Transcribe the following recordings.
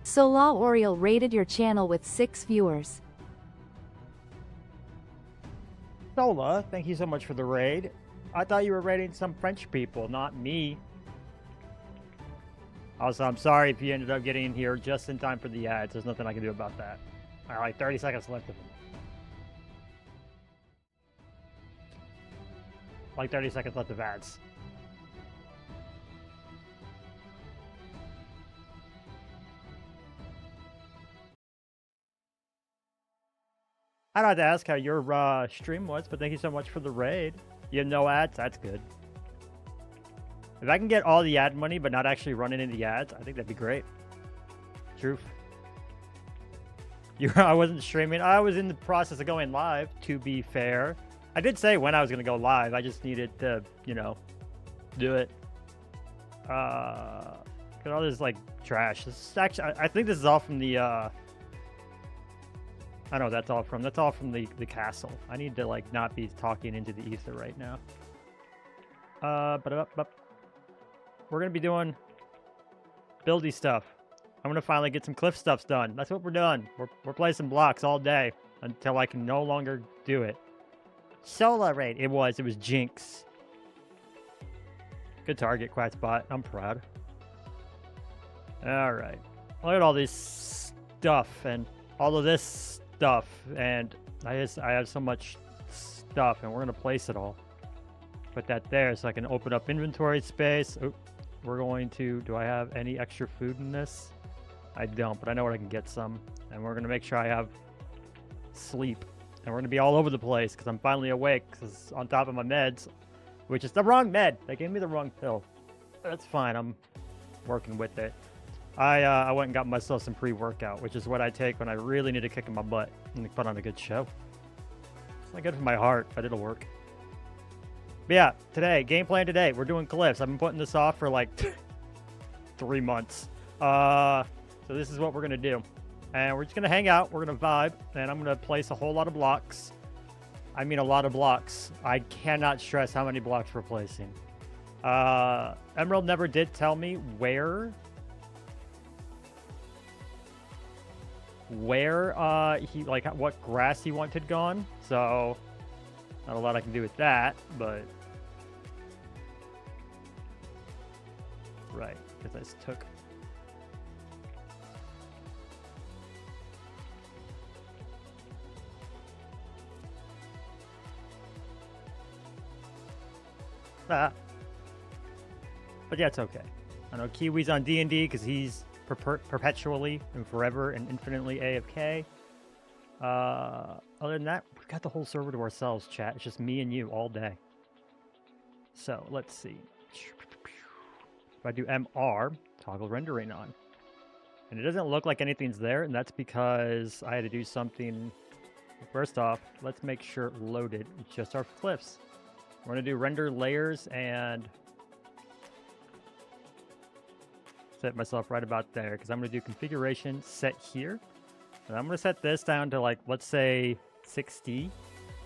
Sola Oriel rated your channel with 6 viewers. Sola, thank you so much for the raid. I thought you were raiding some French people, not me. Also, I'm sorry if you ended up getting in here just in time for the ads. There's nothing I can do about that. All right, 30 seconds left of them. Like 30 seconds left of ads. I don't have to ask how your stream was, but thank you so much for the raid. You have no ads? That's good. If I can get all the ad money but not actually running into the ads, I think that'd be great. Truth. I wasn't streaming. I was in the process of going live, to be fair. I did say when I was going to go live. I just needed to, you know, do it. Look at all this, like, trash. This is actually, I think this is all from the, I know that's all from the castle. I need to, like, not be talking into the ether right now. We're going to be doing buildy stuff. I'm going to finally get some cliff stuffs done. That's what we're doing. We're placing blocks all day until I can no longer do it. Sola raid. It was Jinx. Good target, Quack Spot. I'm proud. All right. Look at all this stuff and all of this stuff. And I have so much stuff and we're going to place it all. Put that there so I can open up inventory space. Oop. We're going to, do I have any extra food in this? I don't, but I know where I can get some. And we're going to make sure I have sleep. And we're going to be all over the place because I'm finally awake because on top of my meds, which is the wrong med. They gave me the wrong pill. That's fine. I'm working with it. I went and got myself some pre-workout, which is what I take when I really need to kick in my butt and put on a good show. It's not good for my heart, but it'll work. But yeah, today, game plan today, we're doing cliffs. I've been putting this off for like 3 months. So this is what we're going to do. And we're just going to hang out. We're going to vibe. And I'm going to place a whole lot of blocks. I mean a lot of blocks. I cannot stress how many blocks we're placing. Emerald never did tell me where he, like, what grass he wanted gone. So not a lot I can do with that, but right, because I just took that. But yeah, it's okay. I know Kiwi's on D&D because he's perpetually and forever and infinitely AFK. Other than that, we've got the whole server to ourselves, chat. It's just me and you all day. So let's see. If I do MR, toggle rendering on. And it doesn't look like anything's there, and that's because I had to do something. First off, let's make sure loaded. It's just our cliffs. We're going to do render layers and set myself right about there because I'm going to do configuration set here. And I'm going to set this down to, like, let's say 60.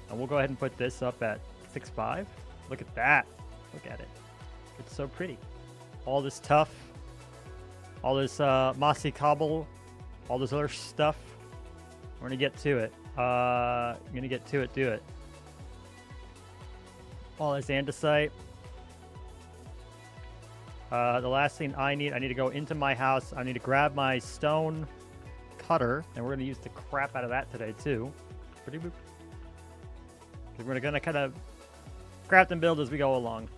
And we'll go ahead and put this up at 6.5. Look at that. Look at it. It's so pretty. All this tuff. All this mossy cobble. All this other stuff. We're going to get to it. I'm going to get to it. Do it. All this andesite. The last thing I need to go into my house. I need to grab my stone cutter, and we're going to use the crap out of that today too. Pretty boop. We're going to kind of craft and build as we go along.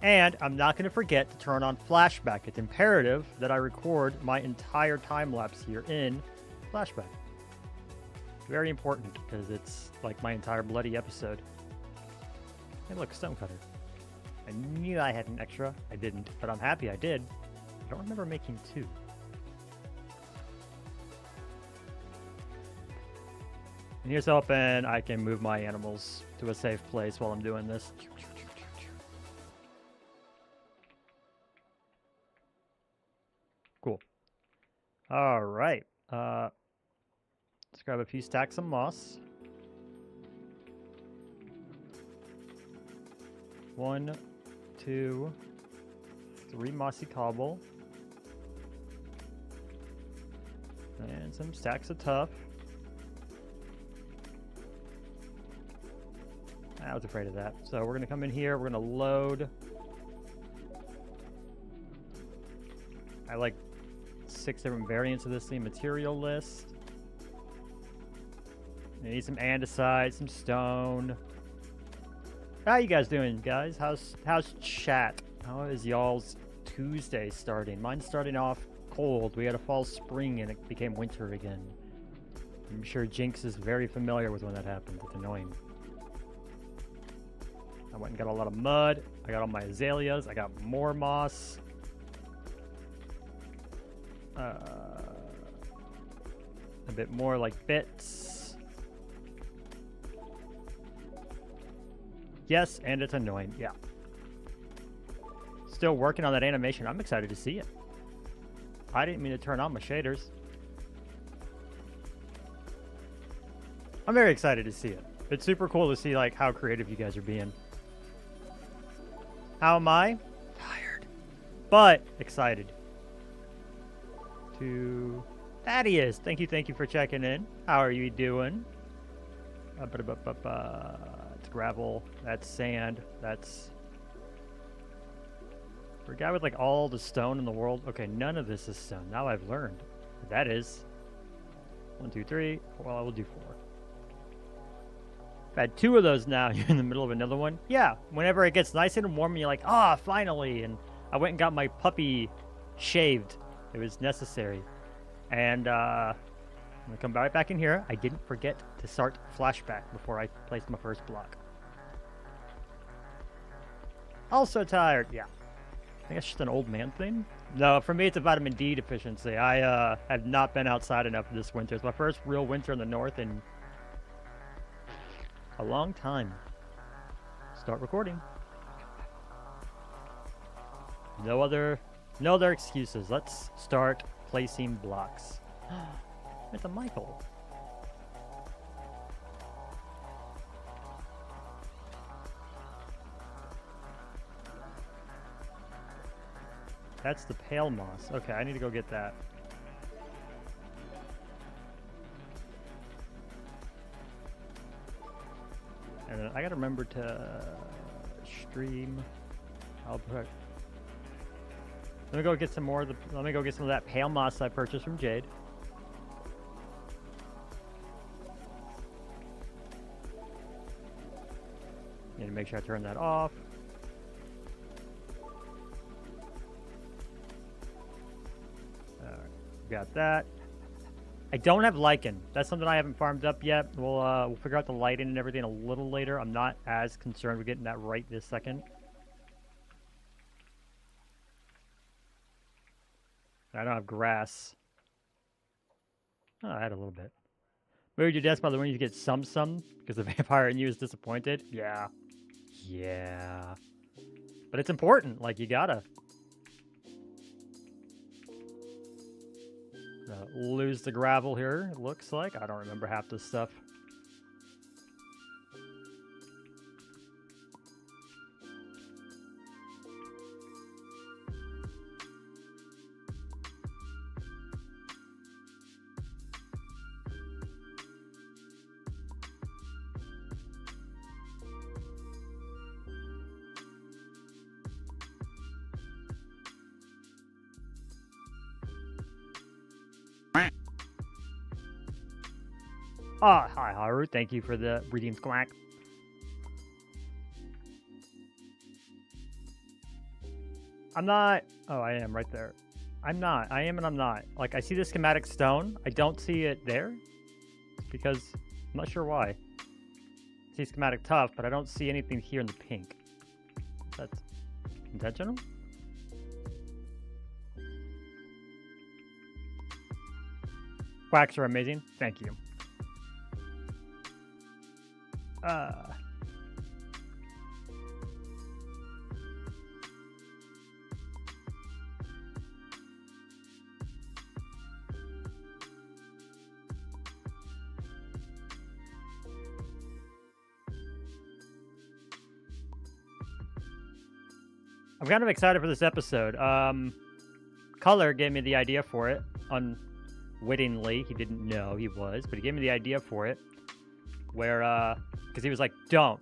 And I'm not going to forget to turn on flashback. It's imperative that I record my entire time lapse here in flashback. Very important because it's like my entire bloody episode. Hey, look, stone cutter. I knew I had an extra. I didn't, but I'm happy I did. I don't remember making 2. And here's hoping I can move my animals to a safe place while I'm doing this. Cool. All right. Let's grab a few stacks of moss. 1, 2, 3 mossy cobble. And some stacks of tough. I was afraid of that. So we're going to come in here. We're going to load. I like 6 different variants of this theme material list. I need some andesite, some stone. How you guys doing, guys? How's chat? How is y'all's Tuesday starting? Mine's starting off cold. We had a fall spring and it became winter again. I'm sure Jinx is very familiar with when that happens. It's annoying. I went and got a lot of mud. I got all my azaleas. I got more moss. A bit more like bits. Yes, and it's annoying. Yeah. Still working on that animation. I'm excited to see it. I didn't mean to turn on my shaders. I'm very excited to see it. It's super cool to see like how creative you guys are being. How am I? Tired. But excited. To Thaddeus. Thank you for checking in. How are you doing? It's gravel. That's sand. That's... For a guy with like all the stone in the world. Okay, none of this is stone. Now I've learned. That is 1, 2, 3. Well, I will do 4. I've had 2 of those now. You're in the middle of another one. Yeah, whenever it gets nice and warm, you're like, ah, finally. And I went and got my puppy shaved. It was necessary. And I'm gonna come right back in here. I didn't forget to start flashback before I placed my first block. Also tired. Yeah. I think it's just an old man thing. No, for me it's a vitamin D deficiency. I have not been outside enough this winter. It's my first real winter in the north in a long time. Start recording. No other excuses. Let's start placing blocks. It's a Michael. That's the pale moss. Okay, I need to go get that. And then I gotta remember to stream. I'll put... Let me go get some more of the... Let me go get some of that pale moss I purchased from Jade. Need to make sure I turn that off. Got that. I don't have lichen. That's something I haven't farmed up yet. We'll figure out the lighting and everything a little later. I'm not as concerned with getting that right this second. I don't have grass. Oh, I had a little bit. Moved your desk by the way you get some because the vampire in you is disappointed. Yeah. Yeah. But it's important. Like, you gotta. Lose the gravel here, it looks like. I don't remember half this stuff. Ah, hi Haru, thank you for the redeem squack. I'm not... Oh, I am right there. I'm not. I am and I'm not. Like, I see the schematic stone. I don't see it there. Because I'm not sure why. I see schematic tough, but I don't see anything here in the pink. That's intentional? Quacks are amazing. Thank you. I'm kind of excited for this episode. Color gave me the idea for it on wittingly. He didn't know he was, but he gave me the idea for it. Where, because he was like, don't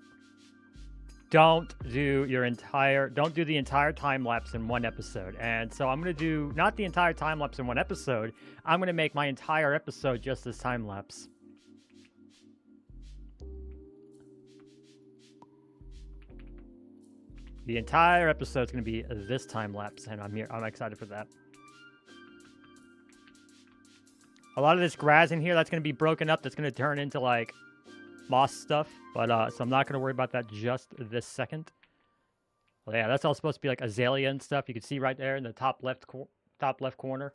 do the entire time lapse in one episode. And so I'm going to do not the entire time lapse in one episode. I'm going to make my entire episode just this time lapse. The entire episode is going to be this time lapse, and I'm excited for that. A lot of this grass in here, that's going to be broken up. That's going to turn into, like, moss stuff. But, so I'm not going to worry about that just this second. Well, yeah, that's all supposed to be, like, azalea and stuff. You can see right there in the top left corner.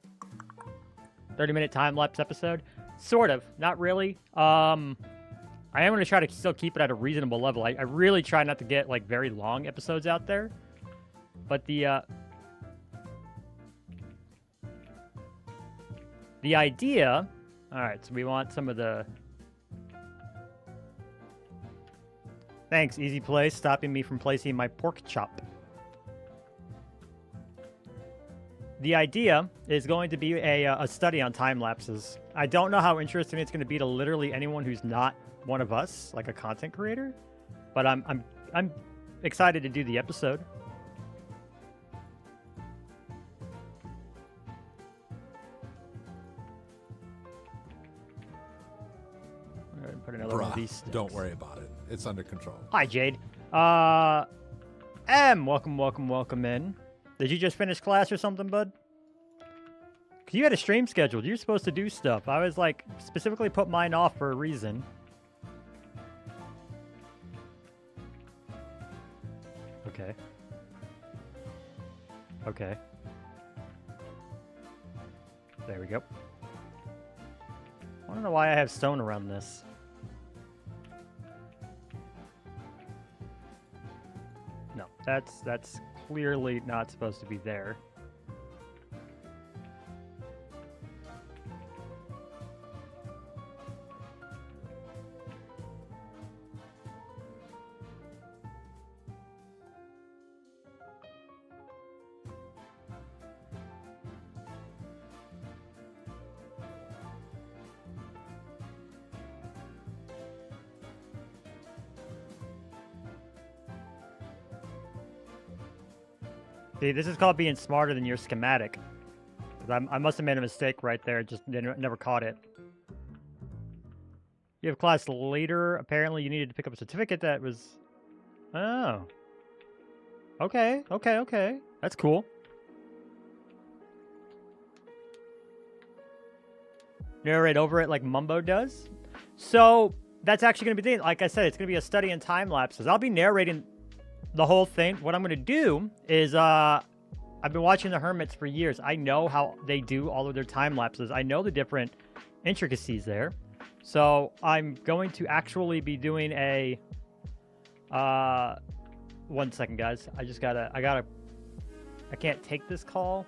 30-minute time-lapse episode. Sort of. Not really. I am going to try to still keep it at a reasonable level. I really try not to get, like, very long episodes out there. But the idea... Alright, so we want some of the... Thanks, Easy Place, stopping me from placing my pork chop. The idea is going to be a study on time lapses. I don't know how interesting it's going to be to literally anyone who's not one of us, like a content creator, but I'm excited to do the episode. Put another one of these sticks. Don't worry about it. It's under control. Hi, Jade. Welcome in. Did you just finish class or something, bud? Cause you had a stream scheduled. You're supposed to do stuff. I was like, specifically put mine off for a reason. Okay. Okay. There we go. I don't know why I have stone around this. No, that's clearly not supposed to be there. See, this is called being smarter than your schematic. I must have made a mistake right there, just never caught it. You have class later. Apparently, you needed to pick up a certificate that was... Oh. Okay. That's cool. Narrate over it like Mumbo does. So, that's actually going to be the... Like I said, it's going to be a study in time lapses. I'll be narrating... the whole thing. What I'm going to do is, I've been watching the Hermits for years. I know how they do all of their time lapses. I know the different intricacies there. So I'm going to actually be doing a, 1 second, guys. I can't take this call.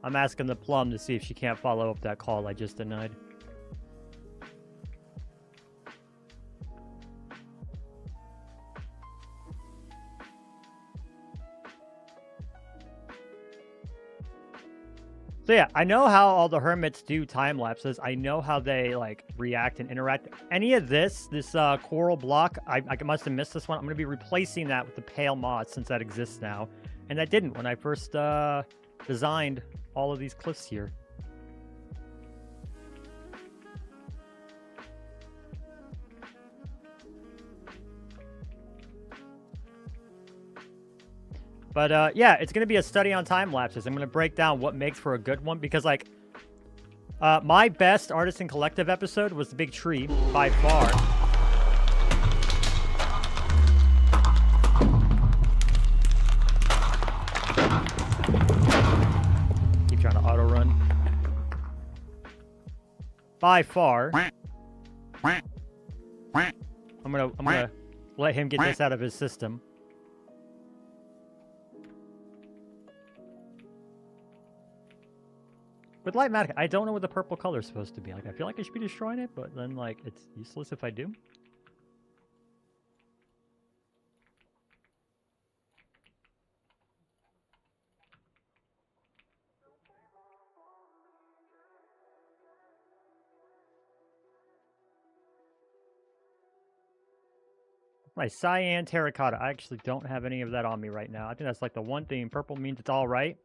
I'm asking the plum to see if she can't follow up that call I just denied. So yeah, I know how all the hermits do time lapses. I know how they like react and interact. Any of this coral block, I must have missed this one. I'm going to be replacing that with the pale moss since that exists now. And that didn't when I first designed all of these cliffs here. But yeah, it's going to be a study on time lapses. I'm going to break down what makes for a good one because like my best Artisan Collective episode was the big tree by far. Trying to auto run. By far. I'm gonna let him get this out of his system. With light magic, I don't know what the purple color is supposed to be. Like, I feel like I should be destroying it, but then like it's useless if I do. My cyan terracotta. I actually don't have any of that on me right now. I think that's like the one thing. Purple means it's all right.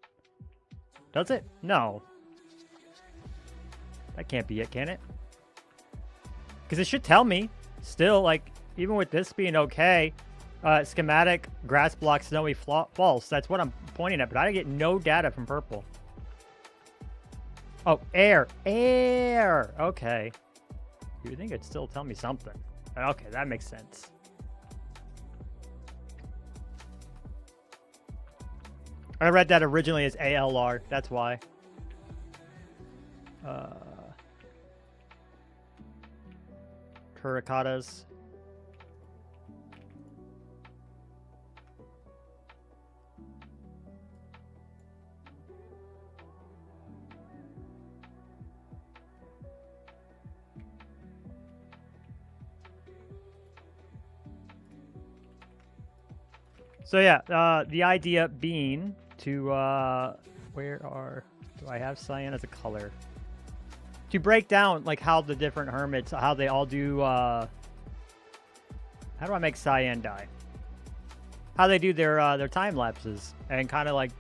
Does it? No. That can't be it, can it? Because it should tell me. Still, like, even with this being okay, schematic, grass block, snowy, false. That's what I'm pointing at, but I get no data from purple. Oh, air. Air. Okay. You would think it'd still tell me something. Okay, that makes sense. I read that originally as ALR. That's why. Terracottas. So yeah, the idea being to, do I have cyan as a color? To break down, like, how the different hermits, how they all do, how do I make cyan dye? How they do their time lapses, and kind of, like,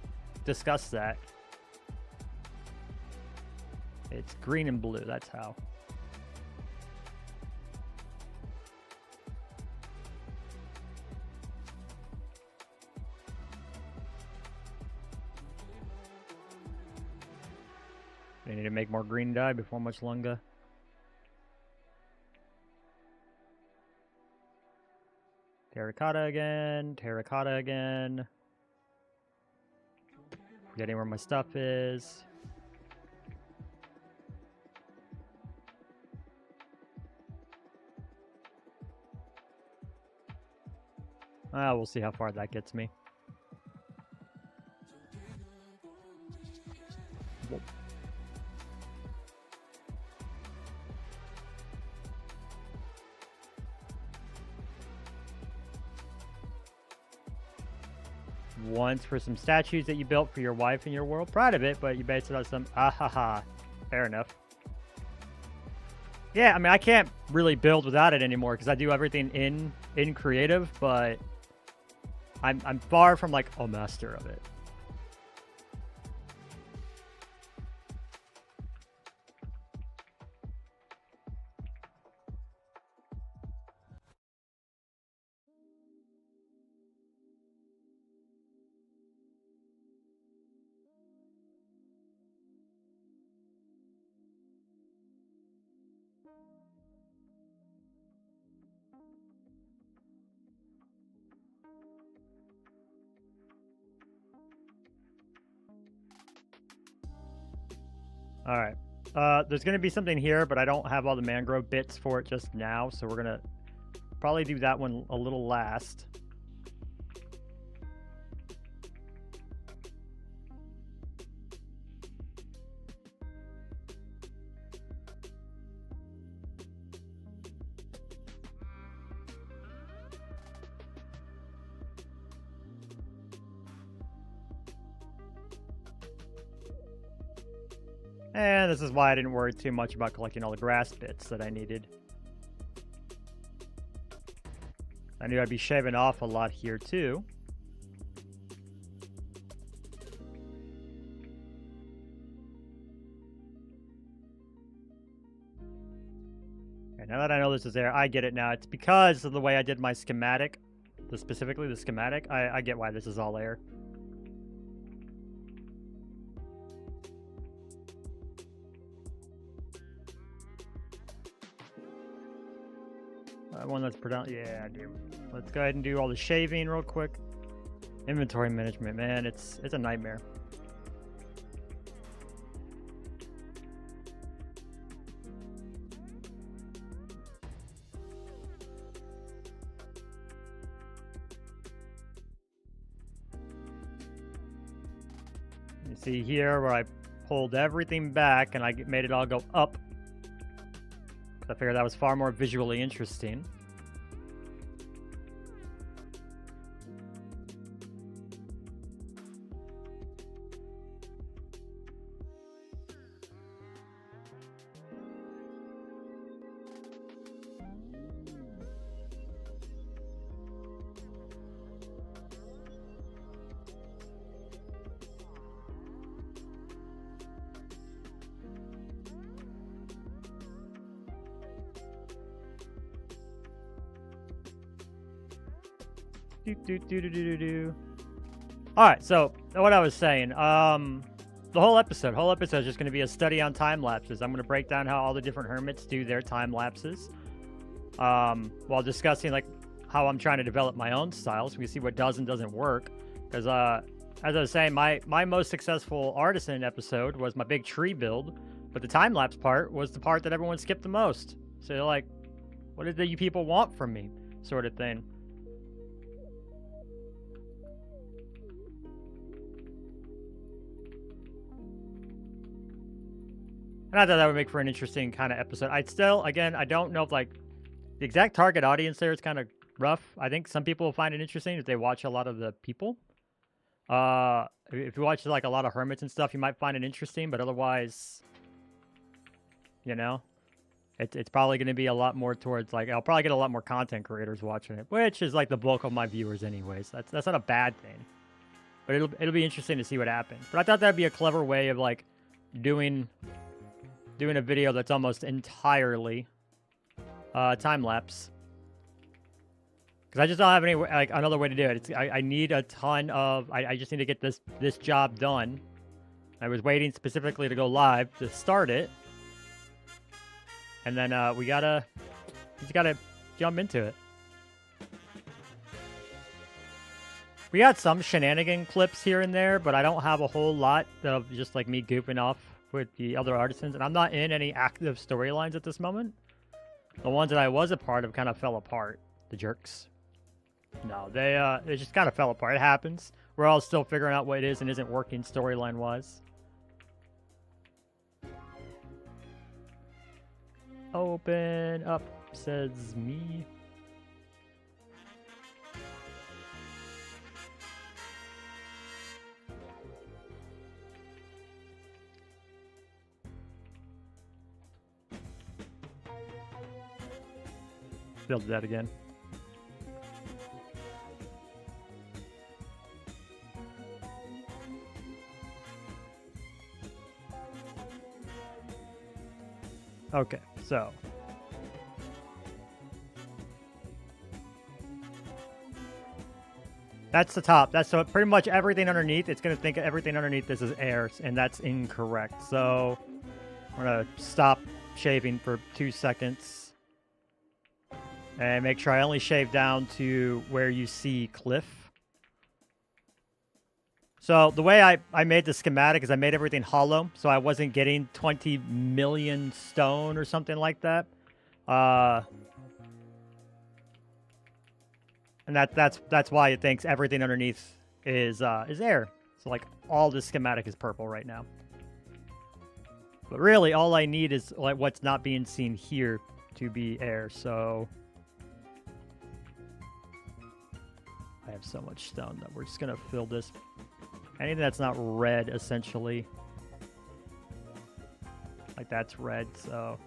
discuss that. It's green and blue, that's how. I need to make more green dye before much longer. Terracotta again, terracotta again. Forgetting where my stuff is. We'll see how far that gets me. Whoa. Once for some statues that you built for your wife in your world. Proud of it, but you based it on some ahaha. Fair enough. Yeah, I mean, I can't really build without it anymore because I do everything in creative, but I'm far from like a master of it. All right. There's going to be something here, but I don't have all the mangrove bits for it just now, so we're going to probably do that one a little last. And this is why I didn't worry too much about collecting all the grass bits that I needed. I knew I'd be shaving off a lot here too. And now that I know this is there, I get it now. It's because of the way I did my schematic, specifically the schematic. I get why this is all air. One that's predominant. Yeah, I do. Let's go ahead and do all the shaving real quick. Inventory management, man, it's a nightmare. You see here where I pulled everything back and I made it all go up. I figured that was far more visually interesting. All right, so what I was saying, the whole episode is just going to be a study on time lapses. I'm going to break down how all the different hermits do their time lapses, while discussing like how I'm trying to develop my own style, so we can see what does and doesn't work. Because as I was saying, my most successful artisan episode was my big tree build, but the time lapse part was the part that everyone skipped the most. So they're like, what did you people want from me, sort of thing. And I thought that would make for an interesting kind of episode. Again, I don't know if like the exact target audience there is kind of rough. I think some people will find it interesting if they watch a lot of the people. If you watch like a lot of hermits and stuff, you might find it interesting, but otherwise, you know, it's probably going to be a lot more towards like, I'll probably get a lot more content creators watching it, which is like the bulk of my viewers anyways. That's not a bad thing, but it'll be interesting to see what happens. But I thought that'd be a clever way of like doing a video that's almost entirely time lapse, because I just don't have any like another way to do it. I need a ton of I just need to get this job done. I was waiting specifically to go live to start it, and then we just gotta jump into it. We got some shenanigan clips here and there, but I don't have a whole lot of just like me goofing off with the other artisans, and I'm not in any active storylines at this moment. The ones that I was a part of kind of fell apart. The jerks. No, they just kind of fell apart. It happens. We're all still figuring out what it is and isn't working storyline wise. Open up, says me. Build that again. Okay, so that's the top. That's so pretty much everything underneath. It's going to think everything underneath this is air, and that's incorrect. So I'm going to stop shaving for 2 seconds. And make sure I only shave down to where you see cliff. So the way I made the schematic is I made everything hollow, so I wasn't getting 20 million stone or something like that. And that's why it thinks everything underneath is air. So like all this schematic is purple right now. But really all I need is like what's not being seen here to be air. So I have so much stone that we're just going to fill this. Anything that's not red, essentially. Like that's red, so.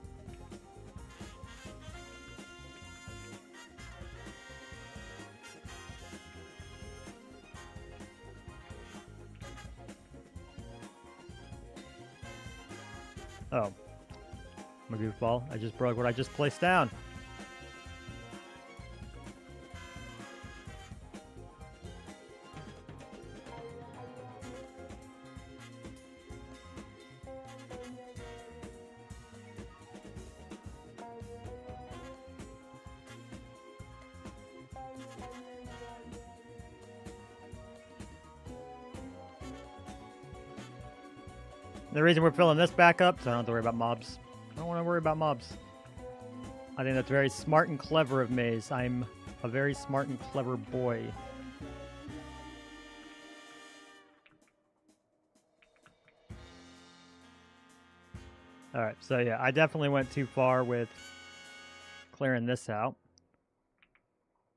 Oh. I'm a goofball. I just broke what I just placed down. The reason we're filling this back up, so I don't have to worry about mobs. I don't want to worry about mobs. I think that's very smart and clever of Maze. I'm a very smart and clever boy. Alright, so yeah, I definitely went too far with clearing this out.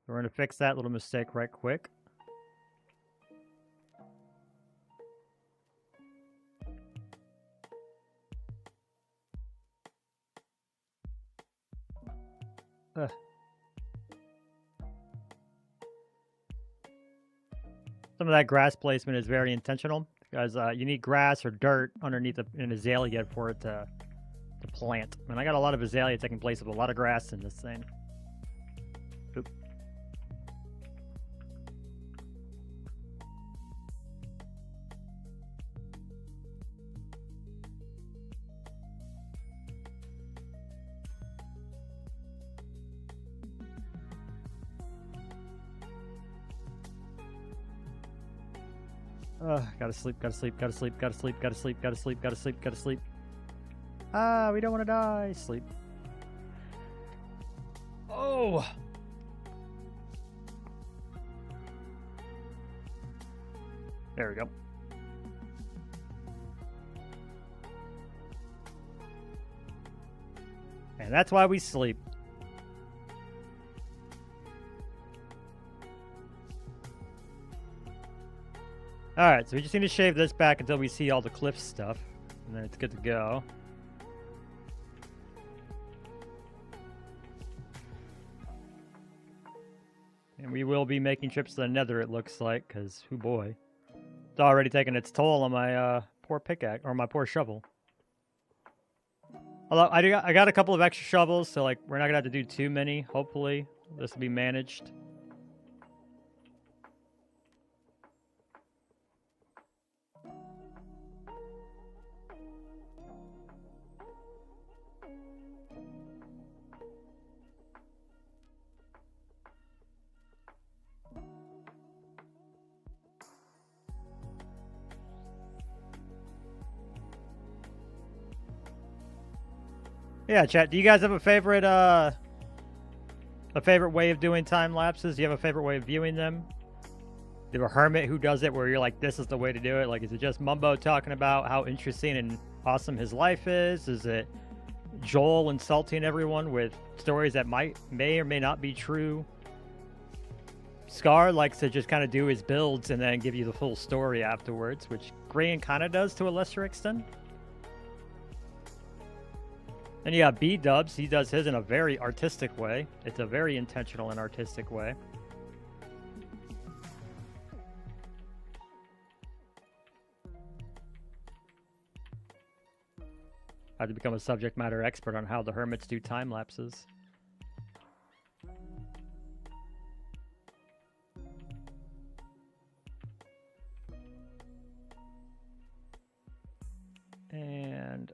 We're going to fix that little mistake right quick. Some of that grass placement is very intentional because you need grass or dirt underneath an azalea for it to plant. And I got a lot of azaleas I can place with a lot of grass in this thing. Oop. Gotta sleep, gotta sleep, gotta sleep, gotta sleep, gotta sleep, gotta sleep, gotta sleep, gotta sleep. Ah, we don't want to die. Sleep. Oh! There we go. And that's why we sleep. Alright, so we just need to shave this back until we see all the cliff stuff. And then it's good to go. And we will be making trips to the nether, it looks like, because, oh boy. It's already taking its toll on my poor pickaxe, or my poor shovel. Although, I got a couple of extra shovels, so, like, we're not going to have to do too many, hopefully. This will be managed. Yeah, chat. Do you guys have a favorite way of doing time lapses? Do you have a favorite way of viewing them? Do you have a hermit who does it where you're like, this is the way to do it? Like, is it just Mumbo talking about how interesting and awesome his life is? Is it Joel insulting everyone with stories that may or may not be true? Scar likes to just kind of do his builds and then give you the full story afterwards, which Green kind of does to a lesser extent. And you got B-Dubs. He does his in a very artistic way. It's a very intentional and artistic way. I had to become a subject matter expert on how the hermits do time lapses. And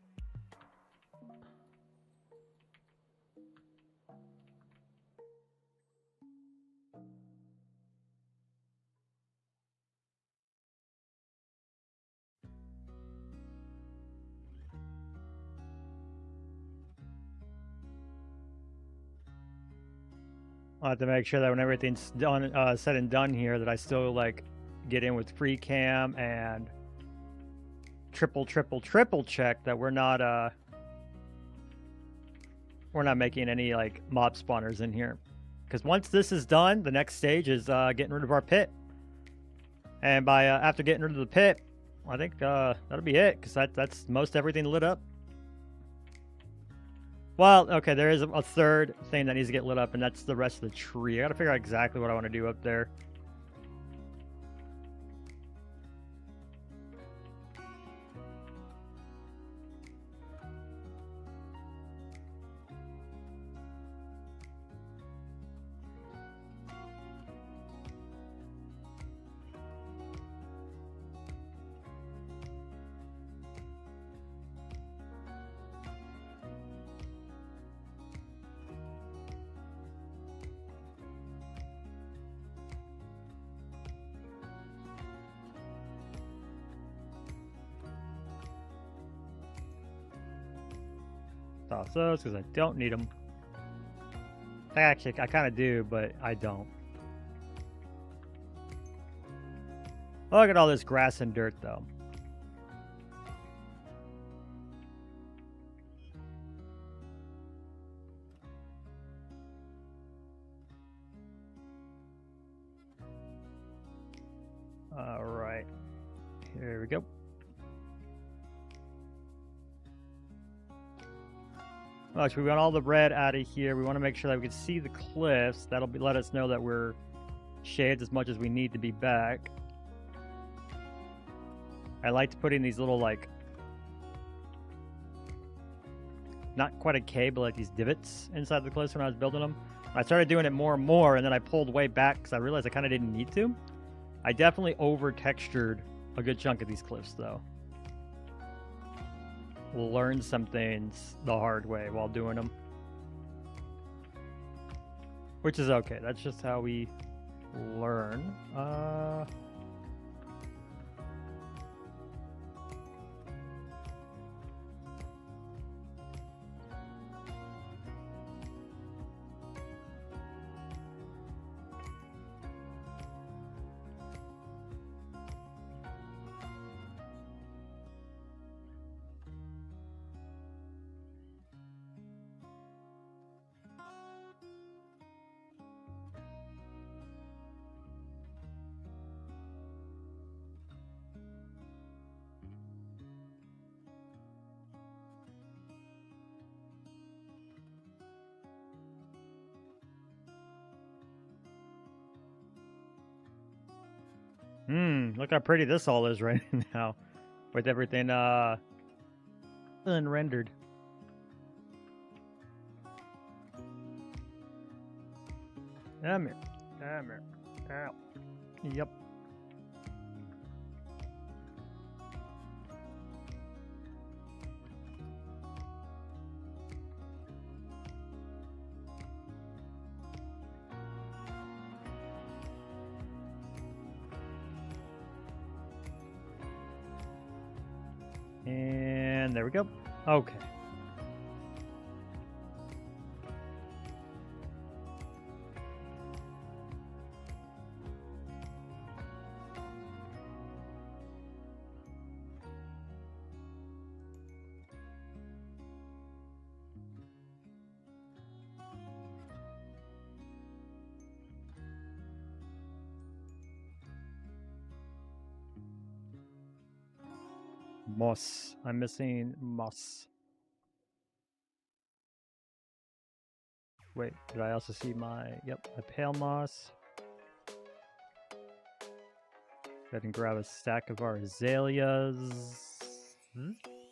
I'll have to make sure that when everything's done, said and done here, that I still like get in with free cam and triple check that we're not making any like mob spawners in here. Because once this is done, the next stage is getting rid of our pit. And by after getting rid of the pit, I think that'll be it, because that's most everything lit up. Well, okay, there is a third thing that needs to get lit up, and that's the rest of the tree. I gotta figure out exactly what I want to do up there. Toss those because I don't need them. Actually, I kind of do, but I don't. Look at all this grass and dirt, though. All right. Here we go. Actually, we want all the red out of here. We want to make sure that we can see the cliffs. That'll let us know that we're shaded as much as we need to be back. I liked putting these little, like, not quite a K, but like these divots inside the cliffs when I was building them. I started doing it more and more, and then I pulled way back because I realized I kind of didn't need to. I definitely over-textured a good chunk of these cliffs, though. We'll learn some things the hard way while doing them. Which is okay. That's just how we learn. Look how pretty this all is right now. With everything unrendered. Come here. Ow. Yep. And there we go. Okay. Moss. I'm missing moss. Wait, did I also see my, yep, my pale moss? Go ahead and grab a stack of our azaleas.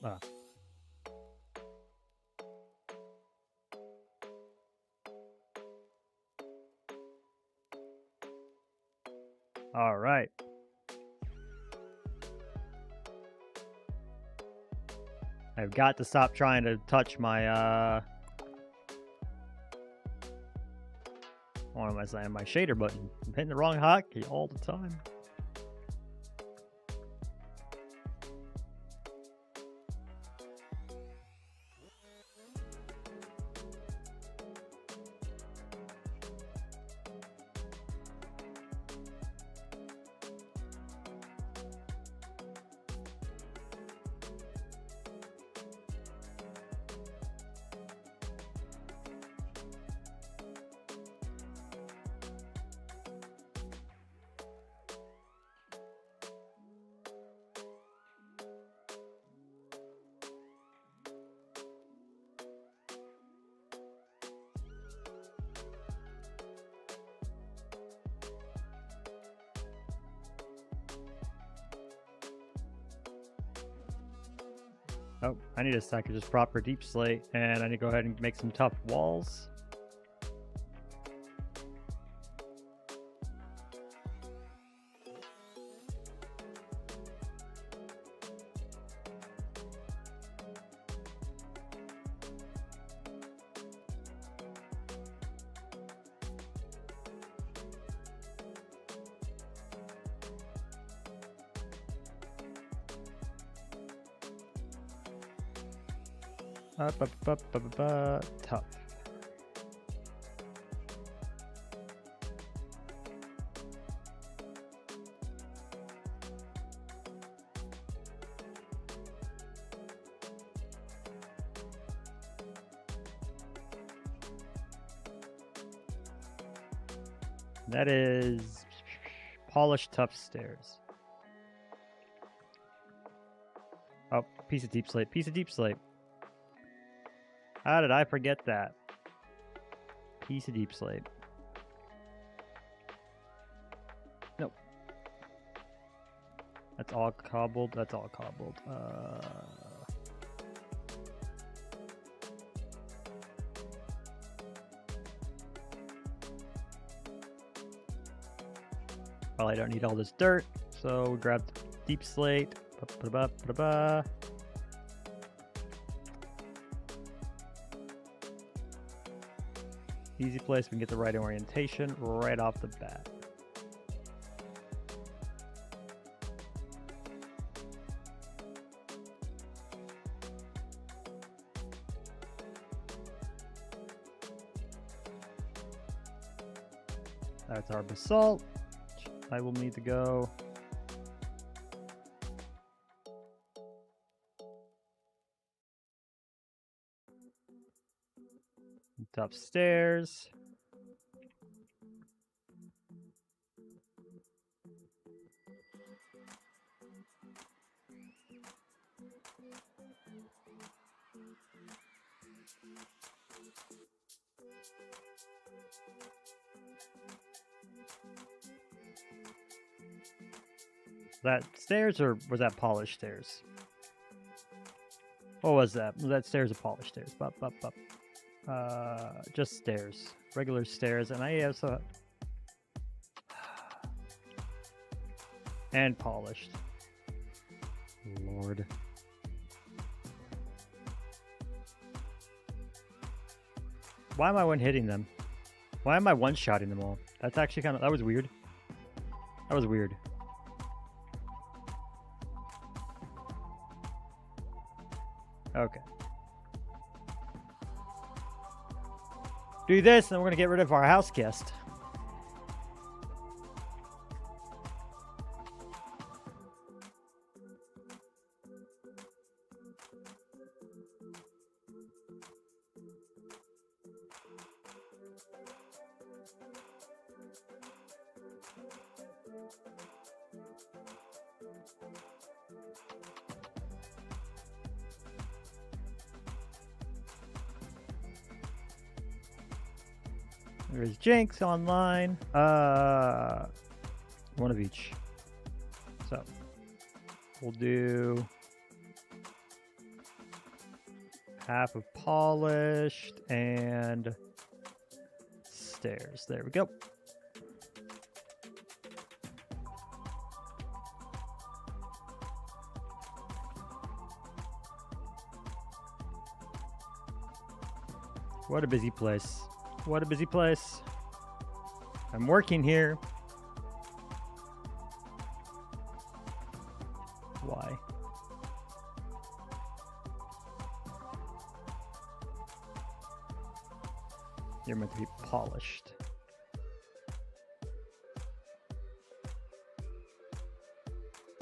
Ah. All right. I've got to stop trying to touch my, what am I saying? My shader button. I'm hitting the wrong hotkey all the time. Oh, I need a stack of just proper deep slate, and I need to go ahead and make some tough walls. Tough. That is polished tough stairs. Oh, piece of deep slate, piece of deep slate. How did I forget that? Piece of deep slate. Nope. That's all cobbled. That's all cobbled. Well, I don't need all this dirt, so we grab the deep slate. Easy place, we can get the right orientation right off the bat. That's our basalt. I will need to go. Upstairs. that stairs or was that polished stairs? What was that? Was that stairs or polished stairs? Bup, bup, bup. Just stairs. Regular stairs. And I also... and polished. Lord. Why am I one-hitting them? Why am I one-shotting them all? That's actually kind of... that was weird. That was weird. Okay. Do this, and we're going to get rid of our house guest. There's Jinx online. One of each. So we'll do half of polished and stairs. There we go. What a busy place. What a busy place. I'm working here. Why? You're meant to be polished.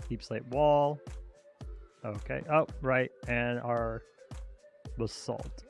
Deep slate wall. Okay. Oh, right. And our basalt.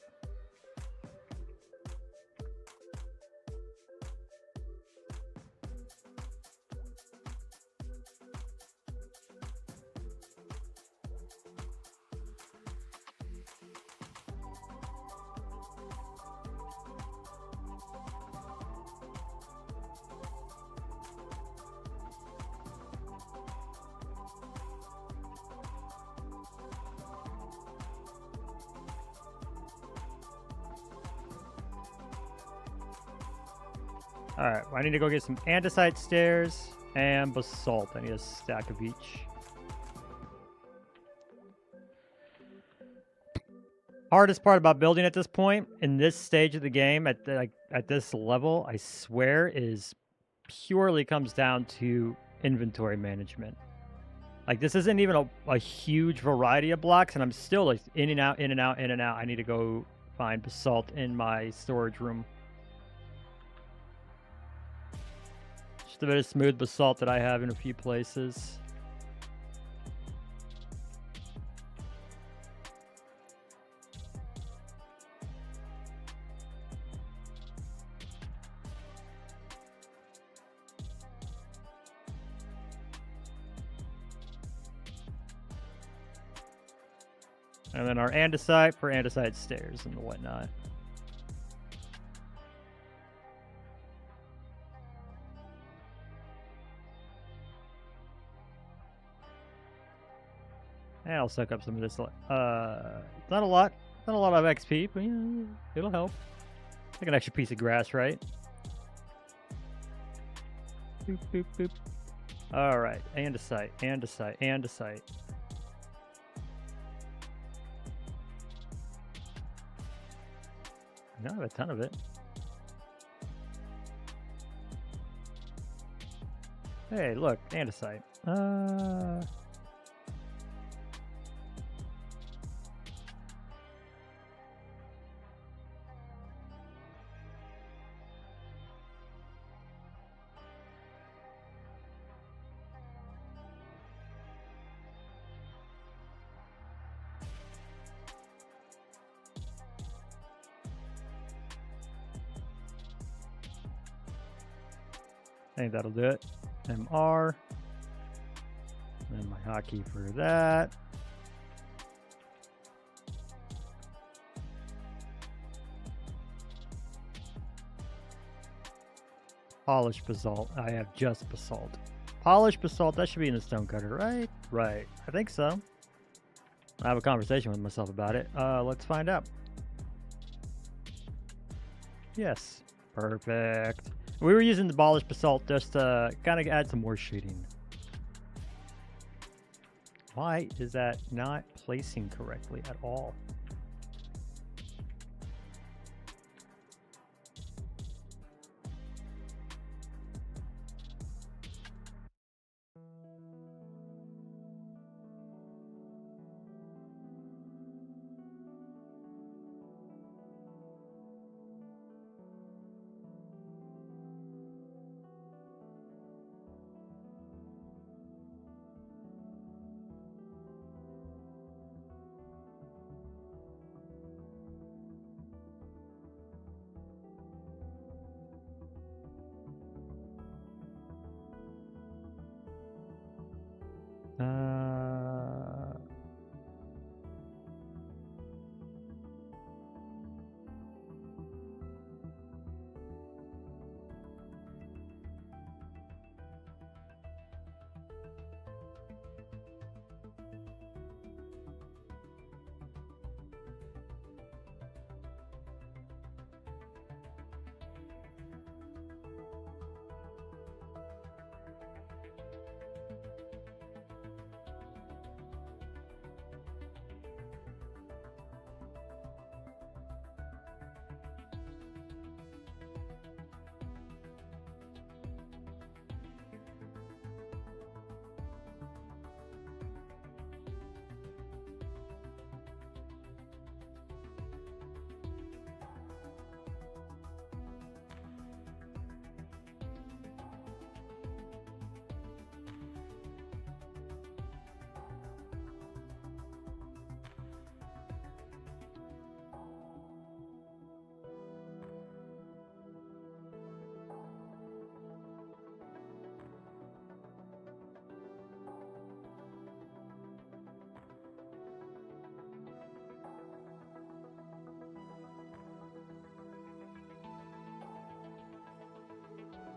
Alright, well, I need to go get some andesite stairs and basalt. I need a stack of each. Hardest part about building at this point, in this stage of the game, at this level, I swear, is purely comes down to inventory management. Like, this isn't even a huge variety of blocks, and I'm still like in and out, in and out, in and out. I need to go find basalt in my storage room. Just a bit of smooth basalt that I have in a few places. And then our andesite for andesite stairs and whatnot. And I'll suck up some of this. Not a lot of XP, but yeah, it'll help. Like an extra piece of grass, right? Boop, boop, boop. All right, andesite, andesite, andesite. I have a ton of it. Hey, look, andesite. I think that'll do it. MR. And my hotkey for that. Polished basalt. I have just basalt. Polished basalt, that should be in the stone cutter, right? Right. I think so. I have a conversation with myself about it. Let's find out. Yes. Perfect. We were using the polished basalt just to kind of add some more shading. Why is that not placing correctly at all?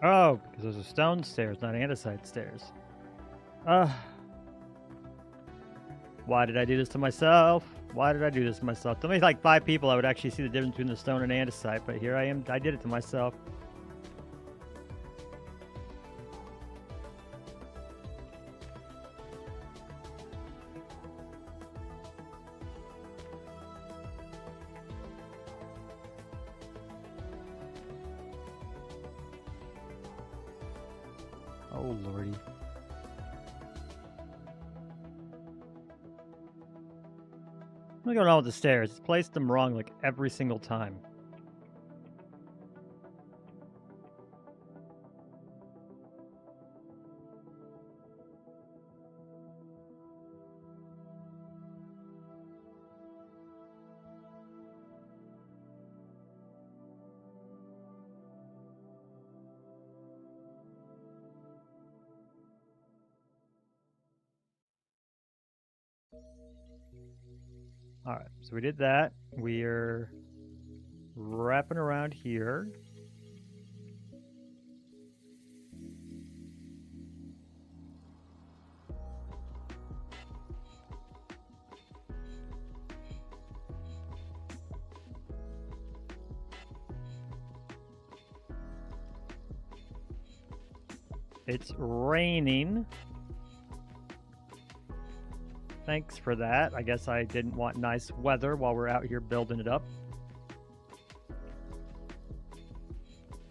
Oh, because those are stone stairs, not andesite stairs. Why did I do this to myself? Why did I do this to myself? Only like 5 people I would actually see the difference between the stone and andesite, but here I am. I did it to myself. Oh, lordy. What's going on with the stairs? It's placed them wrong like every single time. Alright, so we did that. We are wrapping around here. It's raining. Thanks for that. I guess I didn't want nice weather while we're out here building it up.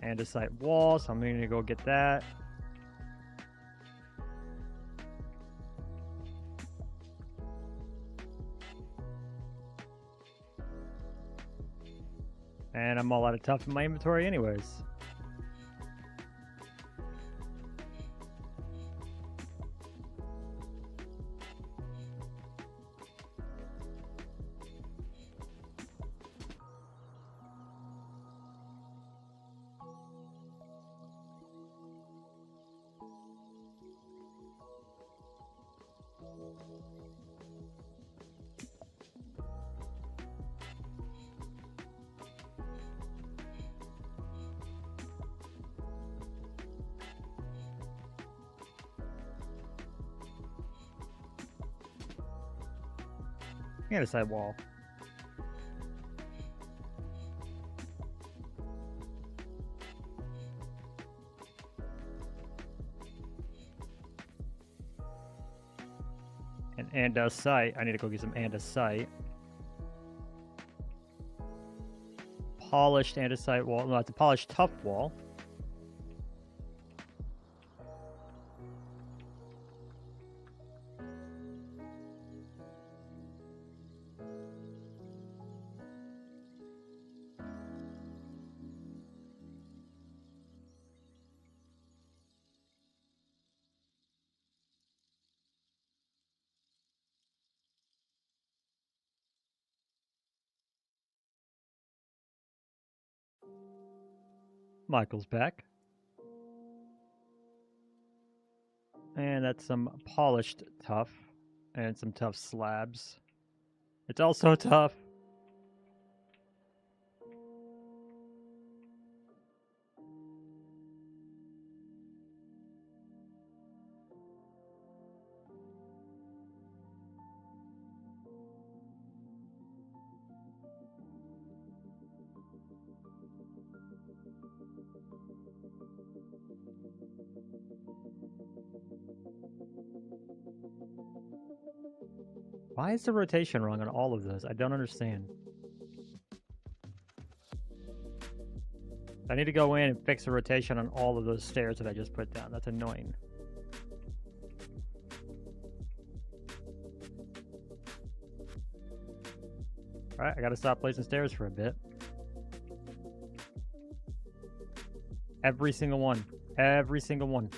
Andesite wall, so I'm going to go get that. And I'm all out of tuff in my inventory anyways. Andesite wall. And andesite. I need to go get some andesite. Polished andesite wall. No, it's a polished tough wall. Michael's back. And that's some polished tough. And some tough slabs. It's also tough. Why is the rotation wrong on all of those? I don't understand. I need to go in and fix the rotation on all of those stairs that I just put down. That's annoying. Alright, I gotta stop placing stairs for a bit. Every single one. Every single one.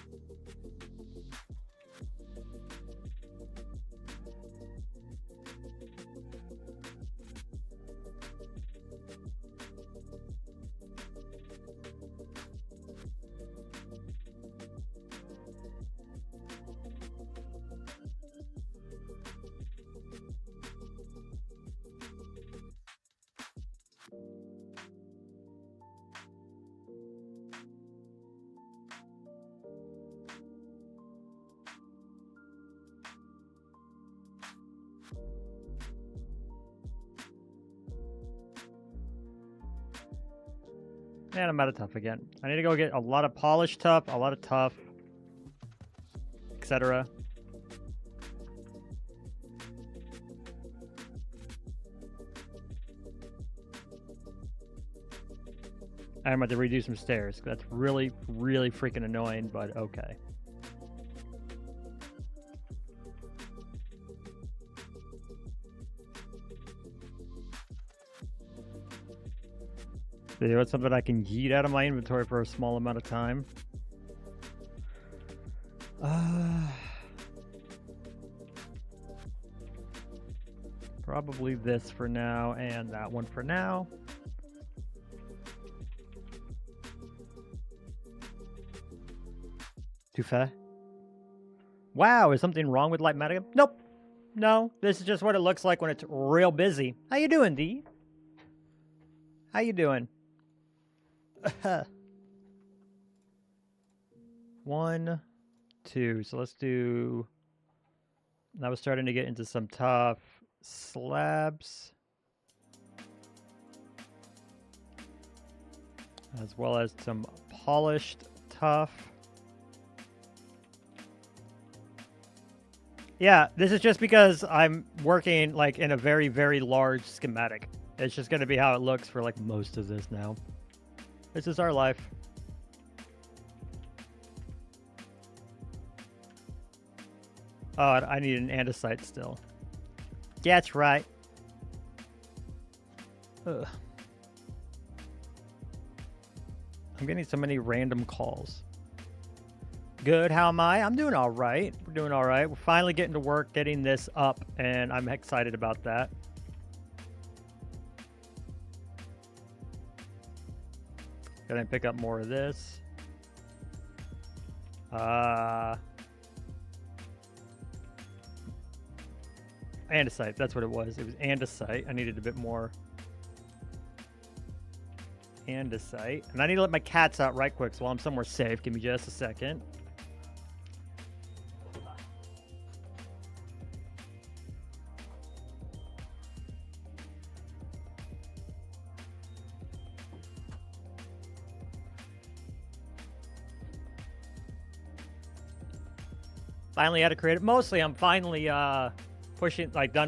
And I'm out of tough again. I need to go get a lot of polished tough, a lot of tough, etc. I'm about to redo some stairs. That's really, really freaking annoying, but okay. So that's something I can yeet out of my inventory for a small amount of time. Probably this for now and that one for now. Too fair. Wow, is something wrong with Lightmatica? Nope. No, this is just what it looks like when it's real busy. How you doing, D? How you doing? 1, 2. So let's do... I was starting to get into some tough slabs. As well as some polished tough. Yeah, this is just because I'm working like in a very, very large schematic. It's just going to be how it looks for like most of this now. This is our life. Oh, I need an andesite still. Yeah, that's right. Ugh. I'm getting so many random calls. Good, how am I? I'm doing all right. We're doing all right. We're finally getting to work, getting this up, and I'm excited about that. Gonna pick up more of this. Andesite, that's what it was. It was andesite. I needed a bit more andesite. And I need to let my cats out right quick, so while I'm somewhere safe, give me just a second. Finally had to create it. Mostly, I'm finally done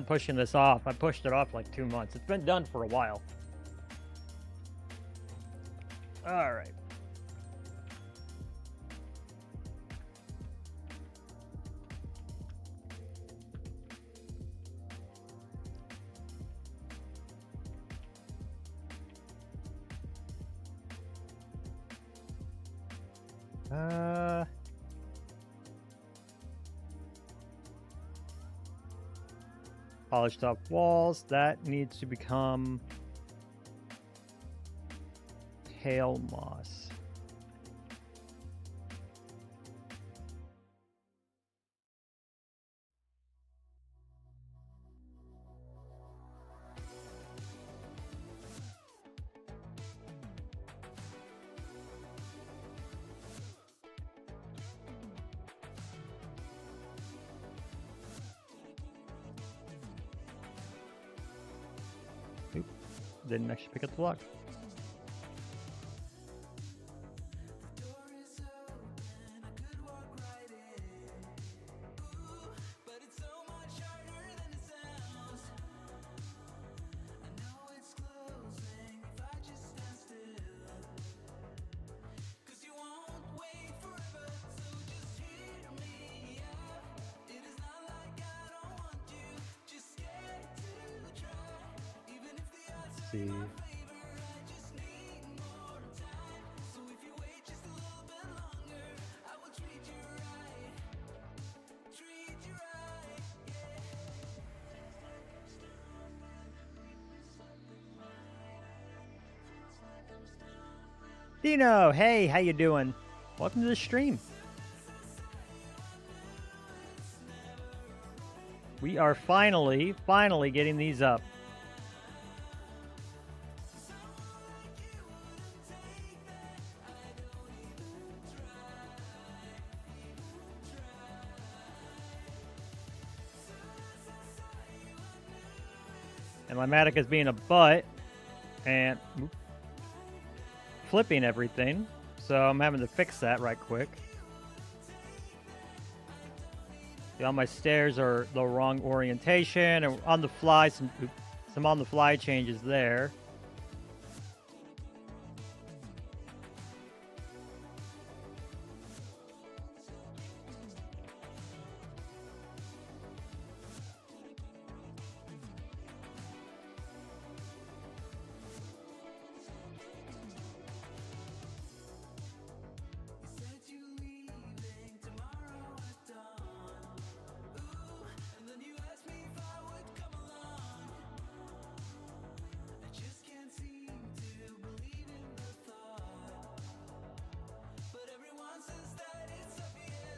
pushing this off. I pushed it off like 2 months. It's been done for a while. All right. Polished up walls. That needs to become pale moss. Didn't actually pick up the block. See. Dino, hey, how you doing? Welcome to the stream. We are finally getting these up. And my Matic is being a butt and flipping everything. So I'm having to fix that right quick. See, all my stairs are the wrong orientation, and on the fly, some on the fly changes there.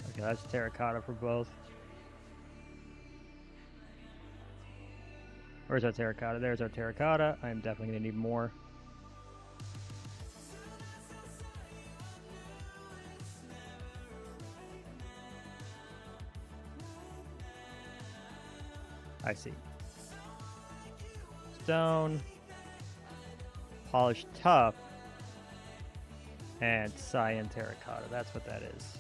Okay, that's terracotta for both. Where's our terracotta? There's our terracotta. I'm definitely going to need more. I see. Stone, polished tough, and cyan terracotta. That's what that is.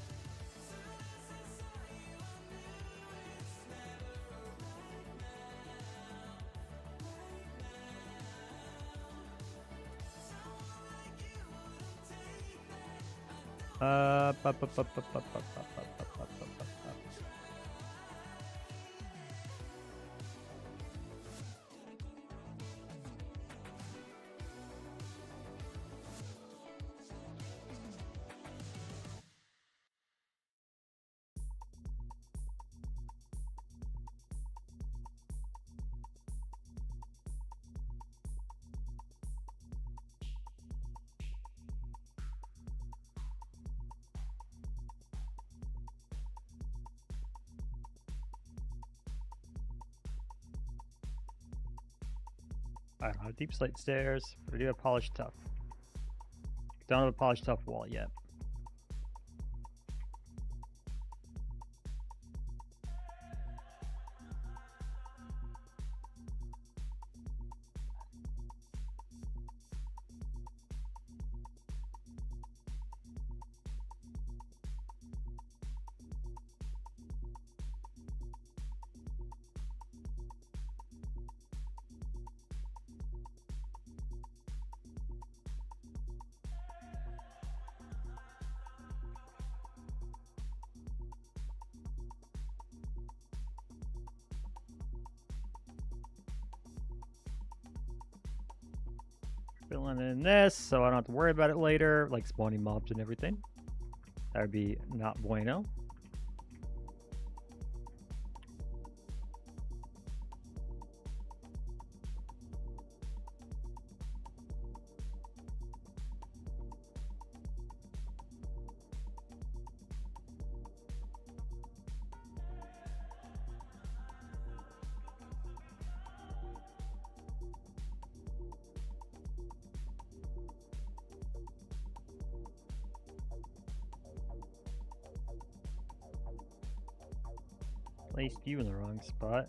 I don't have deep slate stairs. We do have polished tough. Don't have a polished tough wall yet. filling in this so I don't have to worry about it later, like spawning mobs and everything. That would be not bueno. Placed you in the wrong spot.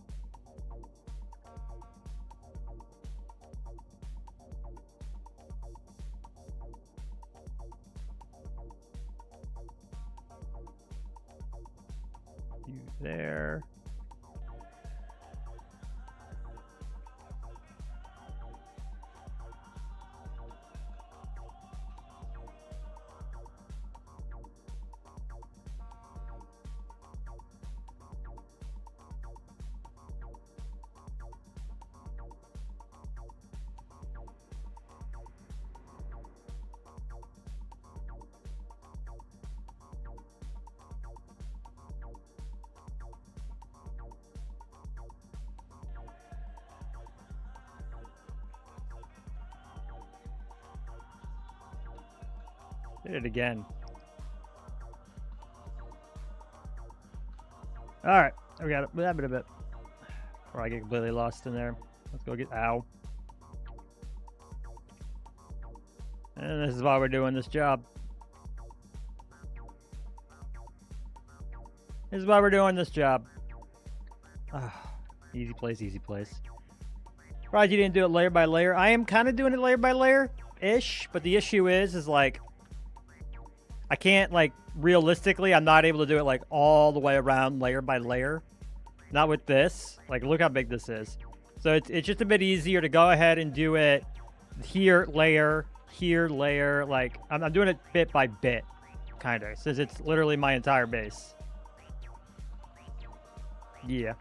You there. Did it again. Alright, we got it. A bit. Before I get completely lost in there. Let's go get. Ow. And this is why we're doing this job. This is why we're doing this job. Easy place, easy place. Surprised you didn't do it layer by layer. I am kind of doing it layer by layer-ish, but the issue is like, I can't, like, realistically, I'm not able to do it, like, all the way around layer by layer. Not with this. Like, look how big this is. So it's just a bit easier to go ahead and do it here layer, like, I'm doing it bit by bit, kind of, since it's literally my entire base. Yeah.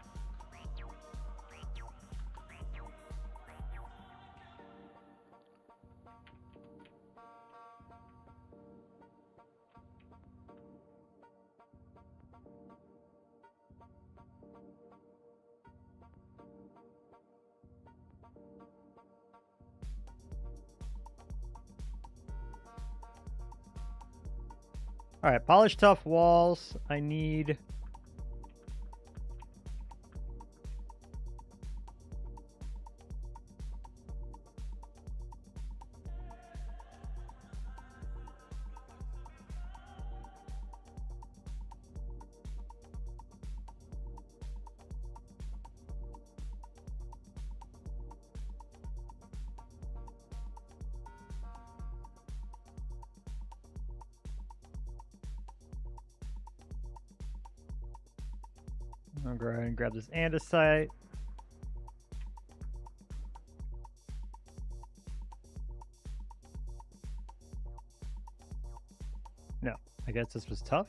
All right, polish tough walls. I need... I'll go ahead and grab this andesite. No, I guess this was tough.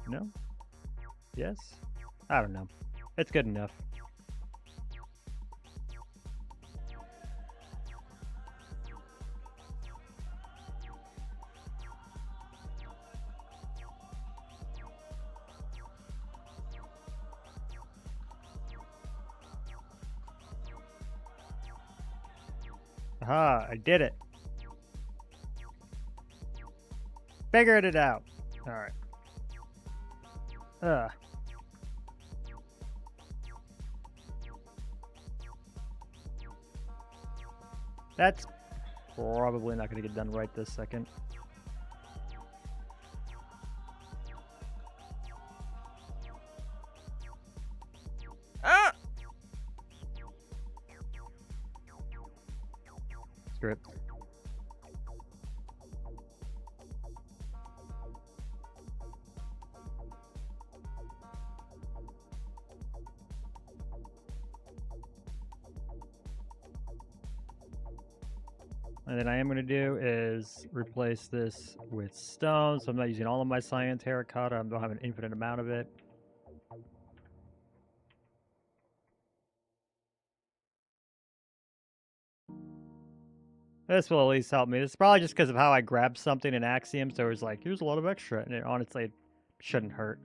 No? Yes? I don't know. It's good enough. Aha, I did it. Figured it out. All right. That's probably not going to get done right this second. Ah! Screw it. And then I am going to do is replace this with stone, so I'm not using all of my cyan terracotta. I don't have an infinite amount of it. This will at least help me. This is probably just because of how I grabbed something in Axiom, so it was like, here's a lot of extra, and it honestly shouldn't hurt.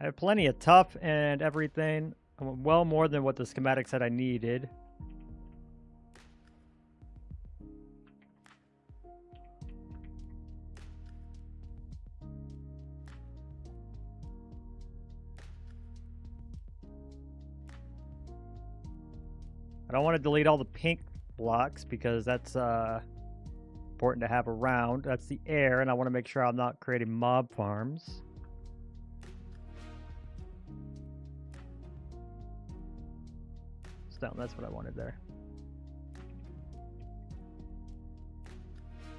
I have plenty of tough and everything. Well more than what the schematic said I needed. I don't want to delete all the pink blocks because that's important to have around. That's the air, and I want to make sure I'm not creating mob farms. Stone, that's what I wanted there.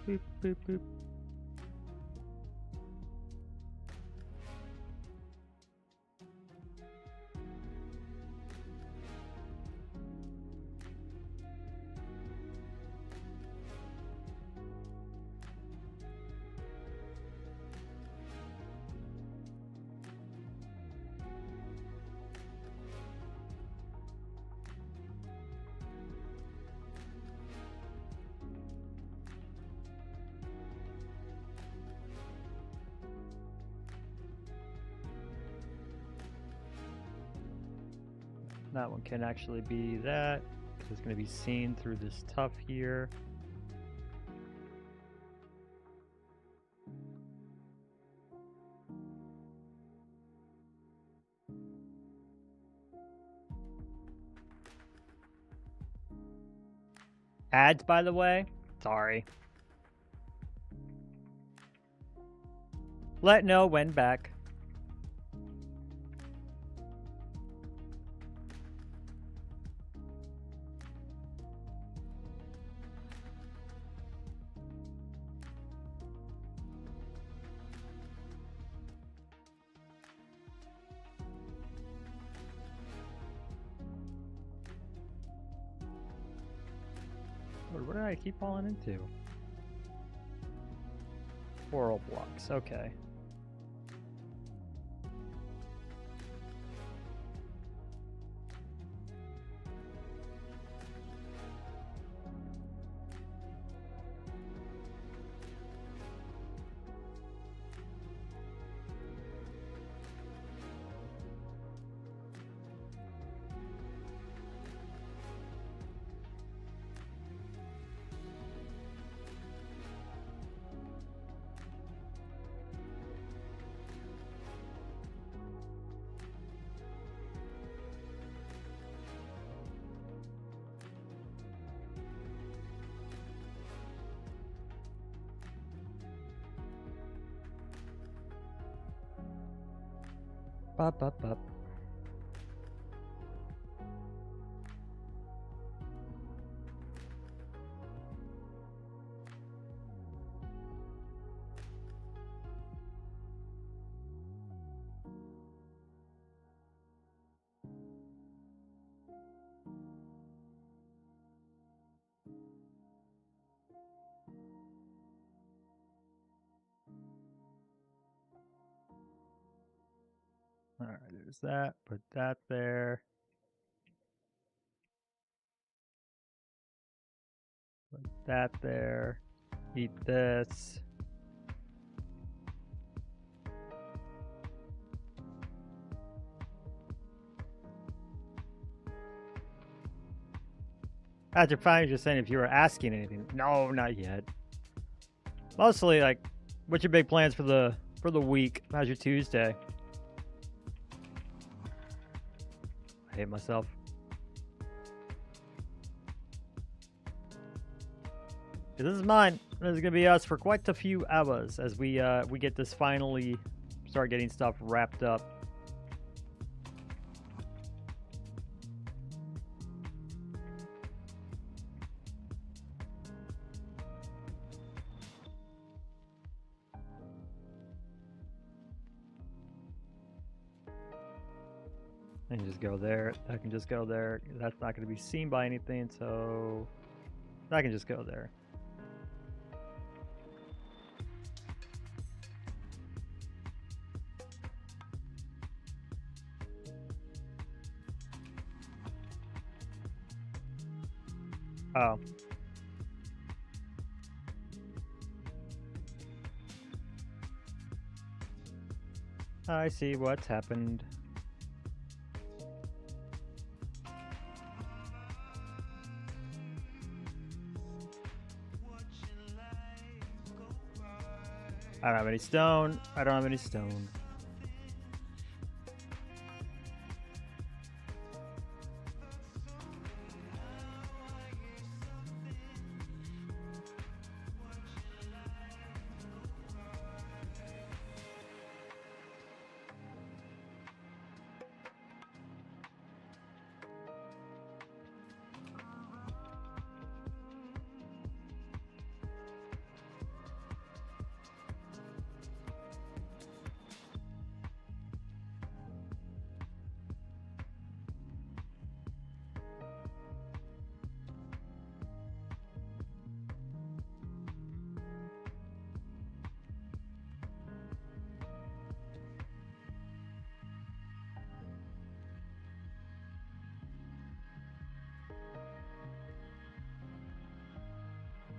Boop, boop, boop. That one can actually be that, because it's going to be seen through this tough here. Ads, by the way, sorry. Let know when back. What did I keep falling into? Coral blocks, okay. Bop, bop, bop. All right, there's that. Put that there. Put that there. Eat this. After finally just saying if you were asking anything. No, not yet. Mostly like, what's your big plans for the week? How's your Tuesday? I hate myself. This is mine. This is gonna be us for quite a few hours as we get this finally start getting stuff wrapped up. I can just go there. I can just go there. That's not going to be seen by anything, so I can just go there. Oh. I see what's happened. I don't have any stone. I don't have any stone.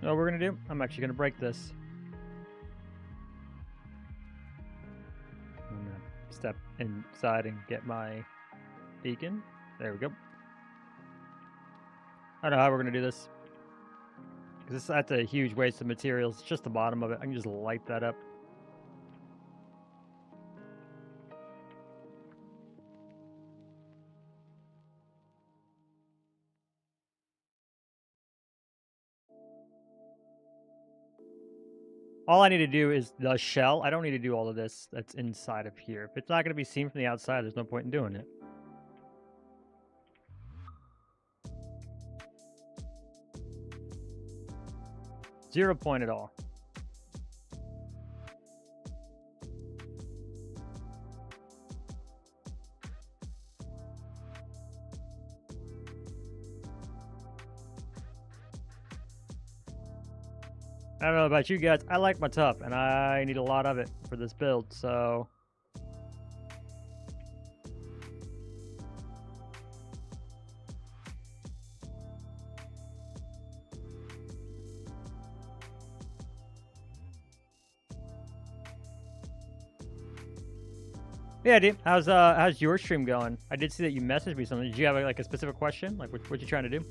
You know what we're gonna do? I'm actually gonna break this. I'm gonna step inside and get my beacon. There we go. I don't know how we're gonna do this. Because that's a huge waste of materials. It's just the bottom of it. I can just light that up. All I need to do is the shell. I don't need to do all of this that's inside of here. If it's not going to be seen from the outside, there's no point in doing it. Zero point at all. I don't know about you guys. I like my tough, and I need a lot of it for this build, so... Yeah, dude. How's your stream going? I did see that you messaged me something. Did you have like a specific question? Like what you trying to do?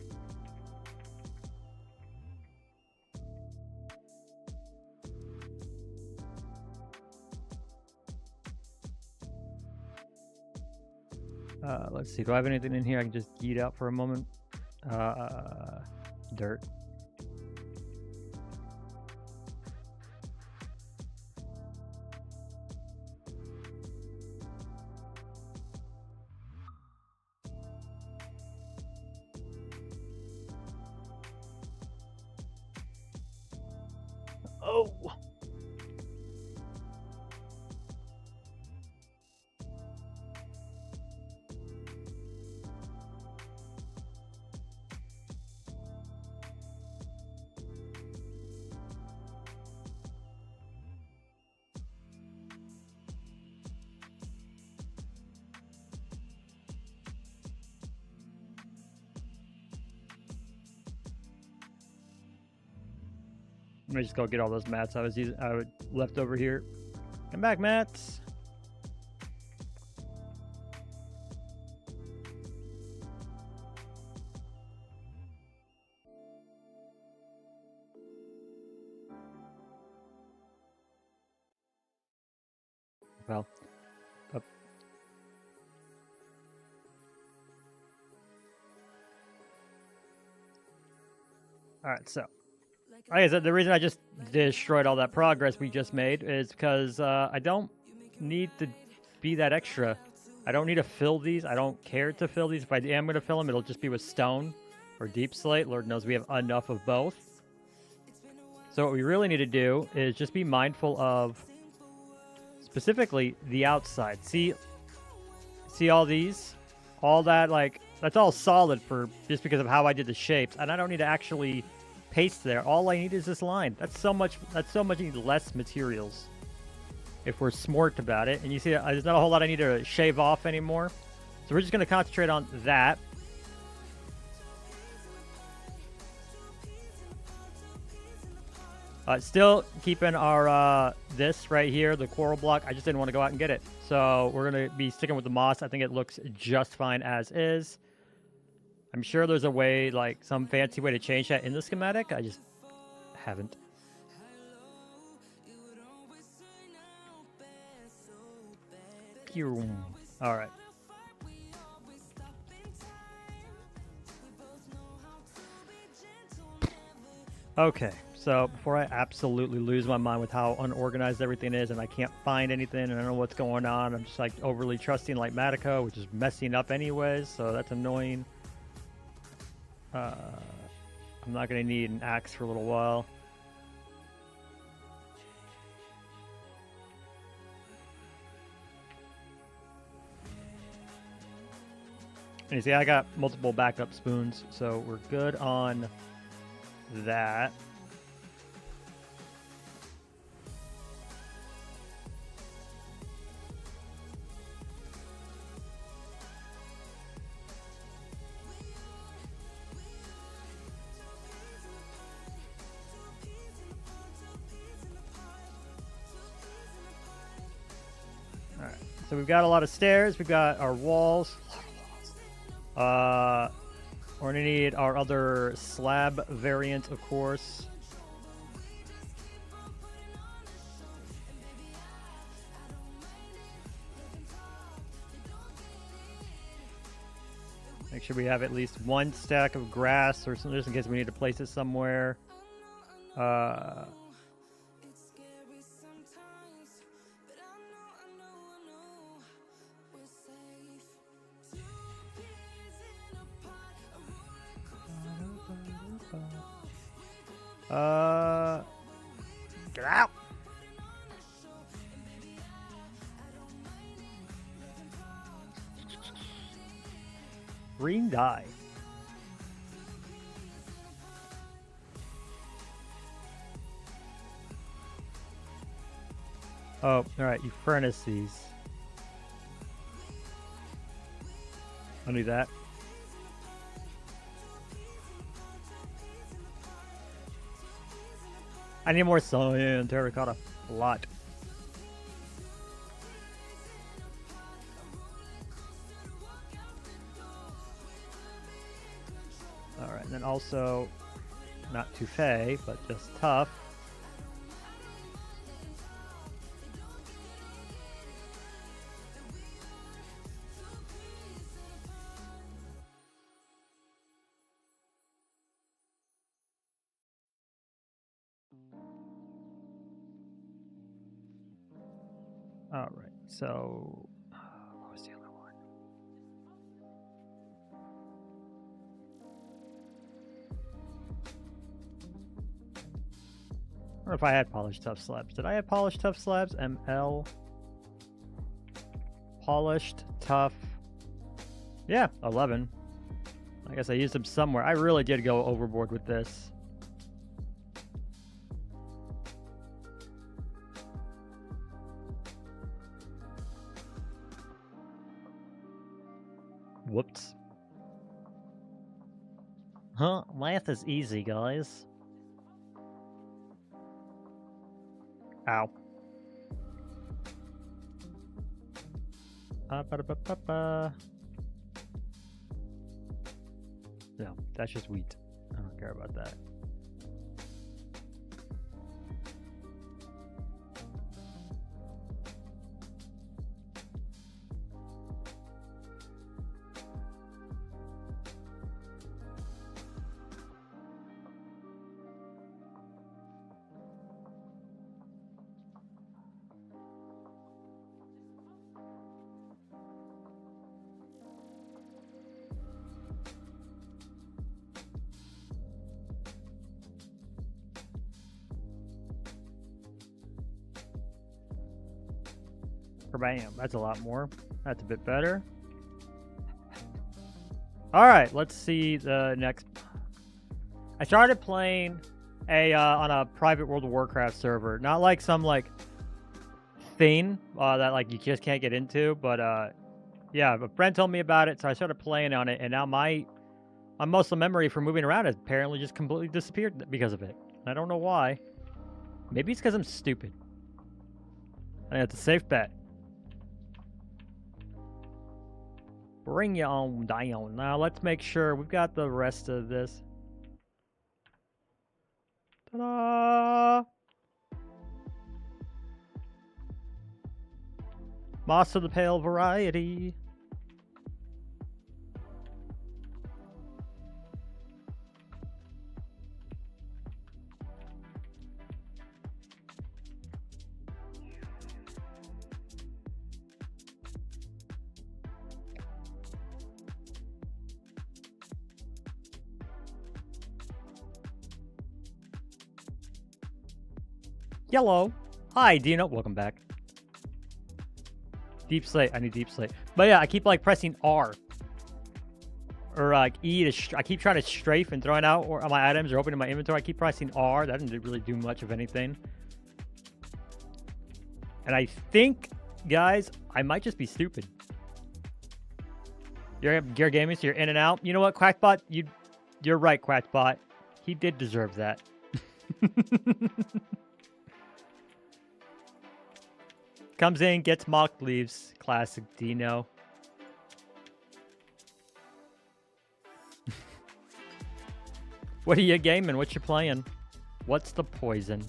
Let's see. Do I have anything in here I can just yeet out for a moment? Dirt. Oh. Let me just go get all those mats I left over here. Come back, mats. Well, up. All right, so. Like I said, the reason I just destroyed all that progress we just made is because I don't need to be that extra. I don't need to fill these. I don't care to fill these. If I am going to fill them, it'll just be with stone or deep slate. Lord knows we have enough of both. So what we really need to do is just be mindful of specifically the outside. See all these? All that, like, that's all solid for just because of how I did the shapes. And I don't need to actually... paste there. All I need is this line. That's so much less materials if we're smart about it. And you see there's not a whole lot I need to shave off anymore, so we're just going to concentrate on that. Still keeping our this right here, the coral block. I just didn't want to go out and get it. So we're going to be sticking with the moss. I think it looks just fine as is. I'm sure there's a way, like some fancy way to change that in the schematic. I just haven't. All right. Okay, so before I absolutely lose my mind with how unorganized everything is and I can't find anything and I don't know what's going on, I'm just like overly trusting like Matico, which is messing up anyways, so that's annoying. I'm not going to need an axe for a little while. And you see, I got multiple backup spoons, so we're good on that. All right, so we've got a lot of stairs. We've got our walls. We're gonna need our other slab variant, of course. Make sure we have at least one stack of grass or something, just in case we need to place it somewhere. Get out! Green dye. Oh, alright, you furnace these. I'll do that. I need more cyan terracotta. A lot. Alright, and then also, not Touffe, but just tough. All right, so what was the other one? I don't know if I had polished tough slabs. Did I have polished tough slabs? ML. Polished tough. Yeah, 11. I guess I used them somewhere. I really did go overboard with this. Whoops. Huh? Math is easy, guys. Ow. No, that's just wheat. I don't care about that. Bam, that's a lot more. That's a bit better. All right, let's see the next. I started playing on a private World of Warcraft server, not like some like thing that like you just can't get into, but yeah, a friend told me about it, so I started playing on it, and now my muscle memory for moving around has apparently just completely disappeared because of it. I don't know why. Maybe it's because I'm stupid. I think that's a safe bet. Bring you on down. Now let's make sure we've got the rest of this. Ta-da! Moss of the Pale variety. Yellow. Hi, Dino. Welcome back. Deep slate. I need deep slate. But yeah, I keep like pressing R. Or like E to I keep trying to strafe and throwing out or my items or opening my inventory. I keep pressing R. That doesn't really do much of anything. And I think, guys, I might just be stupid. You're gaming, so you're in and out. You know what, Quackbot? You're right, Quackbot. He did deserve that. Comes in, gets mocked, leaves. Classic Dino. What are you gaming? What you playing? What's the poison?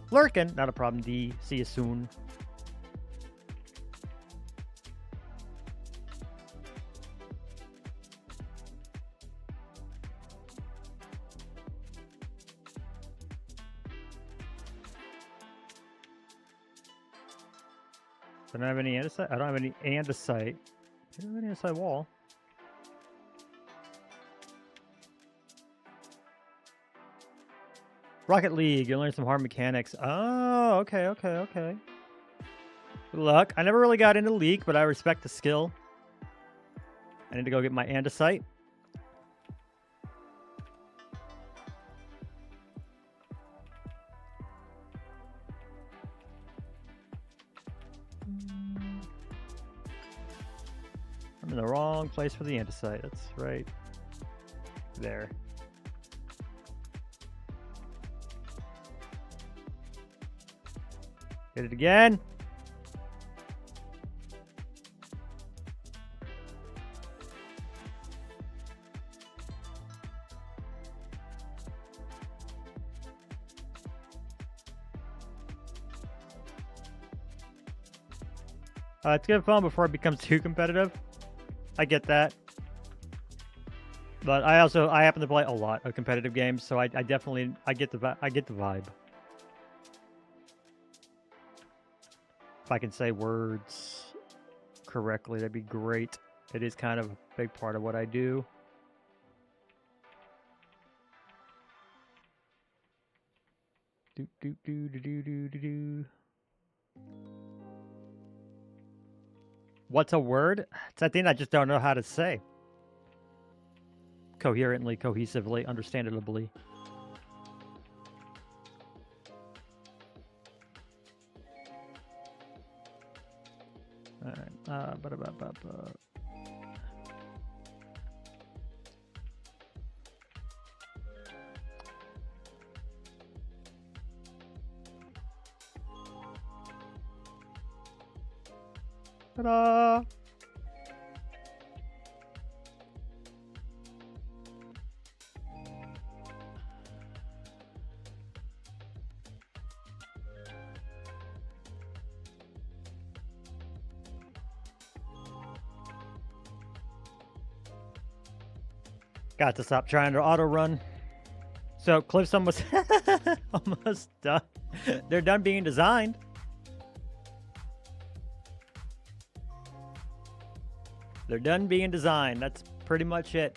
Lurking, not a problem, D. See you soon. I don't have any andesite. I don't have any andesite. I don't have any andesite wall. Rocket League, you'll learn some hard mechanics. Oh, okay. Good luck. I never really got into League, but I respect the skill. I need to go get my andesite. I'm in the wrong place for the andesite. That's right there. Hit it again. It's good fun before it becomes too competitive. I get that. But I happen to play a lot of competitive games, so I definitely get the vibe. If I can say words correctly, that'd be great. It is kind of a big part of what I do. What's a word? It's that thing I just don't know how to say. Coherently, cohesively, understandably. All right. Ta-da! Got to stop trying to auto run. So Cliff's almost almost done. They're done being designed. They're done being designed. That's pretty much it.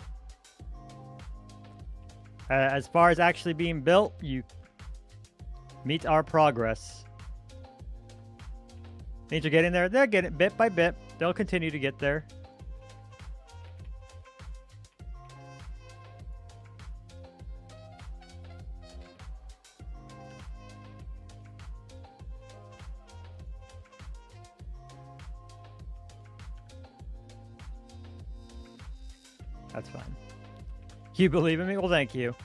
As far as actually being built, you meet our progress. Things are getting there. They're getting bit by bit. They'll continue to get there. That's fine. You believe in me? Well, thank you.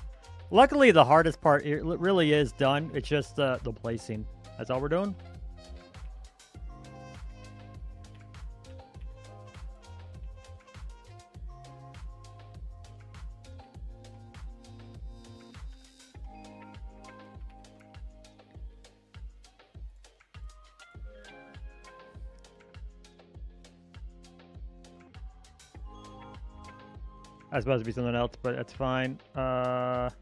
Luckily, the hardest part really is done. It's just the placing. That's all we're doing. That's supposed to be something else, but that's fine. Our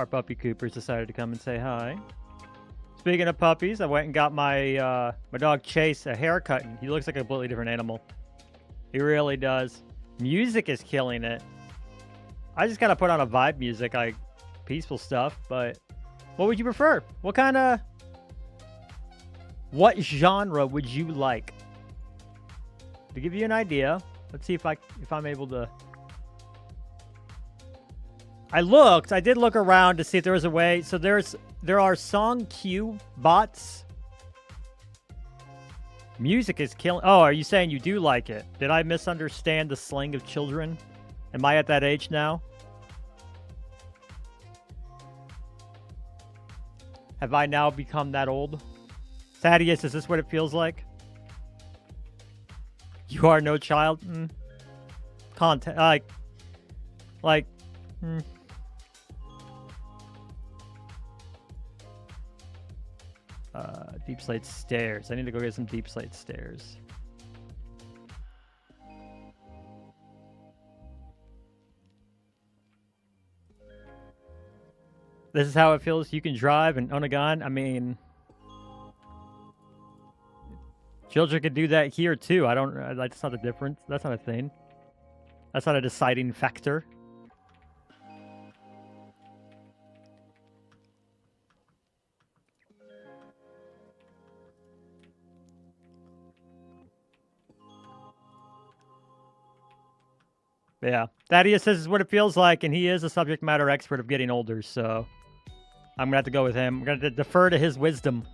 puppy Coopers decided to come and say hi. Speaking of puppies, I went and got my my dog Chase a haircut, and he looks like a completely different animal. He really does. Music is killing it. I just gotta put on a vibe music, like peaceful stuff, but what would you prefer? What genre would you like? To give you an idea, let's see if I'm able to. I did look around to see if there was a way. So there are song queue bots. Music is killing. Oh, are you saying you do like it? Did I misunderstand the slang of children? Am I at that age now? Have I now become that old? Thaddeus, is this what it feels like? You are no child? Content, Deep Slate Stairs. I need to go get some Deep Slate Stairs. This is how it feels. You can drive and own a gun. I mean, children can do that here too. I don't. That's not a difference. That's not a thing. That's not a deciding factor. But yeah, Thaddeus says is what it feels like, and he is a subject matter expert of getting older, so I'm gonna have to go with him. I'm gonna defer to his wisdom.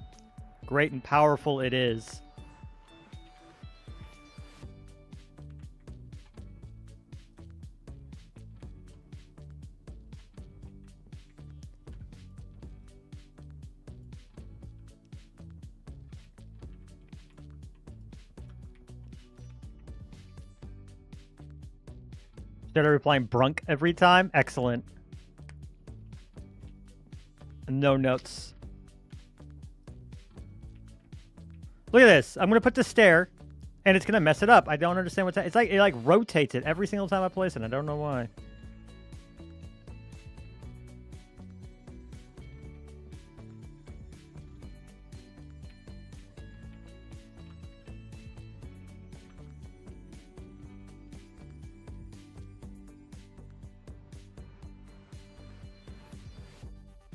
Great and powerful it is. Instead of replying brunk every time, excellent. No notes. Look at this. I'm gonna put the stair, and it's gonna mess it up. I don't understand what's. It's like it rotates it every single time I place it. I don't know why.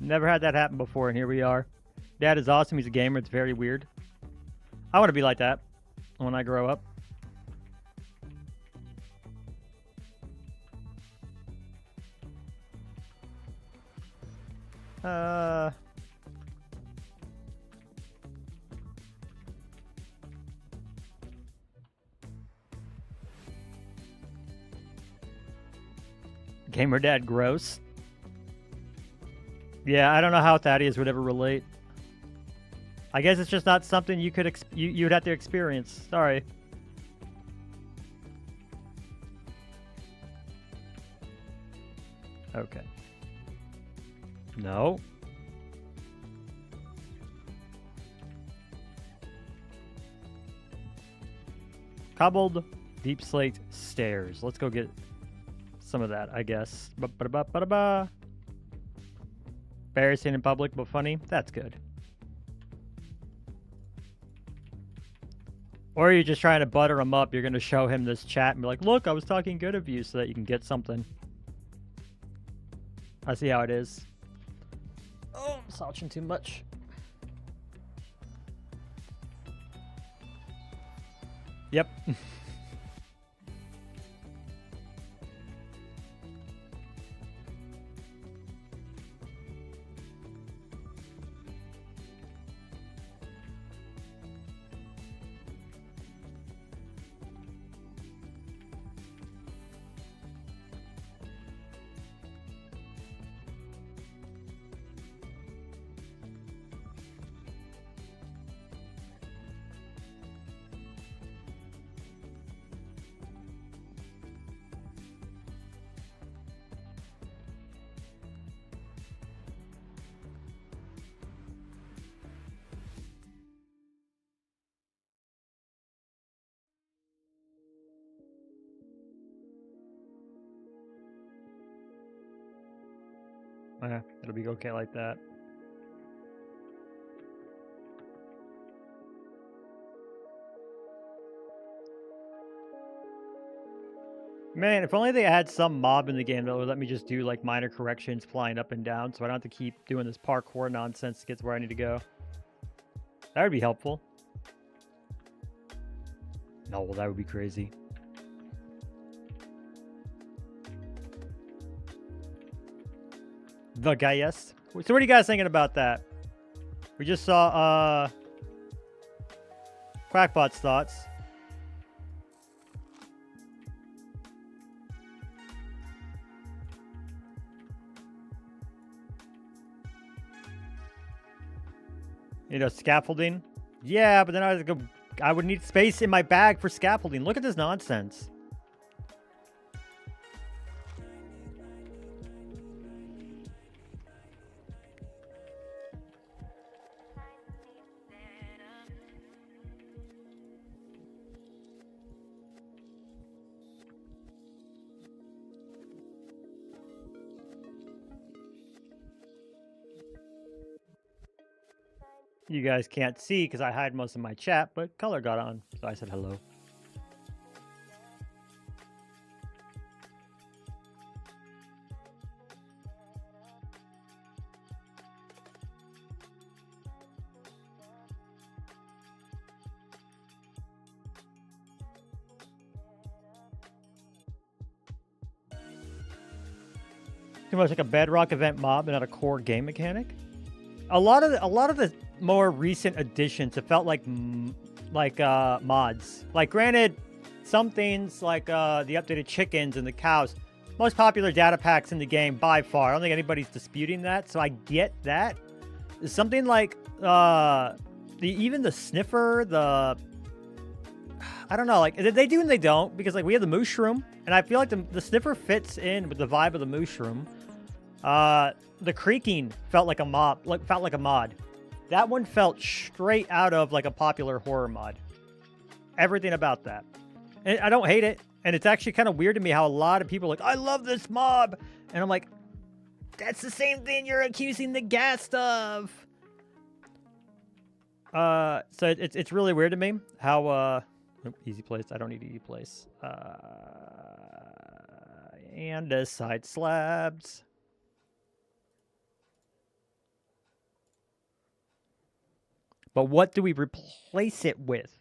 Never had that happen before, and here we are. Dad is awesome. He's a gamer. It's very weird. I want to be like that when I grow up. Gamer dad gross. Yeah, I don't know how Thaddeus would ever relate. I guess it's just not something you could you'd have to experience. Sorry. Okay. No. Cobbled deep slate stairs. Let's go get some of that, I guess. Ba-ba-ba-ba-ba. Embarrassing in public, but funny. That's good. Or you're just trying to butter him up. You're going to show him this chat and be like, look, I was talking good of you so that you can get something. I see how it is. Oh, I'm slouching too much. Yep. It'll be okay like that. Man, if only they had some mob in the game that would let me just do like minor corrections flying up and down so I don't have to keep doing this parkour nonsense to get to where I need to go. That would be helpful. No, that would be crazy. The guyest. So what are you guys thinking about that? We just saw Quackbot's thoughts. You know, scaffolding. Yeah, but then I would need space in my bag for scaffolding. Look at this nonsense. You guys can't see because I hide most of my chat, but color got on, so I said hello. Too much like a bedrock event mob and not a core game mechanic. A lot of the more recent additions have felt like mods. Like, granted, some things like the updated chickens and the cows, most popular data packs in the game by far. I don't think anybody's disputing that, so I get that. Something like even the sniffer, I don't know, like they do and they don't, because like we have the mushroom, and I feel like the sniffer fits in with the vibe of the mushroom. The creaking felt like a mod. That one felt straight out of like a popular horror mod. Everything about that. And I don't hate it. And it's actually kind of weird to me how a lot of people are like, I love this mob. And I'm like, that's the same thing you're accusing the ghast of. So it's really weird to me how easy place. I don't need easy place. And side slabs. But what do we replace it with?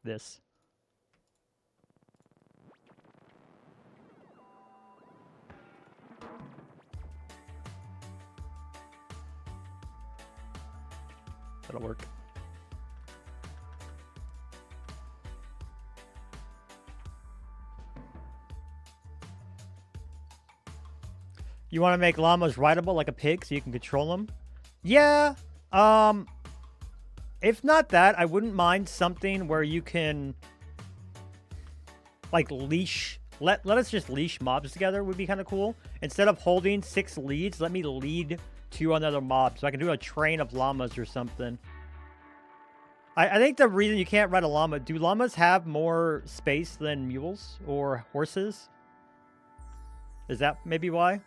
This. That'll work. You want to make llamas rideable like a pig so you can control them? Yeah. If not that, I wouldn't mind something where you can, like, leash. Let us just leash mobs together would be kind of cool. Instead of holding 6 leads, let me lead 2 another mob. So I can do a train of llamas or something. I think the reason you can't ride a llama, do llamas have more space than mules or horses? Is that maybe why?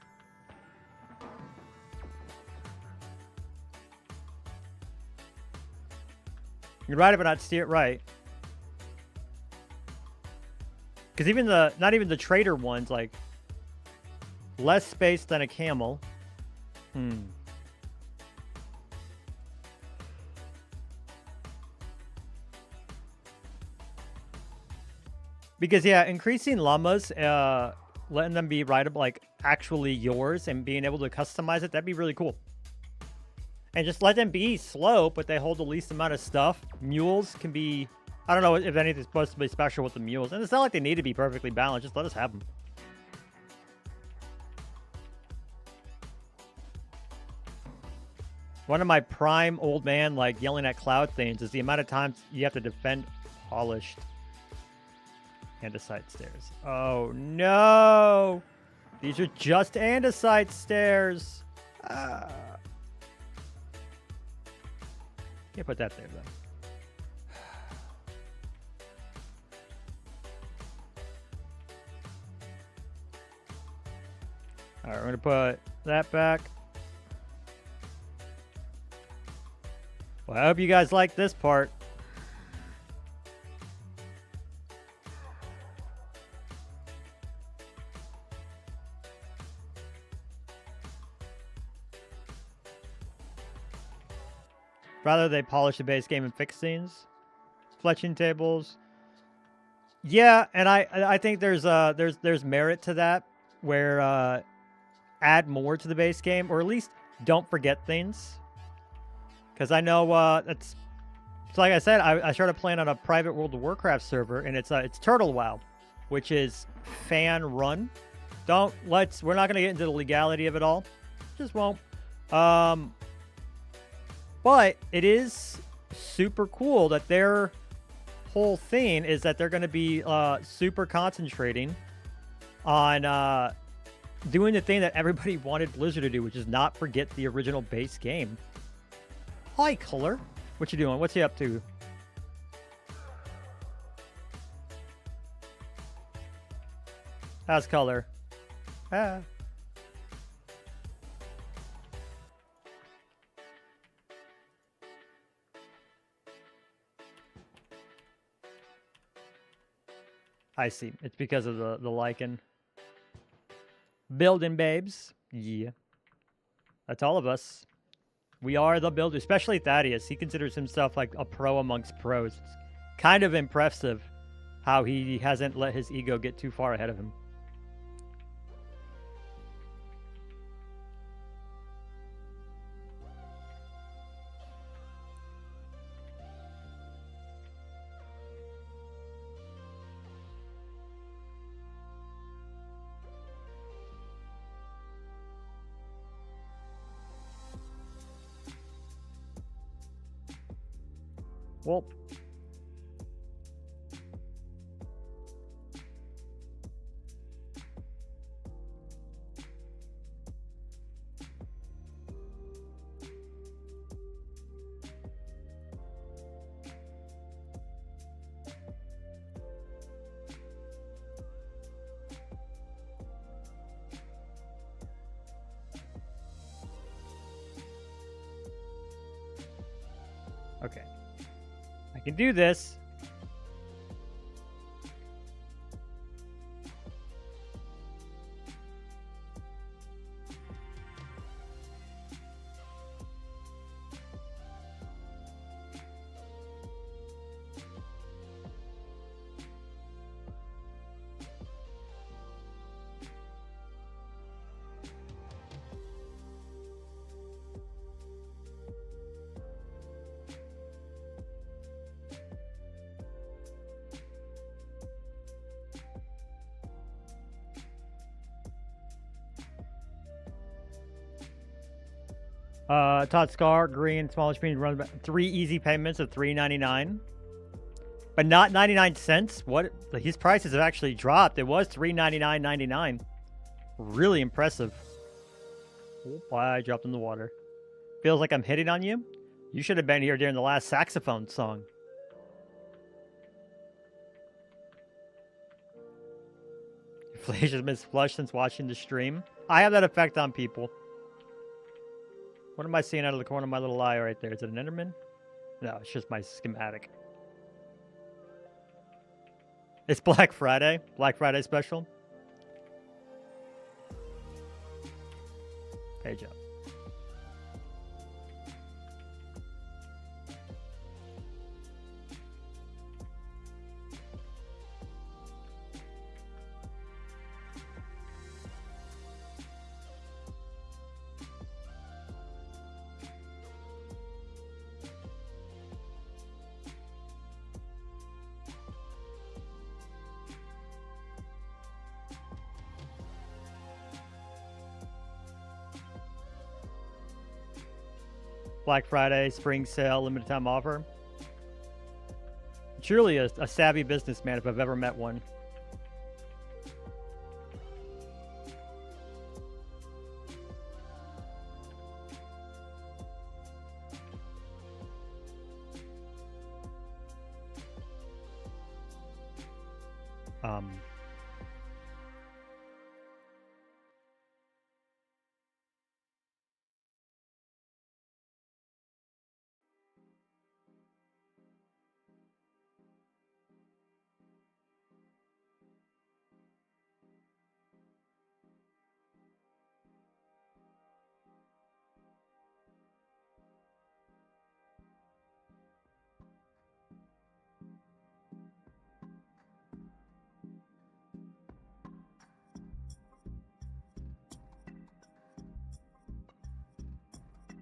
You can ride it, but not steer it right. Because even not even the trader ones, like, less space than a camel. Because, yeah, increasing llamas, letting them be rideable, like, actually yours, and being able to customize it, that'd be really cool. And just let them be slow, but they hold the least amount of stuff. Mules can be... I don't know if anything's supposed to be special with the mules. And it's not like they need to be perfectly balanced. Just let us have them. One of my prime old man, like, yelling at cloud things is the amount of times you have to defend polished andesite stairs. Oh, no! These are just andesite stairs. Can't put that there, though. All right, we're going to put that back. Well, I hope you guys like this part. Rather they polish the base game and fix scenes. Fletching tables. Yeah, and I think there's merit to that, where add more to the base game, or at least don't forget things. Because I know it's like I said, I started playing on a private World of Warcraft server, and it's Turtle WoW, which is fan run. We're not gonna get into the legality of it all. Just won't. But it is super cool that their whole thing is that they're going to be super concentrating on doing the thing that everybody wanted Blizzard to do, which is not forget the original base game. Hi, Color. What you doing? What's he up to? How's Color? Ah. I see. It's because of the lichen. Building babes. Yeah. That's all of us. We are the builders, especially Thaddeus. He considers himself like a pro amongst pros. It's kind of impressive how he hasn't let his ego get too far ahead of him. Well, okay. I can do this. Todd Scar, green, smaller screen, run 3 easy payments of $3.99. But not 99 cents. What? His prices have actually dropped. It was $3.99.99. Really impressive. Oh, I dropped in the water. Feels like I'm hitting on you. You should have been here during the last saxophone song. Your flesh has been flushed since watching the stream. I have that effect on people. What am I seeing out of the corner of my little eye right there? Is it an Enderman? No, it's just my schematic. It's Black Friday. Black Friday special. Page up. Black Friday, spring sale, limited time offer. Truly a savvy businessman if I've ever met one.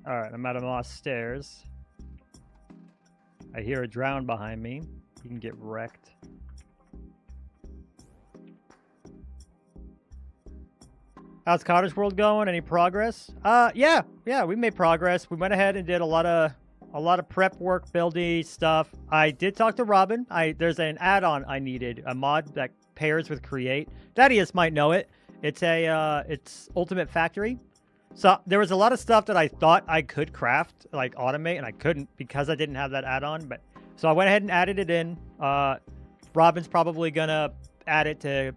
All right, I'm at a moss stairs. I hear a drown behind me. You can get wrecked. How's Cottage World going? Any progress? Yeah, we made progress. We went ahead and did a lot of prep work, buildy stuff. I did talk to Robin. There's an add-on I needed, a mod that pairs with Create. Thaddeus might know it. It's Ultimate Factory. So there was a lot of stuff that I thought I could craft, like automate, and I couldn't because I didn't have that add-on. But so I went ahead and added it in. Robin's probably gonna add it to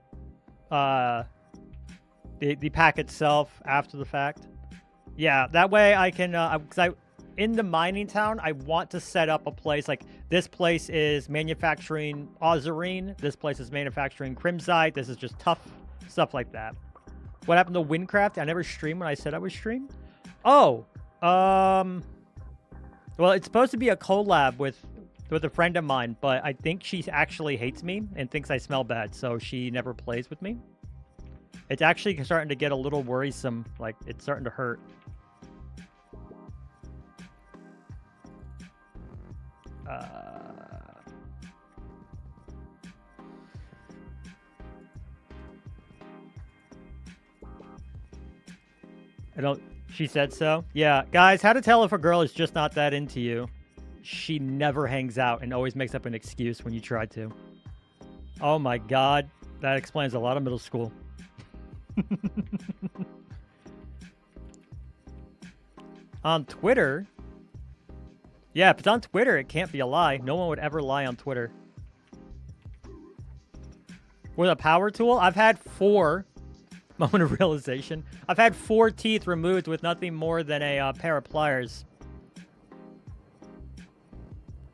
the pack itself after the fact. Yeah, that way I can, in the mining town, I want to set up a place, like, this place is manufacturing Ozarine, this place is manufacturing Crimsite, this is just tough, stuff like that. What happened to Windcraft? I never streamed when I said I would stream. Oh, well, it's supposed to be a collab with a friend of mine, but I think she actually hates me and thinks I smell bad, so she never plays with me. It's actually starting to get a little worrisome. Like, it's starting to hurt. She said so. Yeah, guys, how to tell if a girl is just not that into you. She never hangs out and always makes up an excuse when you try to. Oh my God. That explains a lot of middle school. On Twitter? Yeah, if it's on Twitter, it can't be a lie. No one would ever lie on Twitter. With a power tool? I've had 4. Moment of realization. I've had 4 teeth removed with nothing more than a pair of pliers.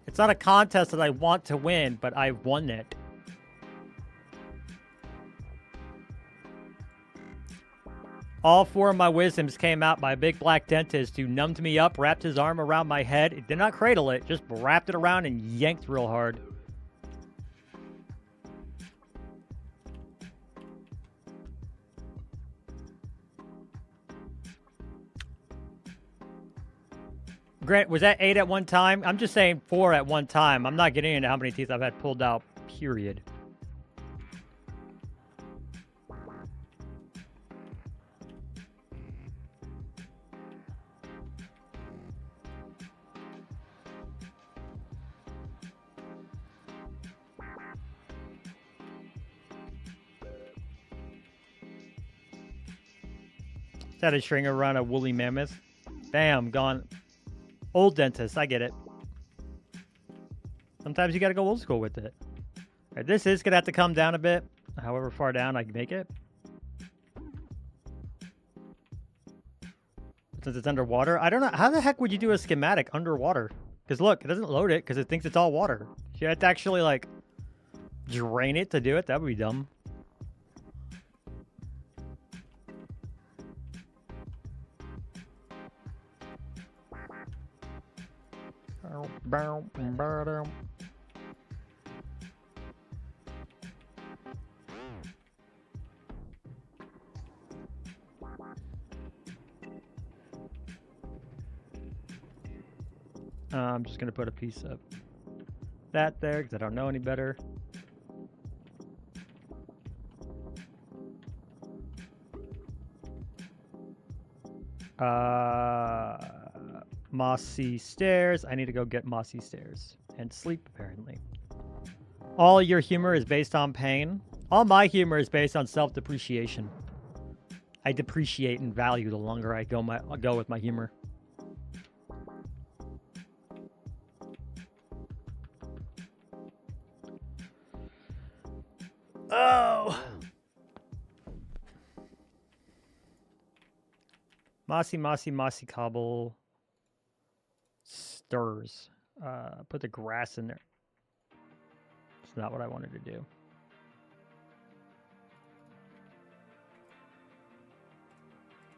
It's not a contest that I want to win, but I've won it. All 4 of my wisdoms came out by a big black dentist who numbed me up, wrapped his arm around my head. It did not cradle it, just wrapped it around and yanked real hard. Grant, was that 8 at one time? I'm just saying 4 at one time. I'm not getting into how many teeth I've had pulled out, period. Had a string around a woolly mammoth. Bam, gone. Old dentist, I get it. Sometimes you gotta go old school with it. All right, this is gonna have to come down a bit. However far down I can make it. Since it's underwater, I don't know. How the heck would you do a schematic underwater? Because look, it doesn't load it because it thinks it's all water. You have to actually, like, drain it to do it. That would be dumb. I'm just going to put a piece of that there because I don't know any better. Mossy stairs. I need to go get mossy stairs and sleep, apparently. All your humor is based on pain. All my humor is based on self-depreciation. I depreciate in value the longer I go with my humor. Oh! Mossy cobble stirs. Put the grass in there. It's not what I wanted to do.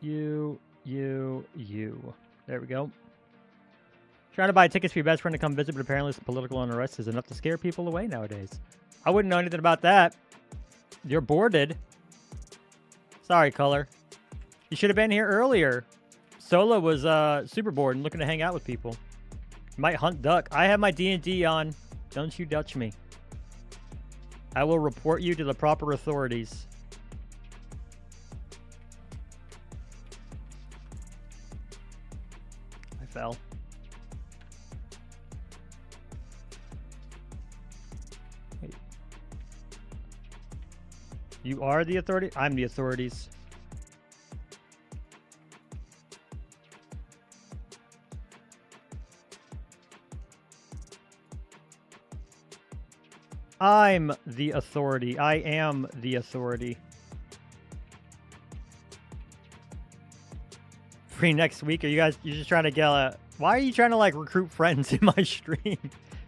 You. There we go. Trying to buy tickets for your best friend to come visit, but apparently some political unrest is enough to scare people away nowadays. I wouldn't know anything about that. You're boarded. Sorry, Color. You should have been here earlier. Sola was super bored and looking to hang out with people. Might hunt duck. I have my D&D on. Don't you Dutch me. I will report you to the proper authorities. I fell. Wait. You are the authority? I'm the authorities. I'm the authority. I am the authority. Free next week? Are you guys, you're just trying to get why are you trying to like recruit friends in my stream?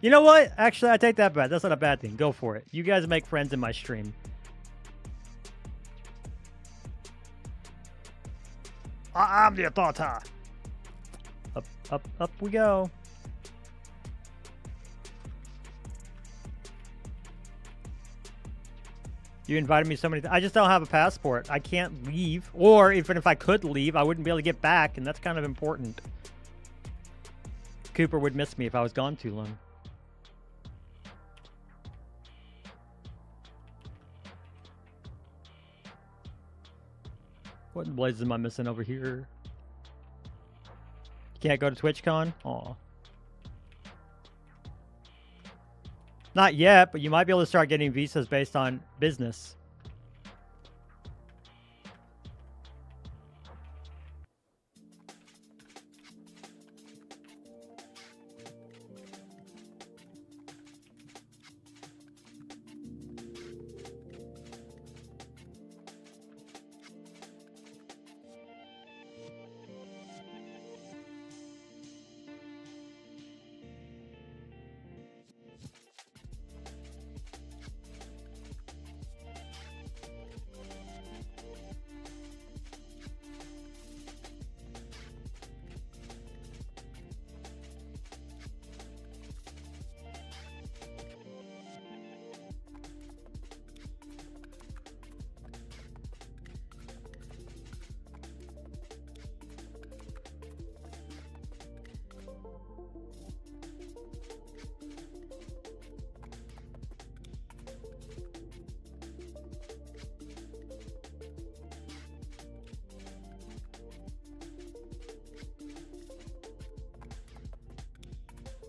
You know what? Actually, I take that back. That's not a bad thing. Go for it. You guys make friends in my stream. I'm the authority. Up, up, up we go. You invited me so many times. I just don't have a passport. I can't leave. Or even if I could leave, I wouldn't be able to get back, and that's kind of important. Cooper would miss me if I was gone too long. What in blazes am I missing over here? You can't go to TwitchCon? Aw. Not yet, but you might be able to start getting visas based on business.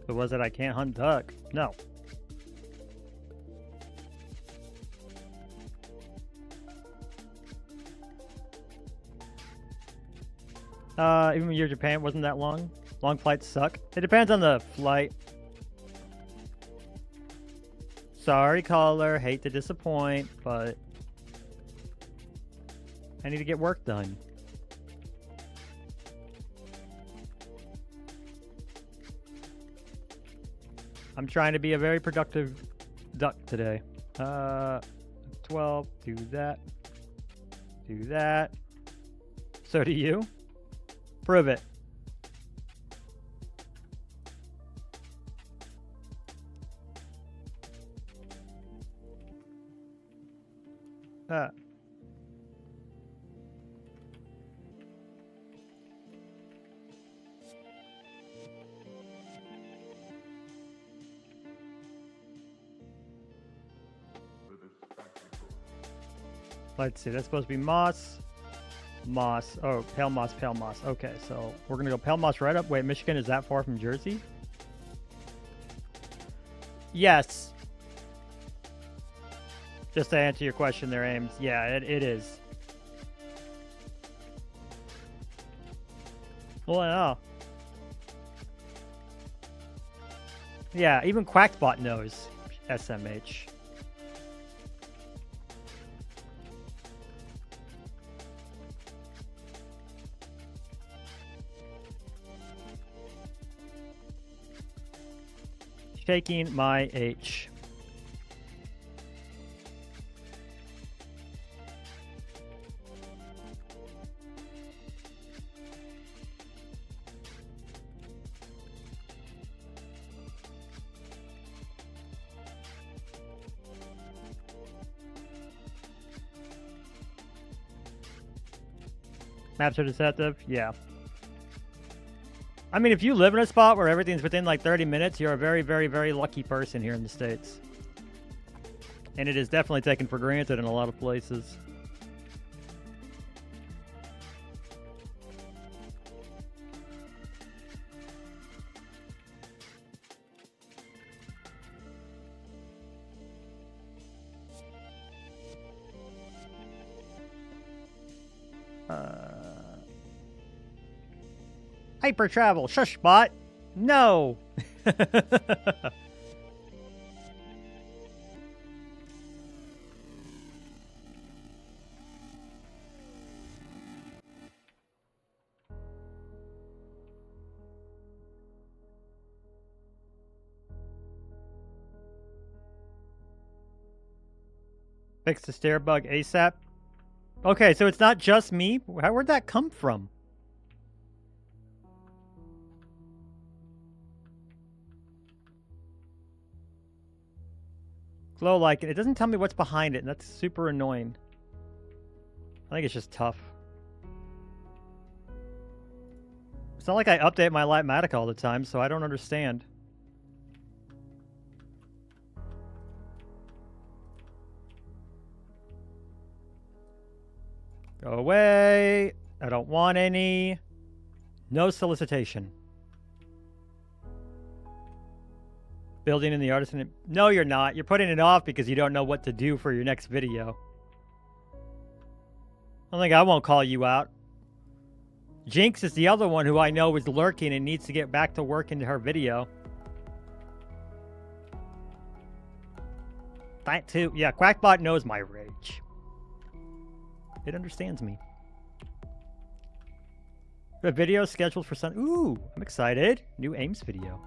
So was it I can't hunt duck? No. Even when you're Japan, wasn't that long? Long flights suck. It depends on the flight. Sorry, caller. Hate to disappoint, but I need to get work done. I'm trying to be a very productive duck today. 12, do that. Do that. So do you. Prove it. Let's see, that's supposed to be moss. Moss. Oh, pale moss, pale moss. Okay, so we're going to go pale moss right up. Wait, Michigan is that far from Jersey? Yes. Just to answer your question there, Ames. Yeah, it is. Well, yeah, even Quackbot knows SMH. Shaking my H. Maps are deceptive? Yeah. I mean, if you live in a spot where everything's within like 30 minutes, you're a very, very, very lucky person here in the States. And it is definitely taken for granted in a lot of places. Hyper travel, shush bot. No. Fix the stair bug ASAP. Okay, so it's not just me. Where'd that come from? Glow like it. It doesn't tell me what's behind it, and that's super annoying. I think it's just tough. It's not like I update my Lightmatic all the time, so I don't understand. Go away. I don't want any. No solicitation. Building in the Artisan. No, you're not. You're putting it off because you don't know what to do for your next video. I think I won't call you out. Jinx is the other one who I know is lurking and needs to get back to work into her video. That too. Yeah, Quackbot knows my rage. It understands me. The video scheduled for Sunday. Ooh, I'm excited. New Ames video.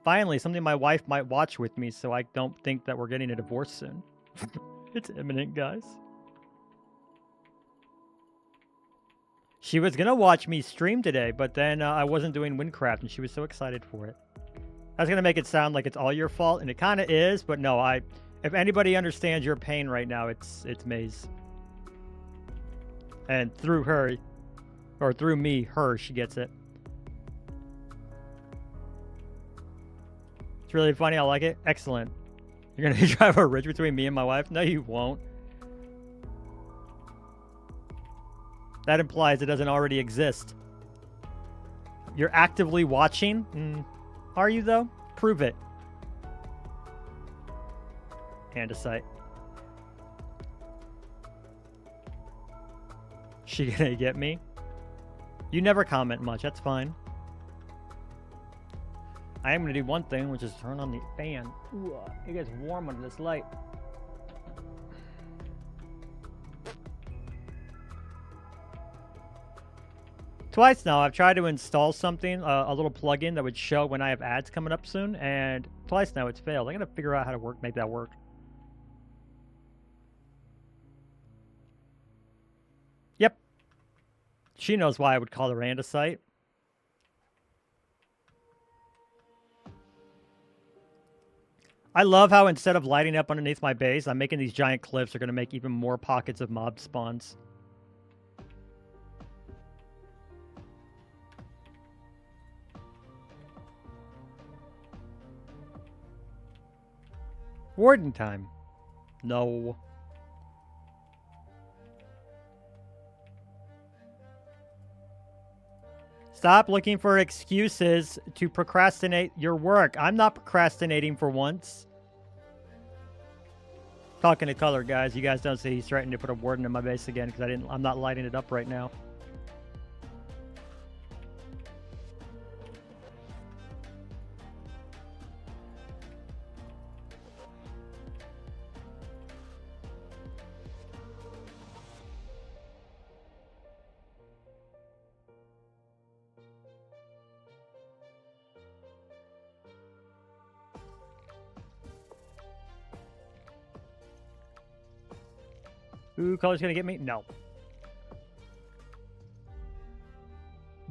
Finally, something my wife might watch with me so I don't think that we're getting a divorce soon. It's imminent, guys. She was going to watch me stream today, but then I wasn't doing Windcraft, and she was so excited for it. I was going to make it sound like it's all your fault, and it kind of is, but no, if anybody understands your pain right now, it's May's. And through her, or through me, she gets it. It's really funny. I like it. Excellent. You're going to drive a ridge between me and my wife? No, you won't. That implies it doesn't already exist. You're actively watching? Are you, though? Prove it. Andesite. She gonna get me? You never comment much. That's fine. I am gonna do one thing, which is turn on the fan. Ooh, it gets warm under this light. Twice now, I've tried to install something, a little plugin that would show when I have ads coming up soon, and twice now it's failed. I'm gonna figure out how to make that work. Yep. She knows why I would call her andesite. I love how instead of lighting up underneath my base, I'm making these giant cliffs that are going to make even more pockets of mob spawns. Warden time. No. Stop looking for excuses to procrastinate your work. I'm not procrastinating for once. Talking to color, guys. You guys don't see he's threatening to put a warden in my base again because I'm not lighting it up right now. Ooh, color's gonna get me? No.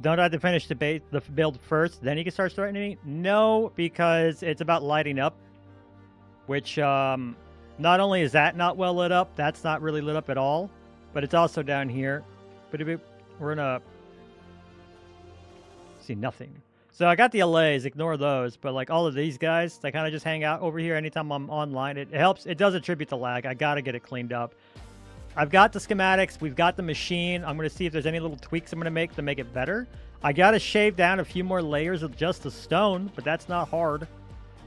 Don't I have to finish the build first, then you can start threatening me? No, because it's about lighting up. Which, not only is that not well lit up, that's not really lit up at all. But it's also down here. But we're gonna See nothing. So I got the LAs, ignore those, but like all of these guys, they kind of just hang out over here anytime I'm online. It helps. It does attribute to lag. I got to get it cleaned up. I've got the schematics. We've got the machine. I'm going to see if there's any little tweaks I'm going to make it better. I got to shave down a few more layers of just the stone, but that's not hard.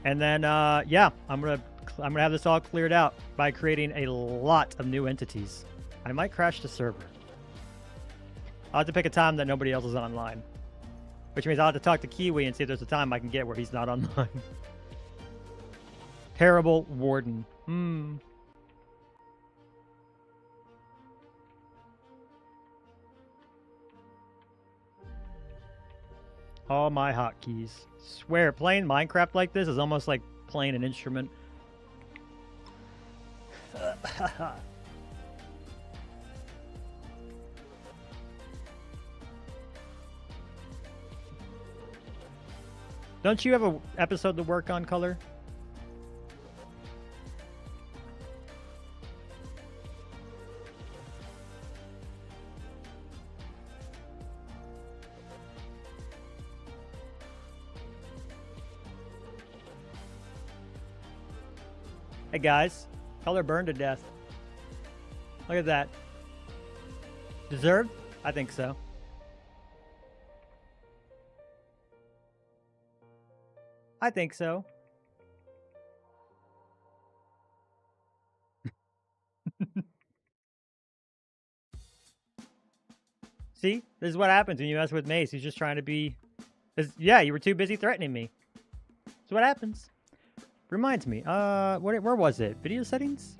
And then, yeah, I'm going to have this all cleared out by creating a lot of new entities. I might crash the server. I'll have to pick a time that nobody else is online. Which means I'll have to talk to Kiwi and see if there's a time I can get where he's not online. Terrible warden. All my hotkeys. Swear, playing Minecraft like this is almost like playing an instrument. Don't you have an episode to work on, Color? Hey guys, Color burned to death. Look at that. Deserved? I think so. I think so. See? This is what happens when you mess with Mace. He's just trying to be... Yeah, you were too busy threatening me. That's what happens. Reminds me. Where was it? Video settings?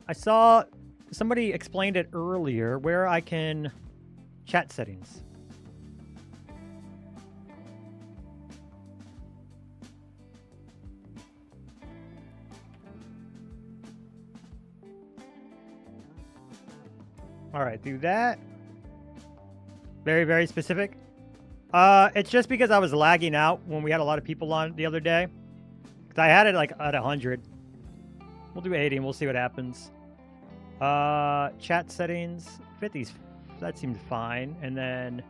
I saw somebody explained it earlier where I can chat settings. All right, do that. Very, very specific. It's just because I was lagging out when we had a lot of people on the other day. Because I had it like at 100. We'll do 80 and we'll see what happens. Chat settings, 50s, that seemed fine. And then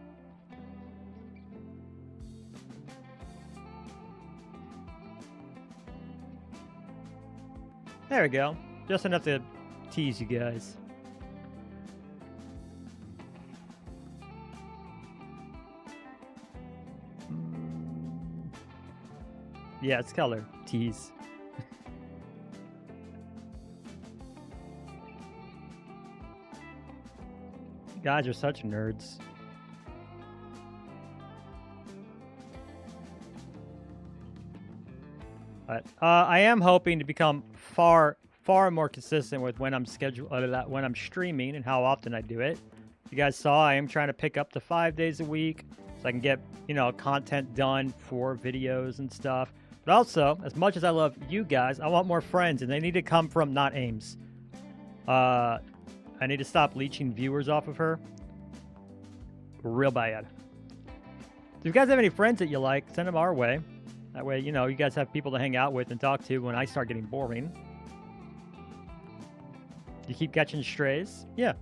there we go. Just enough to tease you guys. Yeah, it's color. Tease. You guys are such nerds. But I am hoping to become far more consistent with when I'm when I'm streaming and how often I do it. You guys saw I am trying to pick up to 5 days a week so I can get, you know, content done for videos and stuff. But also, as much as I love you guys, I want more friends, and they need to come from not Ames. I need to stop leeching viewers off of her. Real bad. If you guys have any friends that you like, send them our way. That way, you know, you guys have people to hang out with and talk to when I start getting boring. You keep catching strays? Yeah.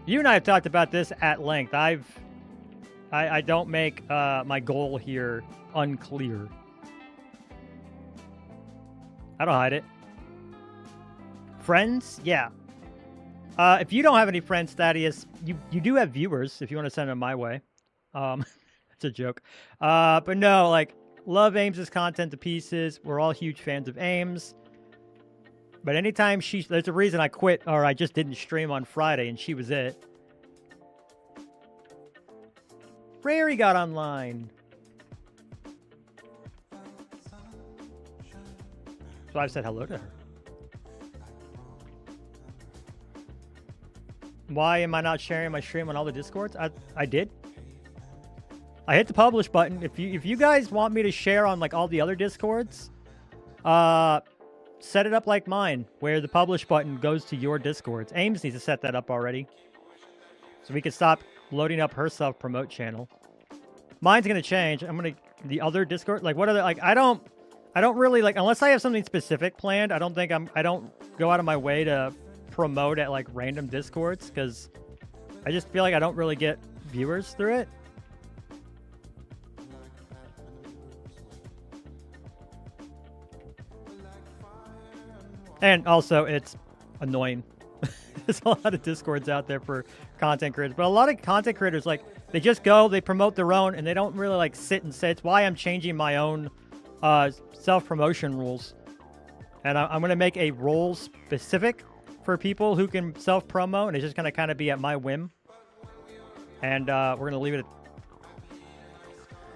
You and I have talked about this at length. I don't make my goal here unclear. I don't hide it. Friends? Yeah. If you don't have any friends, Thaddeus, you do have viewers if you want to send them my way. It's a joke. But no, like, love Ames' content to pieces. We're all huge fans of Ames. But anytime there's a reason I quit or I just didn't stream on Friday and she was it. Raerie got online. So I've said hello to her. Why am I not sharing my stream on all the Discords? I did. I hit the publish button. If you guys want me to share on like all the other Discords, set it up like mine, where the publish button goes to your Discords. Ames needs to set that up already, so we can stop loading up her self-promote channel. Mine's gonna change. I'm gonna the other Discord, like what are the, like I don't really like, unless I have something specific planned. I don't go out of my way to promote at like random Discords, because I just feel like I don't really get viewers through it. And also, it's annoying. There's a lot of Discords out there for content creators, but a lot of content creators, like, they just go, they promote their own, and they don't really like sit and say. It's why I'm changing my own self-promotion rules, and I'm going to make a role specific for people who can self-promo, and it's just going to kind of be at my whim. And we're going to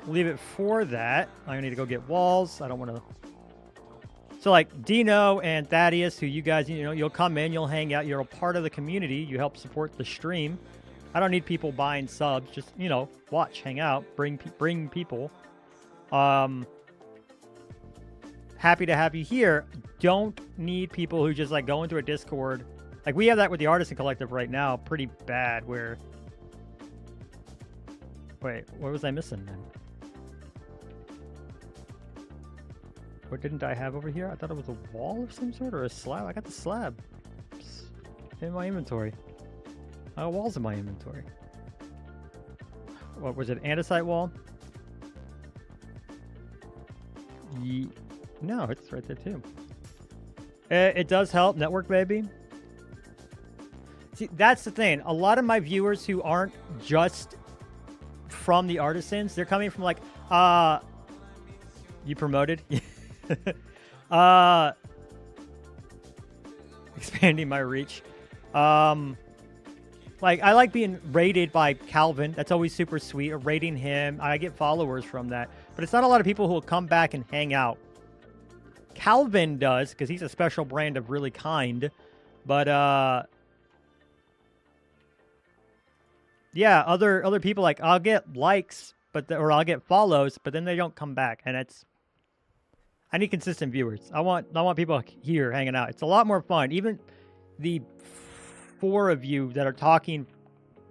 leave it for that. I need to go get walls. I don't want to. So like Dino and Thaddeus, who you guys, you know, you'll come in, you'll hang out, you're a part of the community, you help support the stream. I don't need people buying subs, just, you know, watch, hang out, bring people. Happy to have you here. Don't need people who just like go into a Discord. Like we have that with the Artisan Collective right now, pretty bad, where... Wait, what was I missing then? What didn't I have over here? I thought it was a wall of some sort, or a slab. I got the slab in my inventory. I got walls in my inventory. What was it? Andesite wall? No, it's right there too. It does help. Network, baby. See, that's the thing. A lot of my viewers who aren't just from the Artisans, they're coming from like, you promoted? Expanding my reach. Like, I like being rated by Calvin. That's always super sweet. Or rating him. I get followers from that. But it's not a lot of people who will come back and hang out. Calvin does, because he's a special brand of really kind. But, yeah, other people, like, I'll get likes, but or I'll get follows, but then they don't come back. And it's... I need consistent viewers. I want people here hanging out. It's a lot more fun. Even the 4 of you that are talking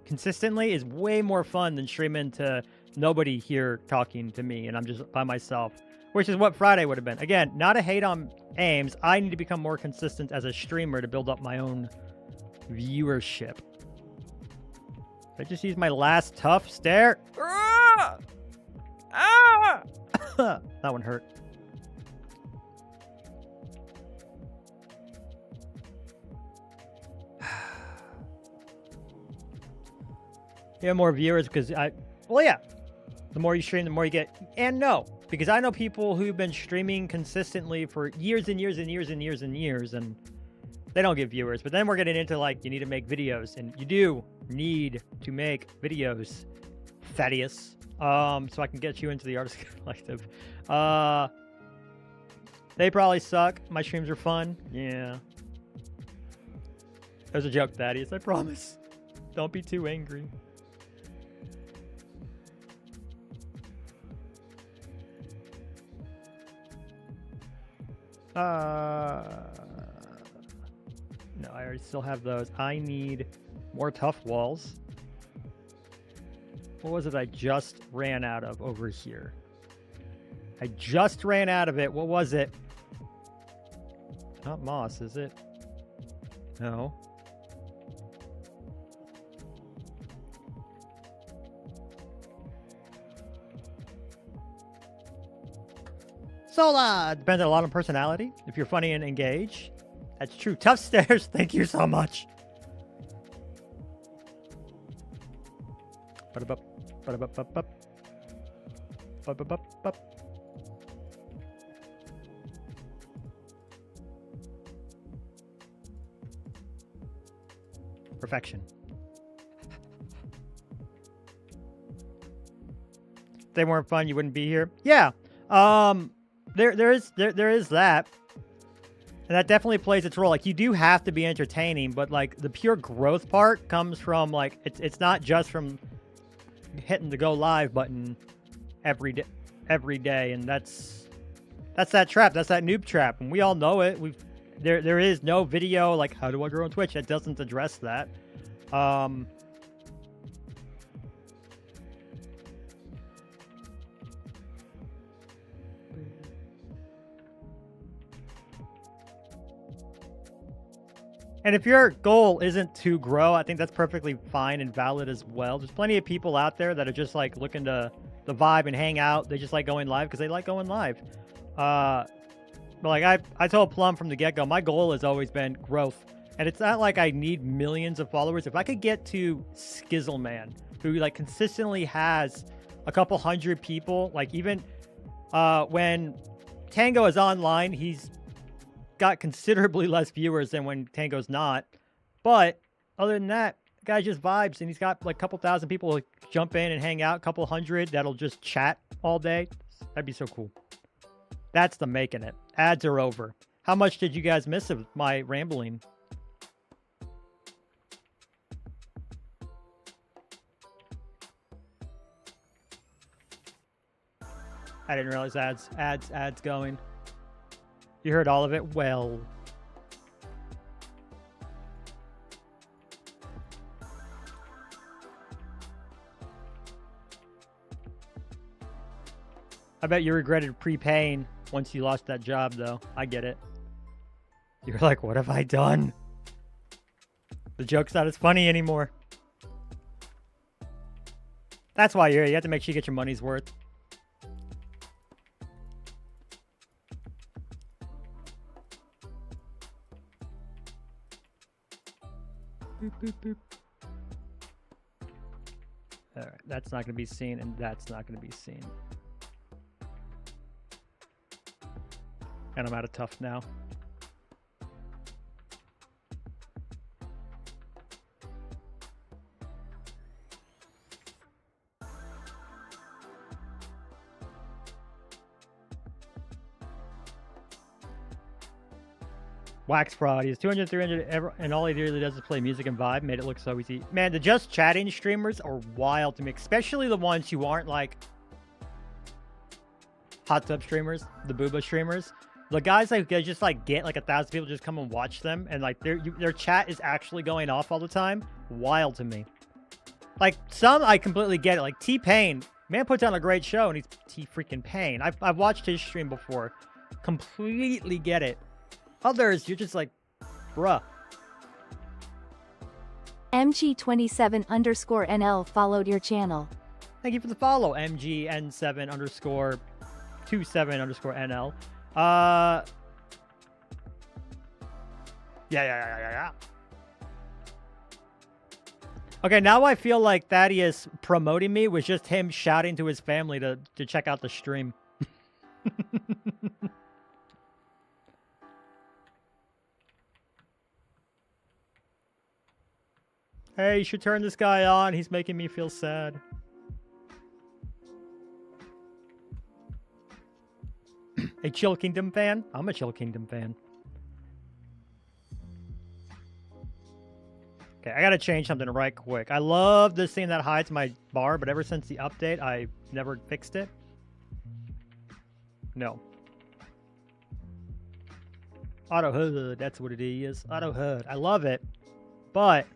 consistently is way more fun than streaming to nobody here talking to me and I'm just by myself, which is what Friday would have been. Again, not a hate on Ames. I need to become more consistent as a streamer to build up my own viewership. I just used my last tough stare. Ah! Ah! That one hurt. You have more viewers because well, yeah, the more you stream, the more you get. And no, because I know people who've been streaming consistently for years and years and years and years and years, and they don't get viewers. But then we're getting into like, you need to make videos, and you do need to make videos, Thaddeus. So I can get you into the Artisan Collective. They probably suck. My streams are fun. Yeah. That was a joke, Thaddeus. I promise. Don't be too angry. No, I already still have those. I need more tough walls. What was it I just ran out of over here? I just ran out of it. What was it? Not moss, is it? No. Sola! Depends a lot on personality. If you're funny and engaged. That's true. Tough stairs. Thank you so much. Perfection. If they weren't fun, you wouldn't be here. Yeah. There is that. And that definitely plays its role. Like, you do have to be entertaining, but like the pure growth part comes from like it's not just from hitting the go live button every day, and that's that trap. That's that noob trap, and we all know it. There is no video like how do I grow on Twitch that doesn't address that. And if your goal isn't to grow, I think that's perfectly fine and valid as well. There's plenty of people out there that are just like looking to the vibe and hang out. They just like going live because they like going live. But like I told Plum from the get-go, my goal has always been growth. And it's not like I need millions of followers. If I could get to Skizzleman, who like consistently has a couple hundred people, like even when Tango is online, he's got considerably less viewers than when Tango's not. But other than that, the guy just vibes, and he's got like a couple thousand people like, jump in and hang out, a couple hundred that'll just chat all day. That'd be so cool. That's the making it. Ads are over. How much did you guys miss of my rambling? I didn't realize ads going. You heard all of it? Well. I bet you regretted prepaying once you lost that job, though. I get it. You're like, what have I done? The joke's not as funny anymore. That's why you're here. You have to make sure you get your money's worth. Boop, boop, boop. All right, that's not going to be seen, and that's not going to be seen. And I'm out of tough now. Wax fraud. He's 200, 300, and all he really does is play music and vibe. Made it look so easy. Man, the just chatting streamers are wild to me, especially the ones who aren't like hot tub streamers, the booba streamers. The guys like they just like get like 1,000 people just come and watch them, and like their chat is actually going off all the time. Wild to me. Like some I completely get it. Like T-Pain, man puts on a great show, and he's T-freaking-Pain. I've watched his stream before. Completely get it. Others, you're just like, bruh. MG27_NL followed your channel. Thank you for the follow, MGN7_27_NL. Yeah. Okay, now I feel like Thaddeus promoting me was just him shouting to his family to check out the stream. Hey, you should turn this guy on. He's making me feel sad. A Chill Kingdom fan? I'm a Chill Kingdom fan. Okay, I gotta change something right quick. I love this thing that hides my bar, but ever since the update, I've never fixed it. No. Auto HUD, that's what it is. Auto HUD. I love it, but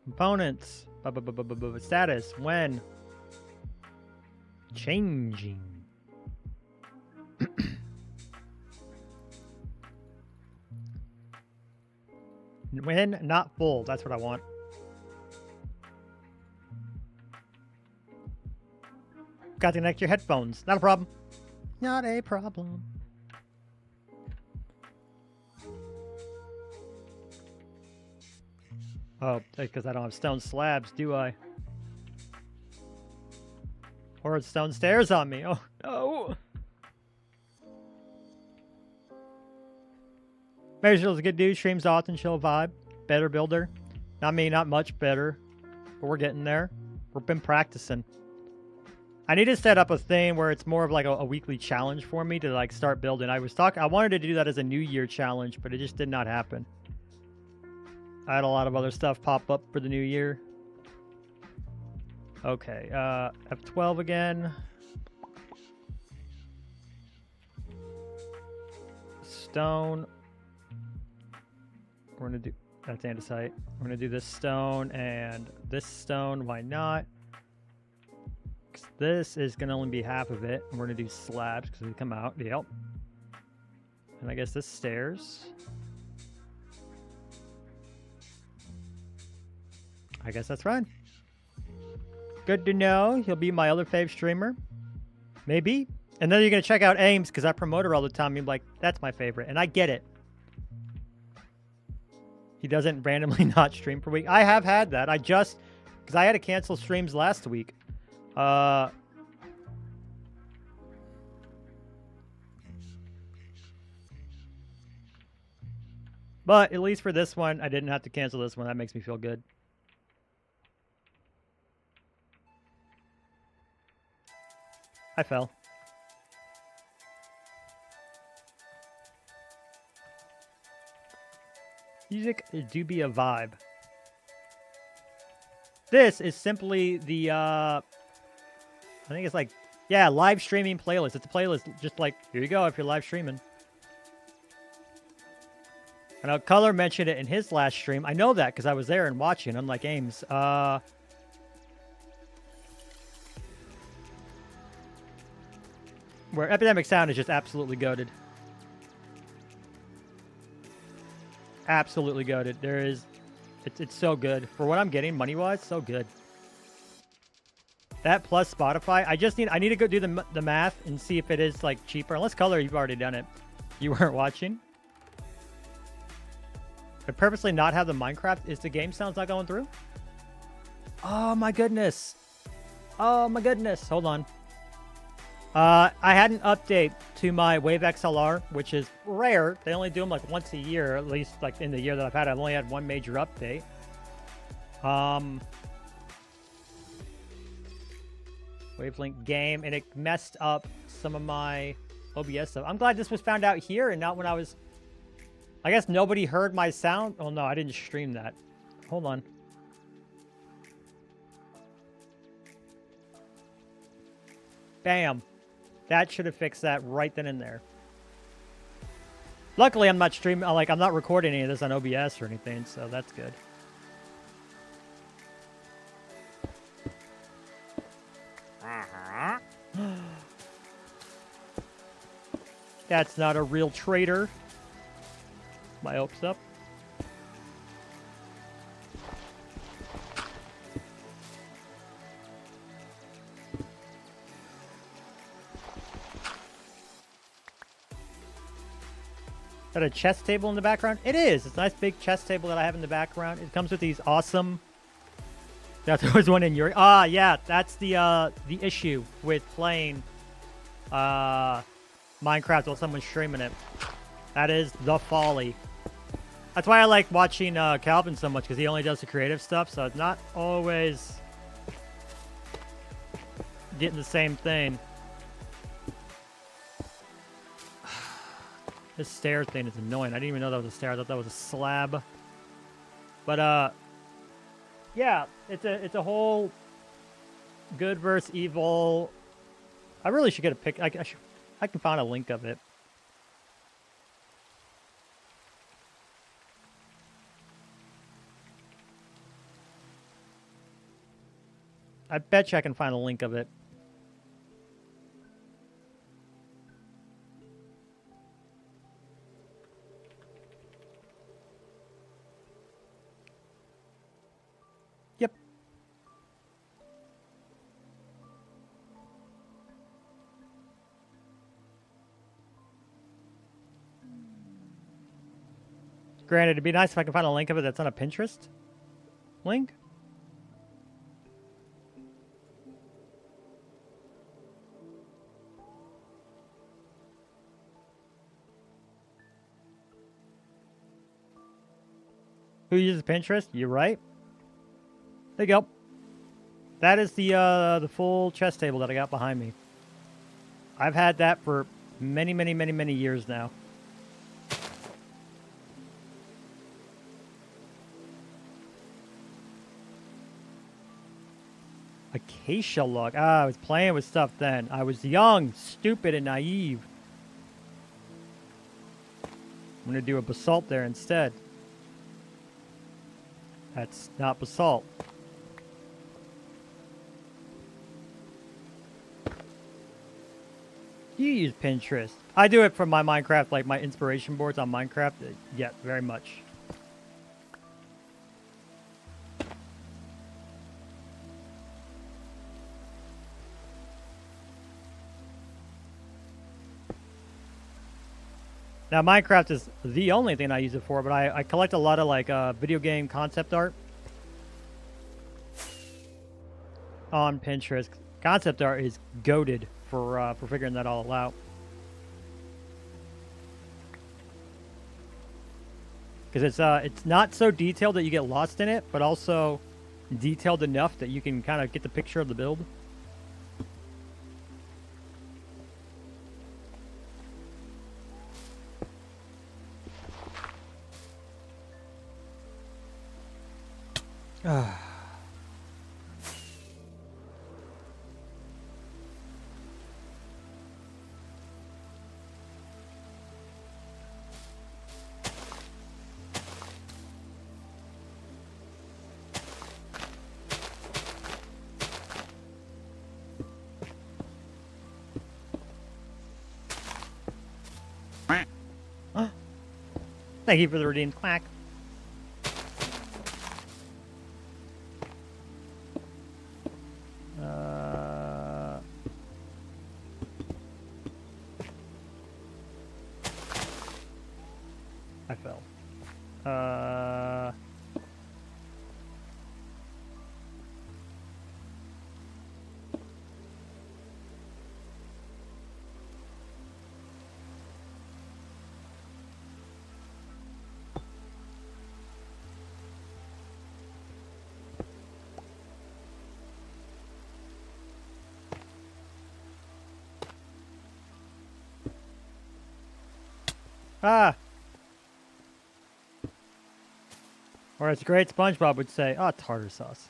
components. Status. When? Changing. When? Not full. That's what I want. Got to connect your headphones. Not a problem. Not a problem. Oh, because I don't have stone slabs, do I? Or it's stone stairs on me. Oh, no. Marshall's a good dude. Streams often. Chill vibe. Better builder. Not me, not much better. But we're getting there. We've been practicing. I need to set up a thing where it's more of like a weekly challenge for me to like start building. I wanted to do that as a New Year challenge, but it just did not happen. I had a lot of other stuff pop up for the new year. Okay, F12 again. Stone. We're gonna do, that's andesite. We're gonna do this stone and this stone, why not? 'Cause this is gonna only be half of it. And we're gonna do slabs because they come out, yep. And I guess this stairs. I guess that's right. Good to know. He'll be my other fave streamer. Maybe. And then you're going to check out Ames because I promote her all the time. You're like, that's my favorite. And I get it. He doesn't randomly not stream per week. I have had that. Because I had to cancel streams last week. But at least for this one, I didn't have to cancel this one. That makes me feel good. I fell. Music do be a vibe. This is simply the, I think it's like, yeah, live streaming playlist. It's a playlist just like, here you go if you're live streaming. I know Color mentioned it in his last stream. I know that because I was there and watching, unlike Ames. Where Epidemic Sound is just absolutely goated. Absolutely goated. It's so good. For what I'm getting money-wise, so good. That plus Spotify, I need to go do the math and see if it is like cheaper. Unless Color, you've already done it. You weren't watching. I purposely not have the Minecraft. Is the game sounds not going through? Oh my goodness. Oh my goodness. Hold on. I had an update to my Wave XLR, which is rare. They only do them like once a year, at least like in the year that I've had. I've only had one major update. Wavelength game, and it messed up some of my OBS stuff. I'm glad this was found out here and not when I was... I guess nobody heard my sound. Oh no, I didn't stream that. Hold on. Bam. That should have fixed that right then and there. Luckily, I'm not streaming. I'm not recording any of this on OBS or anything, so that's good. That's not a real traitor. My hopes up. Is that a chess table in the background? It is. It's a nice big chess table that I have in the background. It comes with these awesome... There was one in your... Ah, yeah. That's the issue with playing Minecraft while someone's streaming it. That is the folly. That's why I like watching Calvin so much, because he only does the creative stuff, so it's not always getting the same thing. This stair thing is annoying. I didn't even know that was a stair. I thought that was a slab. But yeah, it's a whole good versus evil. I really should get a pic. I can find a link of it. I bet you I can find a link of it. Yep. Granted, it'd be nice if I could find a link of it that's on a Pinterest link. Who uses Pinterest? You're right. There you go. That is the full chess table that I got behind me. I've had that for many, many, many, many years now. Acacia log. Ah, I was playing with stuff then. I was young, stupid, and naive. I'm going to do a basalt there instead. That's not basalt. You use Pinterest. I do it for my Minecraft, like my inspiration boards on Minecraft. Yeah, very much. Now, Minecraft is the only thing I use it for, but I collect a lot of, like, video game concept art on Pinterest. Concept art is goated for figuring that all out. Because it's not so detailed that you get lost in it, but also detailed enough that you can kind of get the picture of the build. Thank you for the redeemed quack. I fell. Ah! Or as great SpongeBob would say, ah, tartar sauce.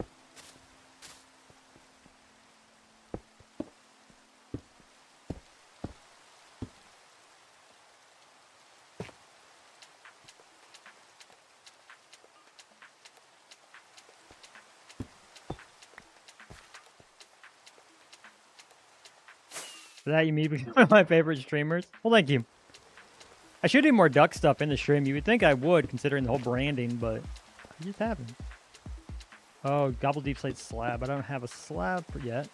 For that, you mean one of my favorite streamers? Well, thank you. I should do more duck stuff in the stream. You would think I would, considering the whole branding, but I just haven't. Oh, Gobble Deep Slate slab. I don't have a slab for yet.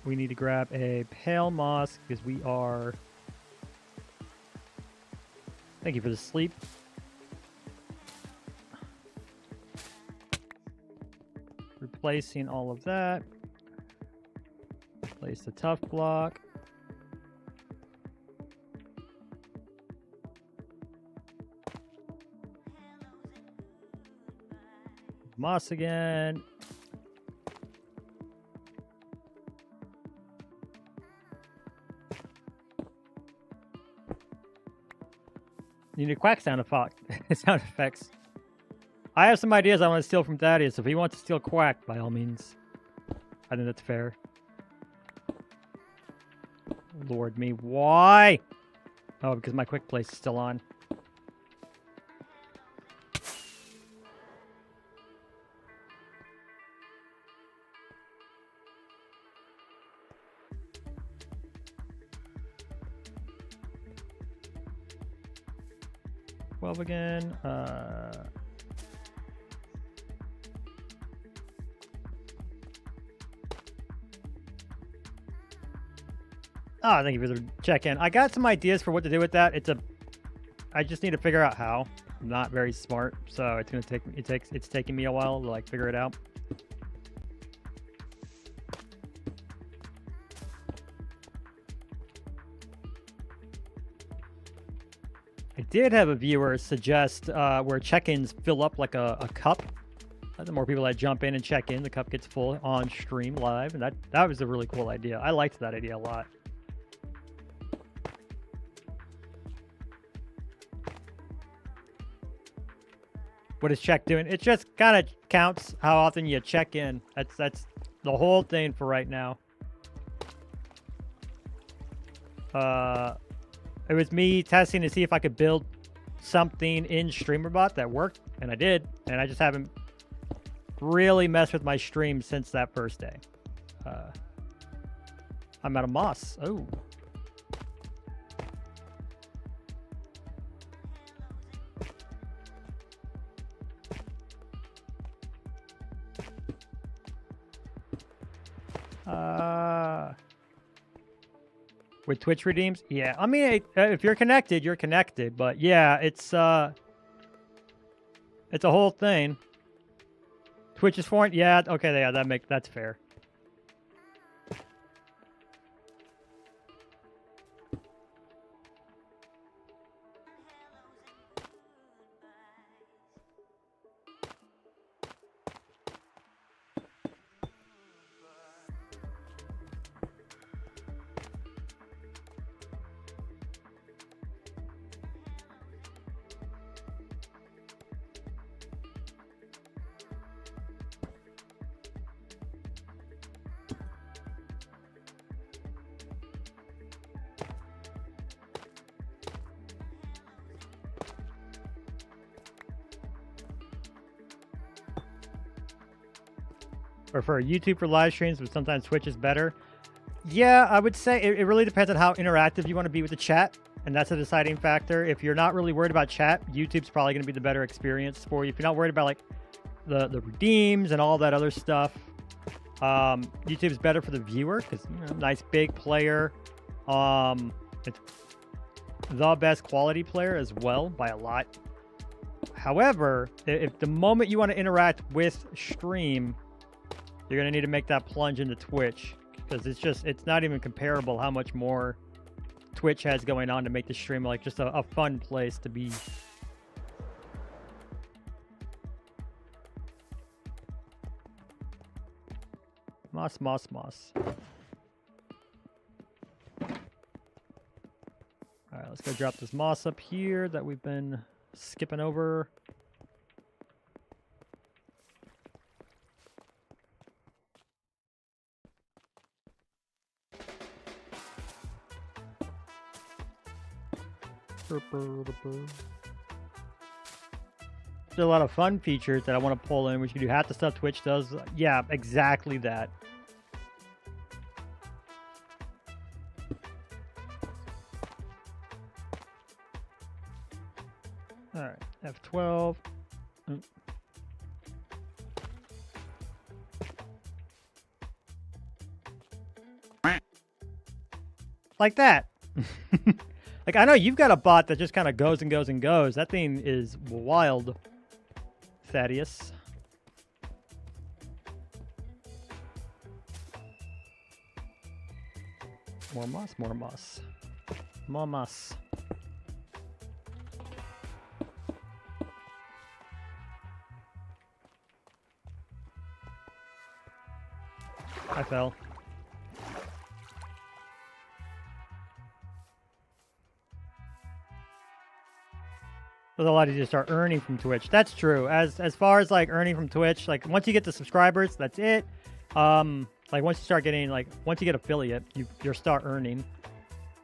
We need to grab a pale moss because we are... Thank you for the sleep. Replacing all of that. Replace the tough block. Moss again. You need a quack sound effects. I have some ideas I want to steal from Thaddeus. If he wants to steal quack, by all means. I think that's fair. Lord me, why? Oh, because my quick place is still on. Again. Thank you for the check-in. I got some ideas for what to do with that. I just need to figure out how. I'm not very smart, so it's gonna take. It's taking me a while to like figure it out. I did have a viewer suggest where check-ins fill up like a cup The more people that jump in and check in, the cup gets full on stream live, and that was a really cool idea. I liked that idea a lot. What is check doing? It just kind of counts how often you check in. That's the whole thing for right now. It was me testing to see if I could build something in StreamerBot that worked, and I did, and I just haven't really messed with my stream since that first day. I'm out of moss. Oh. With Twitch redeems? Yeah. I mean, if you're connected, you're connected. But yeah, it's a whole thing. Twitch is foreign? Yeah, okay, yeah, that's fair. Or for YouTube for live streams, but sometimes Twitch is better. Yeah, I would say it really depends on how interactive you want to be with the chat, and that's a deciding factor. If you're not really worried about chat, YouTube's probably going to be the better experience for you. If you're not worried about like the redeems and all that other stuff, YouTube's better for the viewer because, you know, nice big player. It's the best quality player as well by a lot. However, if the moment you want to interact with stream, you're going to need to make that plunge into Twitch because it's not even comparable how much more Twitch has going on to make the stream like just a fun place to be. Moss, moss, moss. All right, let's go drop this moss up here that we've been skipping over. There's a lot of fun features that I want to pull in, which you can do half the stuff Twitch does. Yeah, exactly that. All right, F12. Like that. Like, I know you've got a bot that just kind of goes and goes and goes. That thing is wild, Thaddeus. More moss, more moss. More moss. I fell. It's a lot easier to start earning from Twitch. That's true. As far as like earning from Twitch, like once you get the subscribers, that's it. Like once you start getting once you get affiliate, you'll start earning.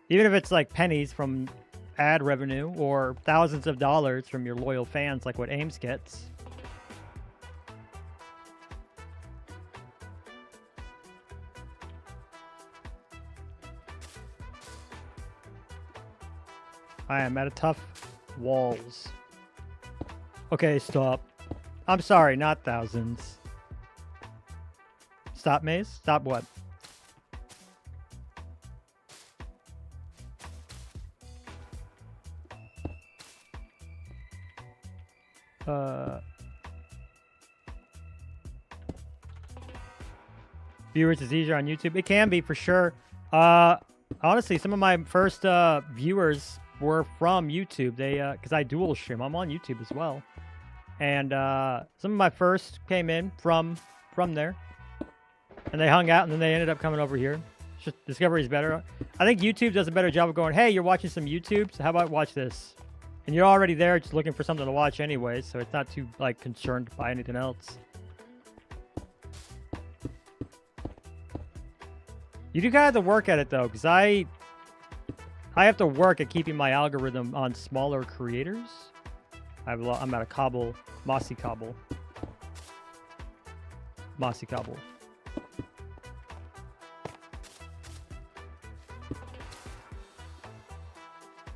Even if it's like pennies from ad revenue or thousands of dollars from your loyal fans, like what Ames gets. I am at a tough walls. Okay, stop. I'm sorry, not thousands. Stop, Maze? Stop what? Viewers is easier on YouTube. It can be for sure. Honestly, some of my first viewers were from YouTube. They because I dual stream. I'm on YouTube as well. And some of my first came in from there. And they hung out, and then they ended up coming over here. Just Discovery's better. I think YouTube does a better job of going, hey, you're watching some YouTube, so how about watch this? And you're already there just looking for something to watch anyway, so it's not too, like, concerned by anything else. You do kind of have to work at it, though, because I have to work at keeping my algorithm on smaller creators. I'm at a cobble, mossy cobble. Mossy cobble.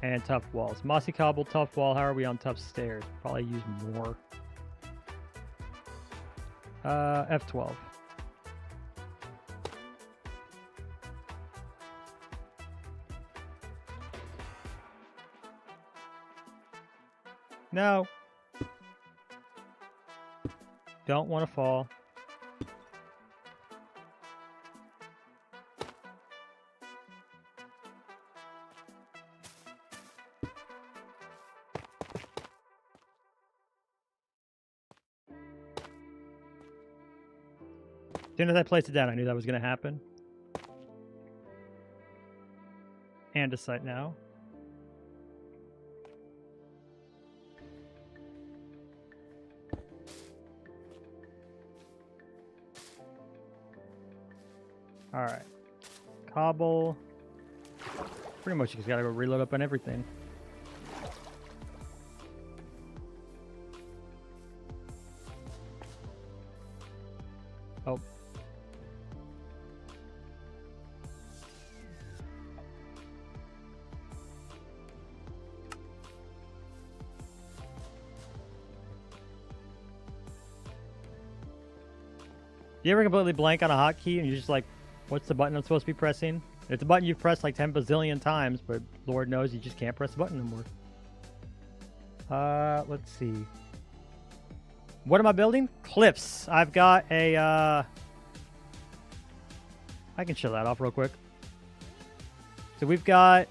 And tough walls. Mossy cobble, tough wall. How are we on tough stairs? Probably use more. F12. No. Don't want to fall. As soon as I placed it down, I knew that was going to happen. Andesite now. Alright. Cobble. Pretty much you just gotta go reload up on everything. Oh. You ever completely blank on a hotkey and you're just like, what's the button I'm supposed to be pressing? It's a button you've pressed like 10 bazillion times, but Lord knows you just can't press the button anymore. Let's see. What am I building? Cliffs. I've got a, I can show that off real quick. So we've got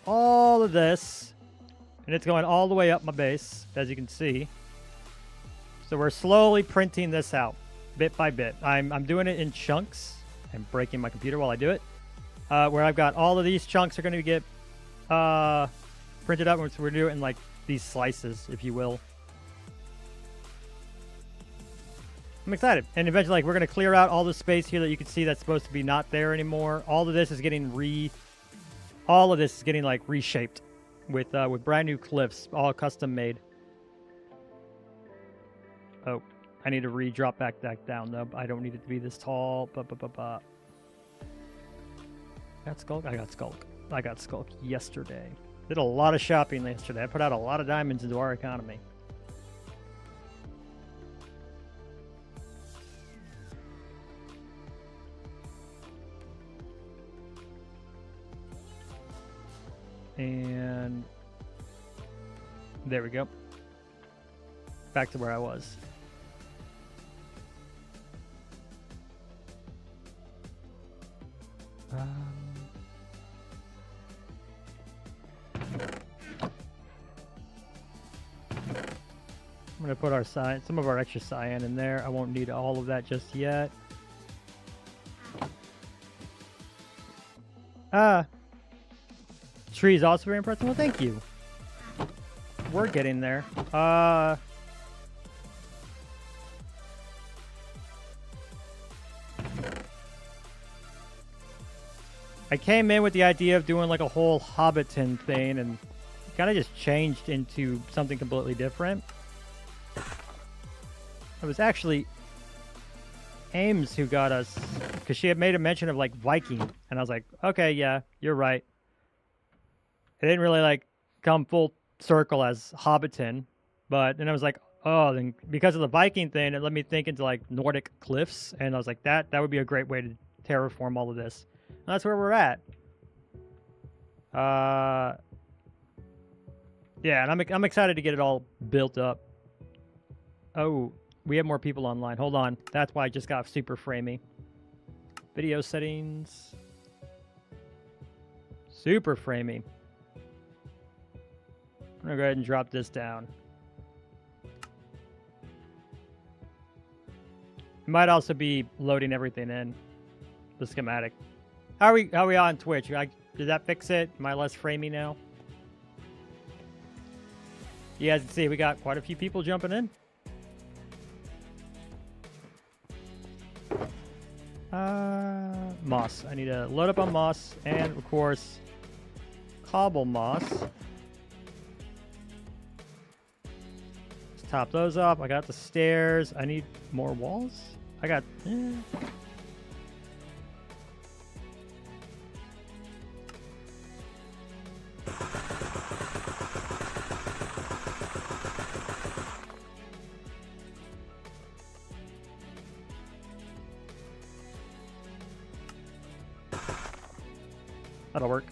all of this, and it's going all the way up my base, as you can see. So we're slowly printing this out, bit by bit. I'm doing it in chunks. I'm breaking my computer while I do it. Where I've got all of these chunks are going to get printed up. So we're doing it in like these slices, if you will. I'm excited. And eventually, like, we're going to clear out all the space here that you can see that's supposed to be not there anymore. All of this is getting like reshaped with brand new cliffs, all custom made. Oh, I need to drop back down though. I don't need it to be this tall. Got Skulk? I got Skulk. I got Skulk yesterday. Did a lot of shopping yesterday. I put out a lot of diamonds into our economy. And there we go. Back to where I was. I'm going to put our some of our extra cyan in there. I won't need all of that just yet. Trees also very impressive. Well, thank you. We're getting there. I came in with the idea of doing like a whole Hobbiton thing and kind of just changed into something completely different. It was actually Ames who got us, because she had made a mention of like Viking, and I was like, okay, yeah, you're right. It didn't really like come full circle as Hobbiton, but then I was like, oh, then because of the Viking thing, it let me think into like Nordic cliffs, and I was like, that would be a great way to terraform all of this. And that's where we're at. Yeah, and I'm excited to get it all built up. Oh, we have more people online. Hold on. That's why I just got super framey. Video settings. Super framey. I'm going to go ahead and drop this down. It might also be loading everything in the schematic. How are we on Twitch? Did that fix it? Am I less framey now? You guys can see we got quite a few people jumping in. Moss. I need to load up on moss and, of course, cobble moss. Let's top those up. I got the stairs. I need more walls. I got... That'll work.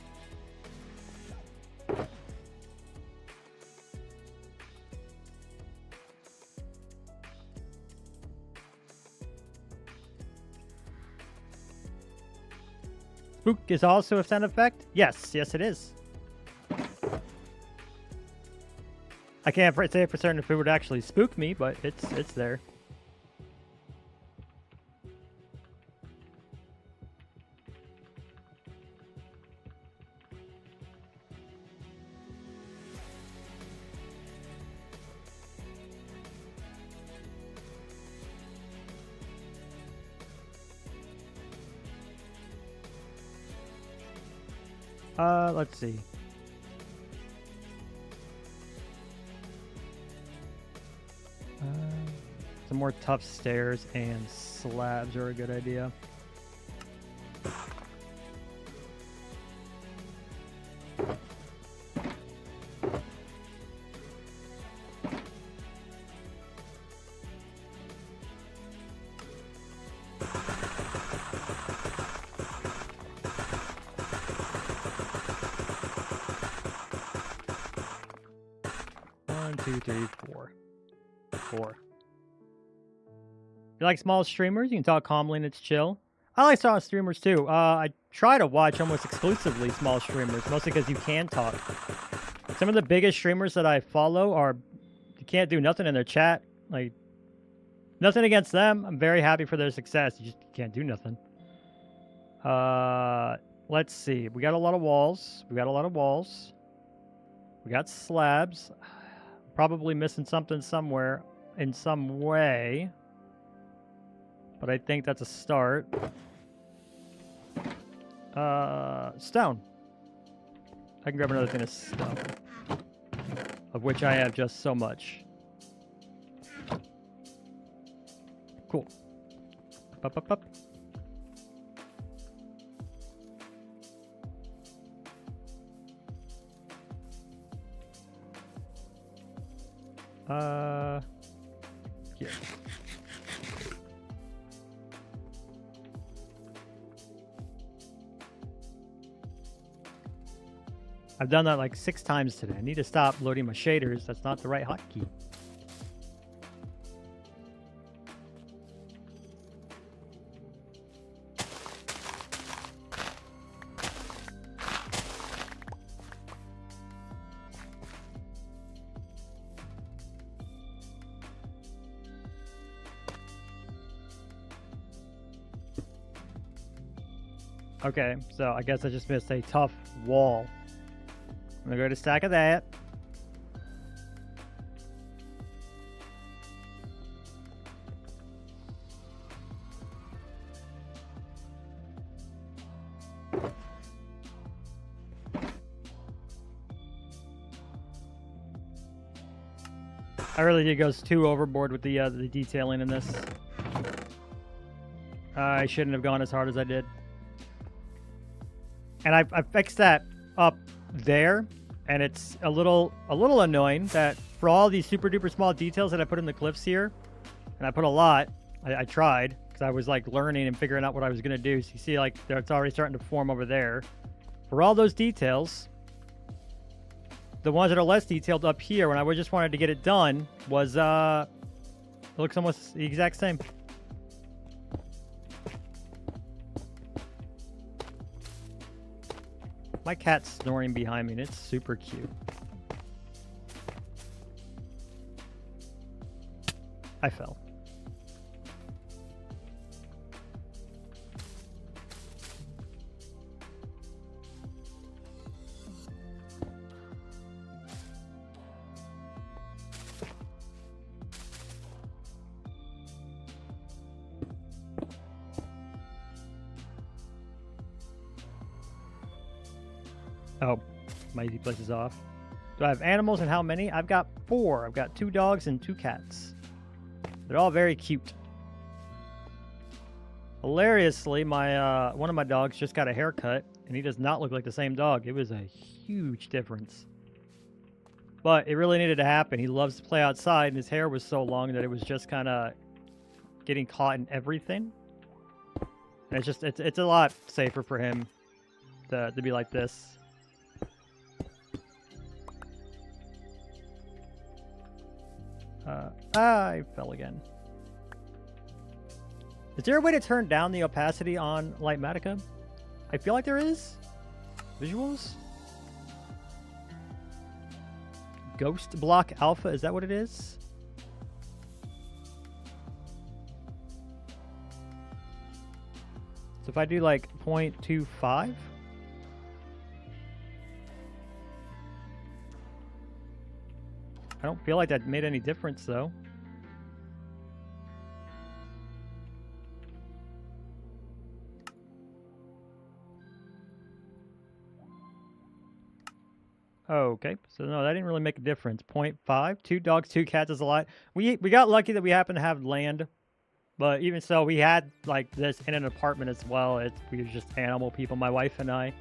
Spook is also a sound effect? Yes, yes it is. I can't say for certain if it would actually spook me, but it's there. Let's see. Some more tough stairs and slabs are a good idea. Four. You like small streamers? You can talk calmly and it's chill. I like small streamers too. I try to watch almost exclusively small streamers, mostly because you can talk. Some of the biggest streamers that I follow are, you can't do nothing in their chat. Like, nothing against them. I'm very happy for their success. You just can't do nothing. Let's see. We got a lot of walls. We got slabs. Probably missing something somewhere in some way. But I think that's a start. Stone. I can grab another thing of stuff. Of which I have just so much. Cool. Up. Here. I've done that like 6 times today. I need to stop loading my shaders. That's not the right hotkey. Okay, so I guess I just missed a tough wall. I'm gonna go to stack of that. I really think it goes too overboard with the detailing in this. I shouldn't have gone as hard as I did. And I fixed that up there, and it's a little annoying that for all these super duper small details that I put in the cliffs here, and I put a lot, I tried, because I was like learning and figuring out what I was going to do. So you see like it's already starting to form over there. For all those details, the ones that are less detailed up here, when I just wanted to get it done, was, it looks almost the exact same. My cat's snoring behind me, and it's super cute. I fell. Oh, my easy place is off. Do I have animals and how many? I've got 4. I've got 2 dogs and 2 cats. They're all very cute. Hilariously, my one of my dogs just got a haircut, and he does not look like the same dog. It was a huge difference. But it really needed to happen. He loves to play outside, and his hair was so long that it was just kind of getting caught in everything. And it's just, it's a lot safer for him to be like this. I fell again. Is there a way to turn down the opacity on Lightmatica? I feel like there is. Visuals? Ghost Block Alpha, is that what it is? So if I do like 0.25? I don't feel like that made any difference though. Okay, so no, that didn't really make a difference. 0.5, 2 dogs, 2 cats is a lot. We got lucky that we happened to have land, but even so, we had like this in an apartment as well. We were just animal people, my wife and I.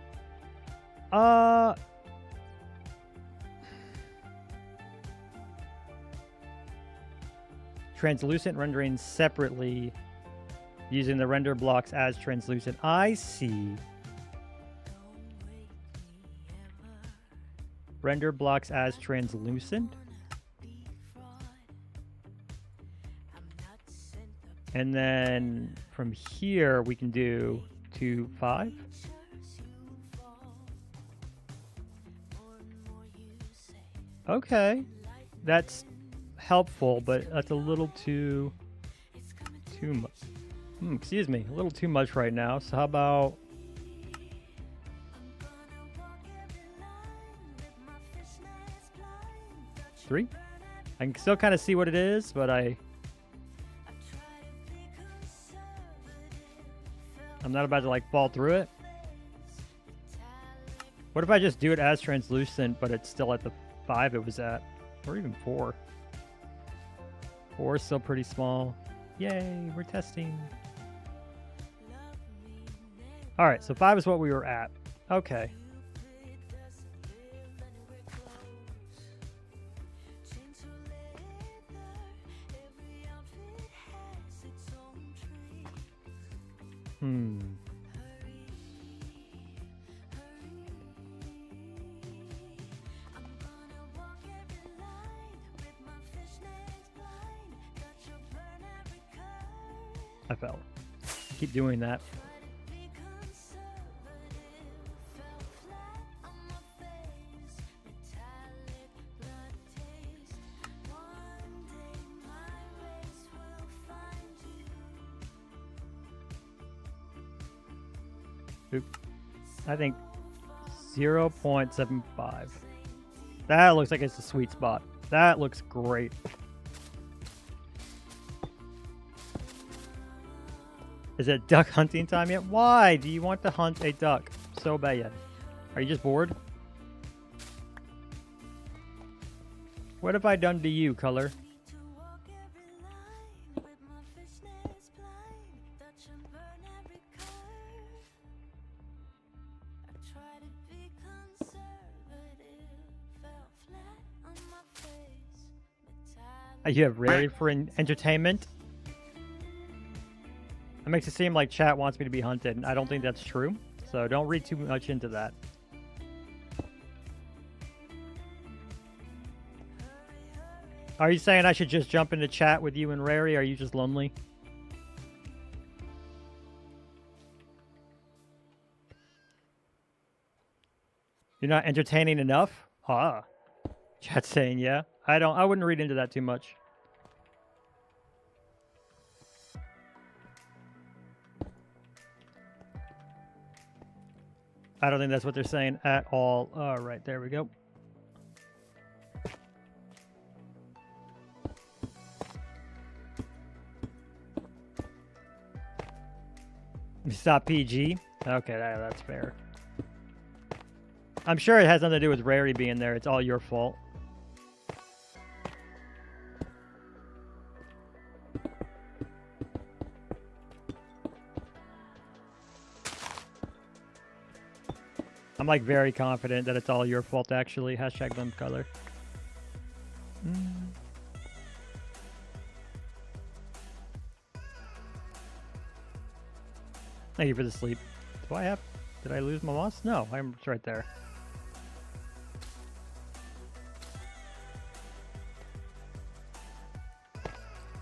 Translucent rendering separately using the render blocks as translucent. I see. Render blocks as translucent. And then from here we can do 2.5. Okay. That's helpful, but that's a little too much. Excuse me, a little too much right now. So how about 3? I can still kind of see what it is, but I'm not about to like fall through it. What if I just do it as translucent, but it's still at the 5 it was at, or even 4? 4 is still pretty small. Yay, we're testing. All right, so 5 is what we were at. Okay. I fell. Keep doing that. Oop. I think 0.75. That looks like it's a sweet spot. That looks great. Is it duck hunting time yet? Why do you want to hunt a duck so bad? Are you just bored? What have I done to you, Color? You have Raerie for entertainment? It makes it seem like chat wants me to be hunted, and I don't think that's true. So don't read too much into that. Are you saying I should just jump into chat with you and Raerie? Are you just lonely? You're not entertaining enough? Ah. Chat's saying yeah. I wouldn't read into that too much. I don't think that's what they're saying at all. All right, there we go. Stop PG. Okay, that's fair. I'm sure it has nothing to do with Raerie being there. It's all your fault. I'm like very confident that it's all your fault actually. Hashtag limp color. Thank you for the sleep. Do I have... Did I lose my mouse? No, I'm it's right there.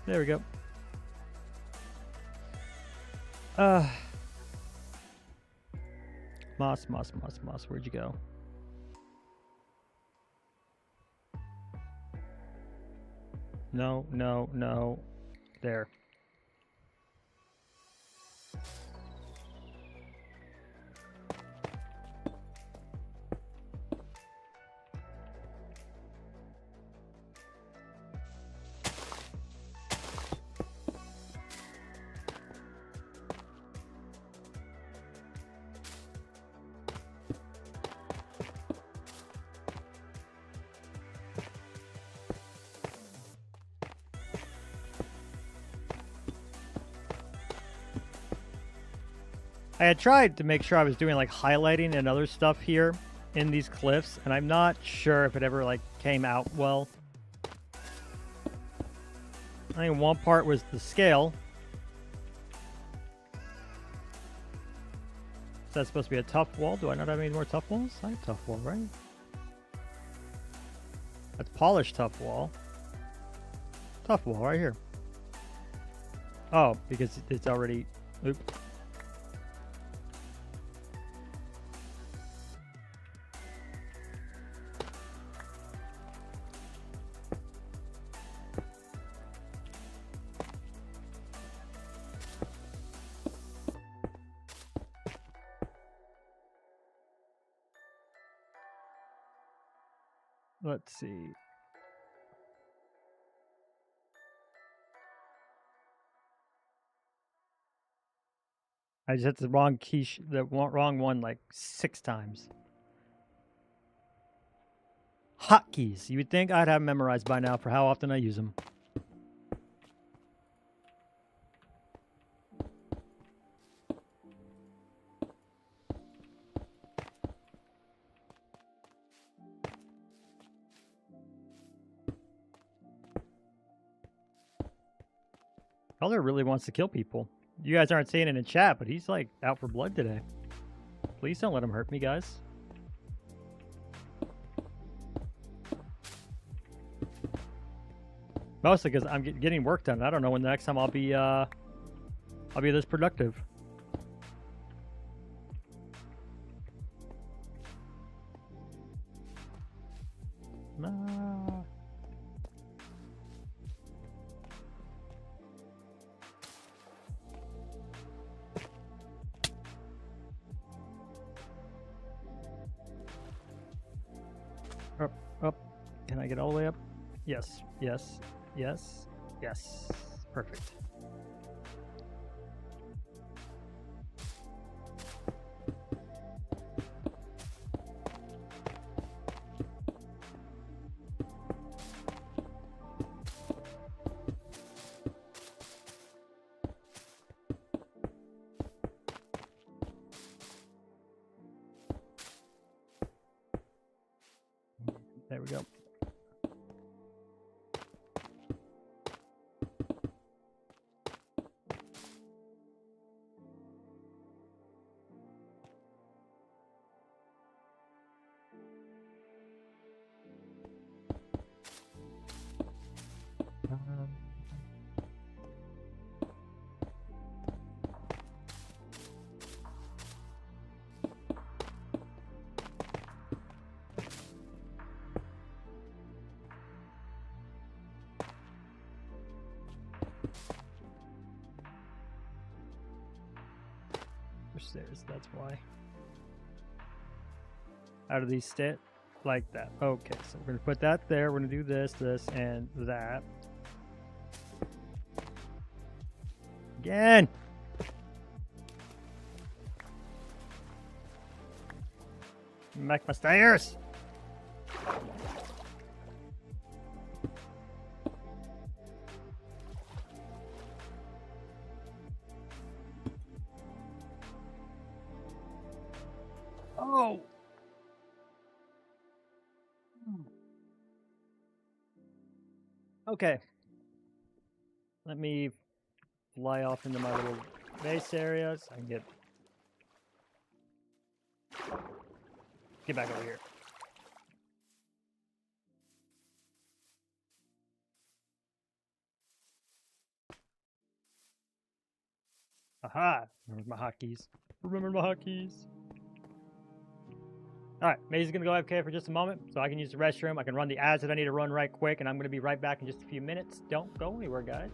There we go. Moss, where'd you go? No, no, no. There. I had tried to make sure I was doing like highlighting and other stuff here in these cliffs, and I'm not sure if it ever like came out well. I think one part was the scale. Is that supposed to be a tough wall? Do I not have any more tough walls? I have tough wall, right? That's polished tough wall. Tough wall right here. Oh, because it's already... Oops. Let's see. I just hit the wrong key, wrong one like 6 times. Hotkeys. You would think I'd have them memorized by now for how often I use them. Color really wants to kill people. You guys aren't seeing it in chat, but he's like out for blood today. Please don't let him hurt me, guys. Mostly because I'm getting work done. I don't know when the next time I'll be this productive. Up. Can I get all the way up? Yes, yes, yes, yes. Perfect. There we go. Stairs, that's why. How do these sit? Like that. Okay, so we're gonna put that there. We're gonna do this, this, and that. Again! Make my stairs. Oh. Okay. Let me fly off into my little base area so I can get back over here. Aha! Remember my hotkeys. Remember my hotkeys. Alright, Maze's gonna go AFK for just a moment so I can use the restroom. I can run the ads that I need to run right quick, and I'm gonna be right back in just a few minutes. Don't go anywhere, guys.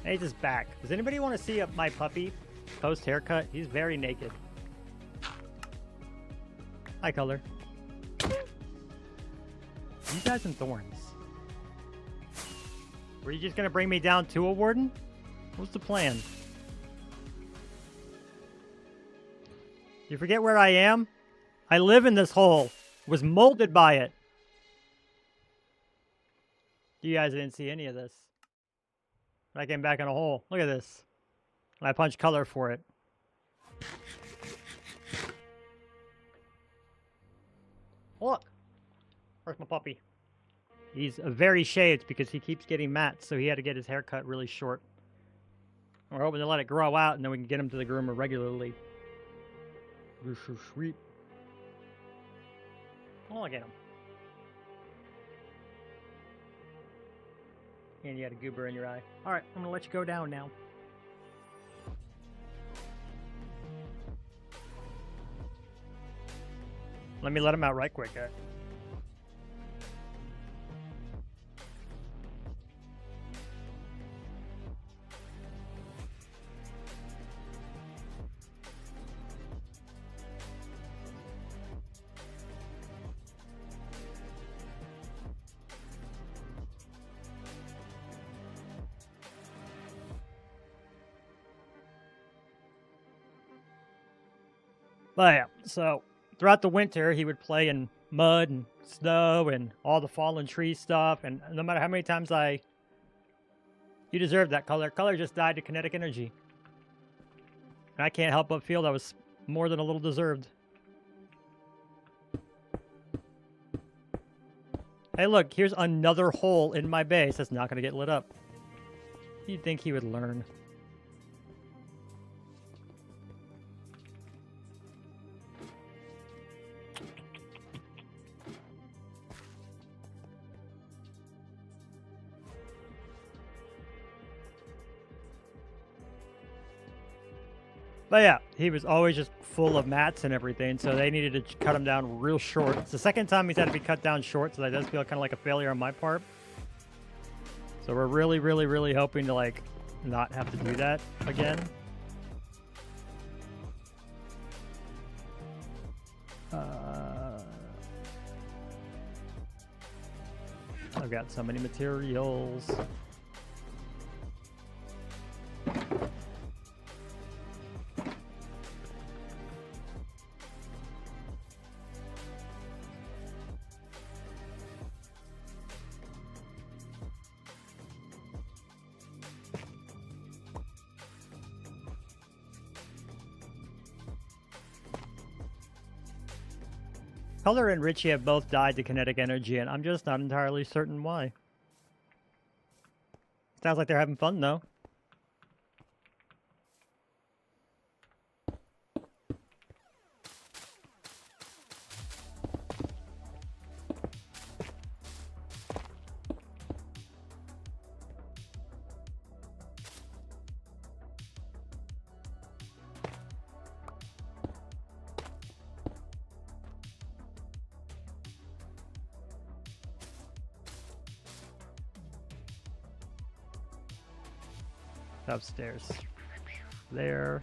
Maze is back. Does anybody want to see my puppy post haircut? He's very naked. Hi, Color. You guys and thorns. Were you just gonna bring me down to a warden? What's the plan? You forget where I am? I live in this hole. Was molded by it. You guys didn't see any of this. I came back in a hole. Look at this. And I punched Color for it. Look. Where's my puppy? He's very shaved because he keeps getting mats, so he had to get his hair cut really short. We're hoping to let it grow out, and then we can get him to the groomer regularly. You're so sweet. Oh, look at him. And you had a goober in your eye. Alright, I'm gonna let you go down now. Let me let him out right quick, guys. But yeah, so throughout the winter, he would play in mud and snow and all the fallen tree stuff. And no matter how many times you deserve that color. Color just died to kinetic energy. And I can't help but feel that was more than a little deserved. Hey, look, here's another hole in my base that's not going to get lit up. You'd think he would learn. But yeah, he was always just full of mats and everything, so they needed to cut him down real short. It's the second time he's had to be cut down short, so that does feel kind of like a failure on my part. So we're really, really, really hoping to, like, not have to do that again. I've got so many materials. Color and Richie have both died to kinetic energy, and I'm just not entirely certain why. Sounds like they're having fun, though. Upstairs. There.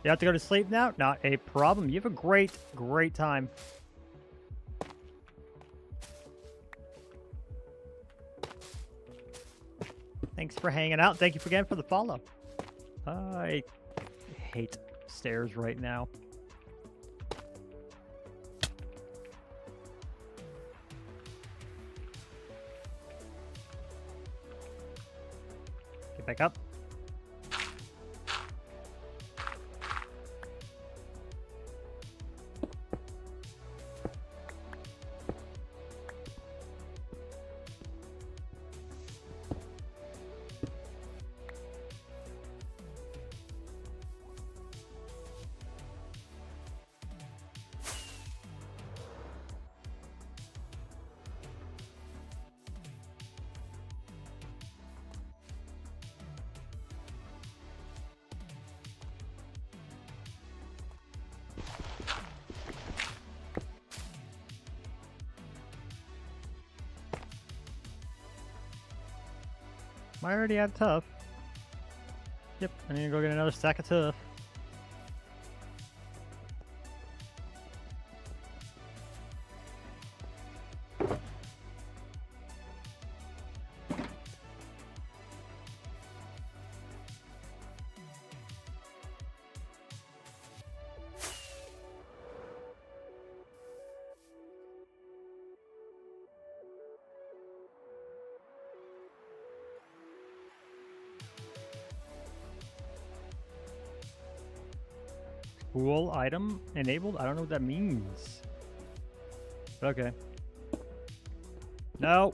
You have to go to sleep now? Not a problem. You have a great, great time. Thanks for hanging out. Thank you again for the follow. I hate stairs right now. Get back up. I already have tough. Yep, I need to go get another stack of tough. Pool item enabled? I don't know what that means. Okay. No.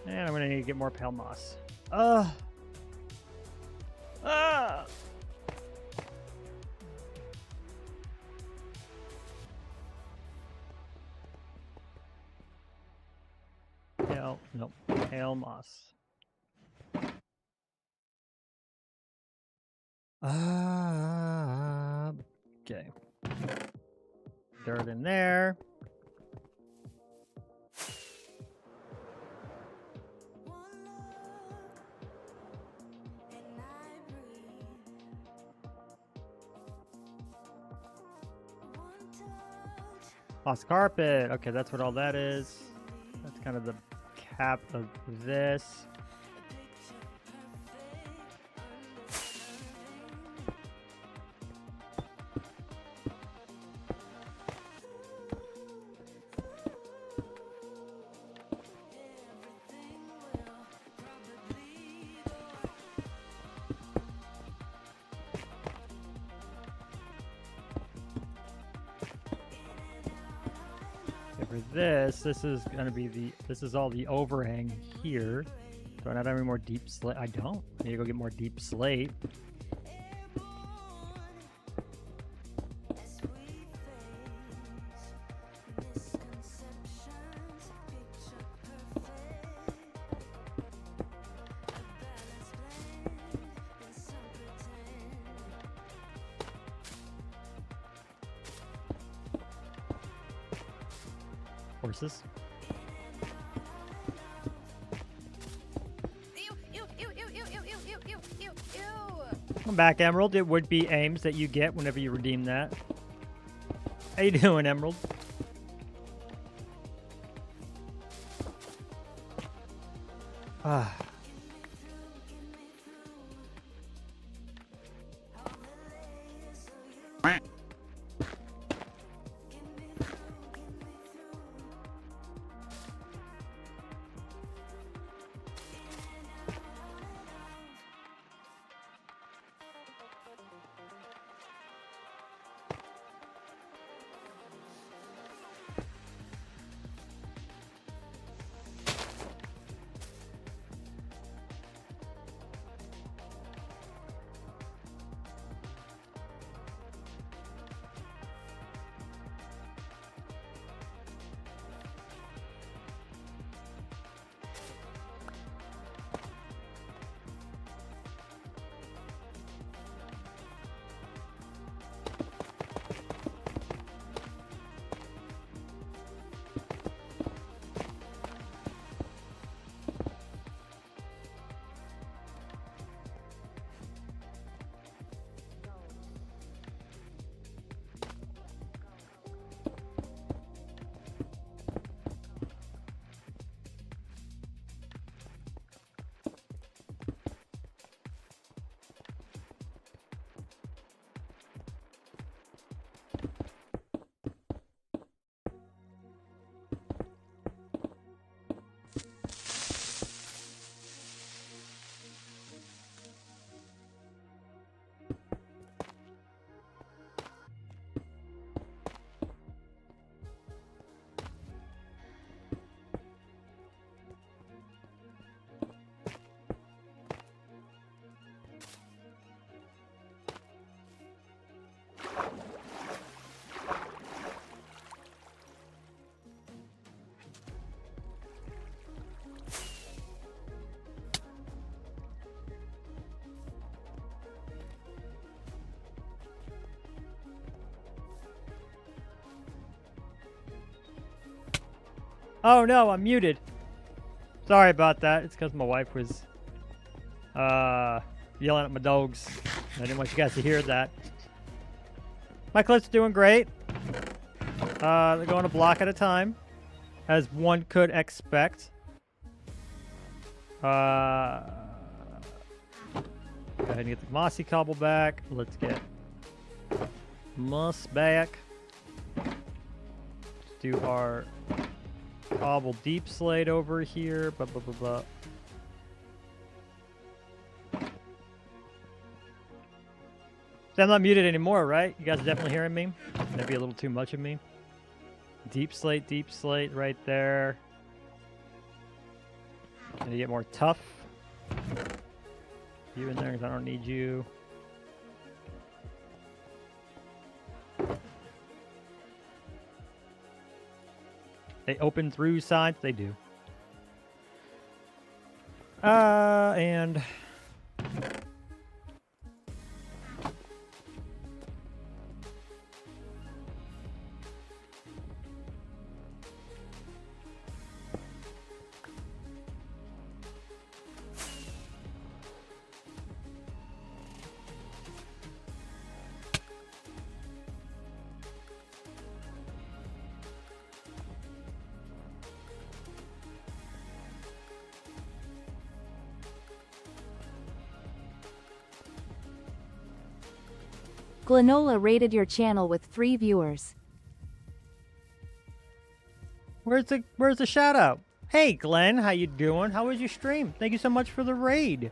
And I'm gonna need to get more pale moss. Ah! Pale, nope, pale moss. Okay. Dirt in there. Moss carpet. Okay, that's what all that is. That's kind of the cap of this. This is gonna be this is all the overhang here. Do I not have any more deep slate? I don't. I need to go get more deep slate. Horses. Come back, Emerald. It would be aims that you get whenever you redeem that. How you doing, Emerald? Ah. Oh no, I'm muted. Sorry about that. It's because my wife was yelling at my dogs. I didn't want you guys to hear that. My clip's doing great. They're going a block at a time. as one could expect. Go ahead and get the mossy cobble back. Let's get moss back. Let's do our cobble deep slate over here. Blah, blah, blah, blah. I'm not muted anymore, right? You guys are definitely hearing me? That'd be a little too much of me. Deep slate right there. Gonna get more tough. You in there because I don't need you. They open through signs? They do. And... Glenola rated your channel with 3 viewers. Where's the shout out? Hey Glenn, how you doing? How was your stream? Thank you so much for the raid.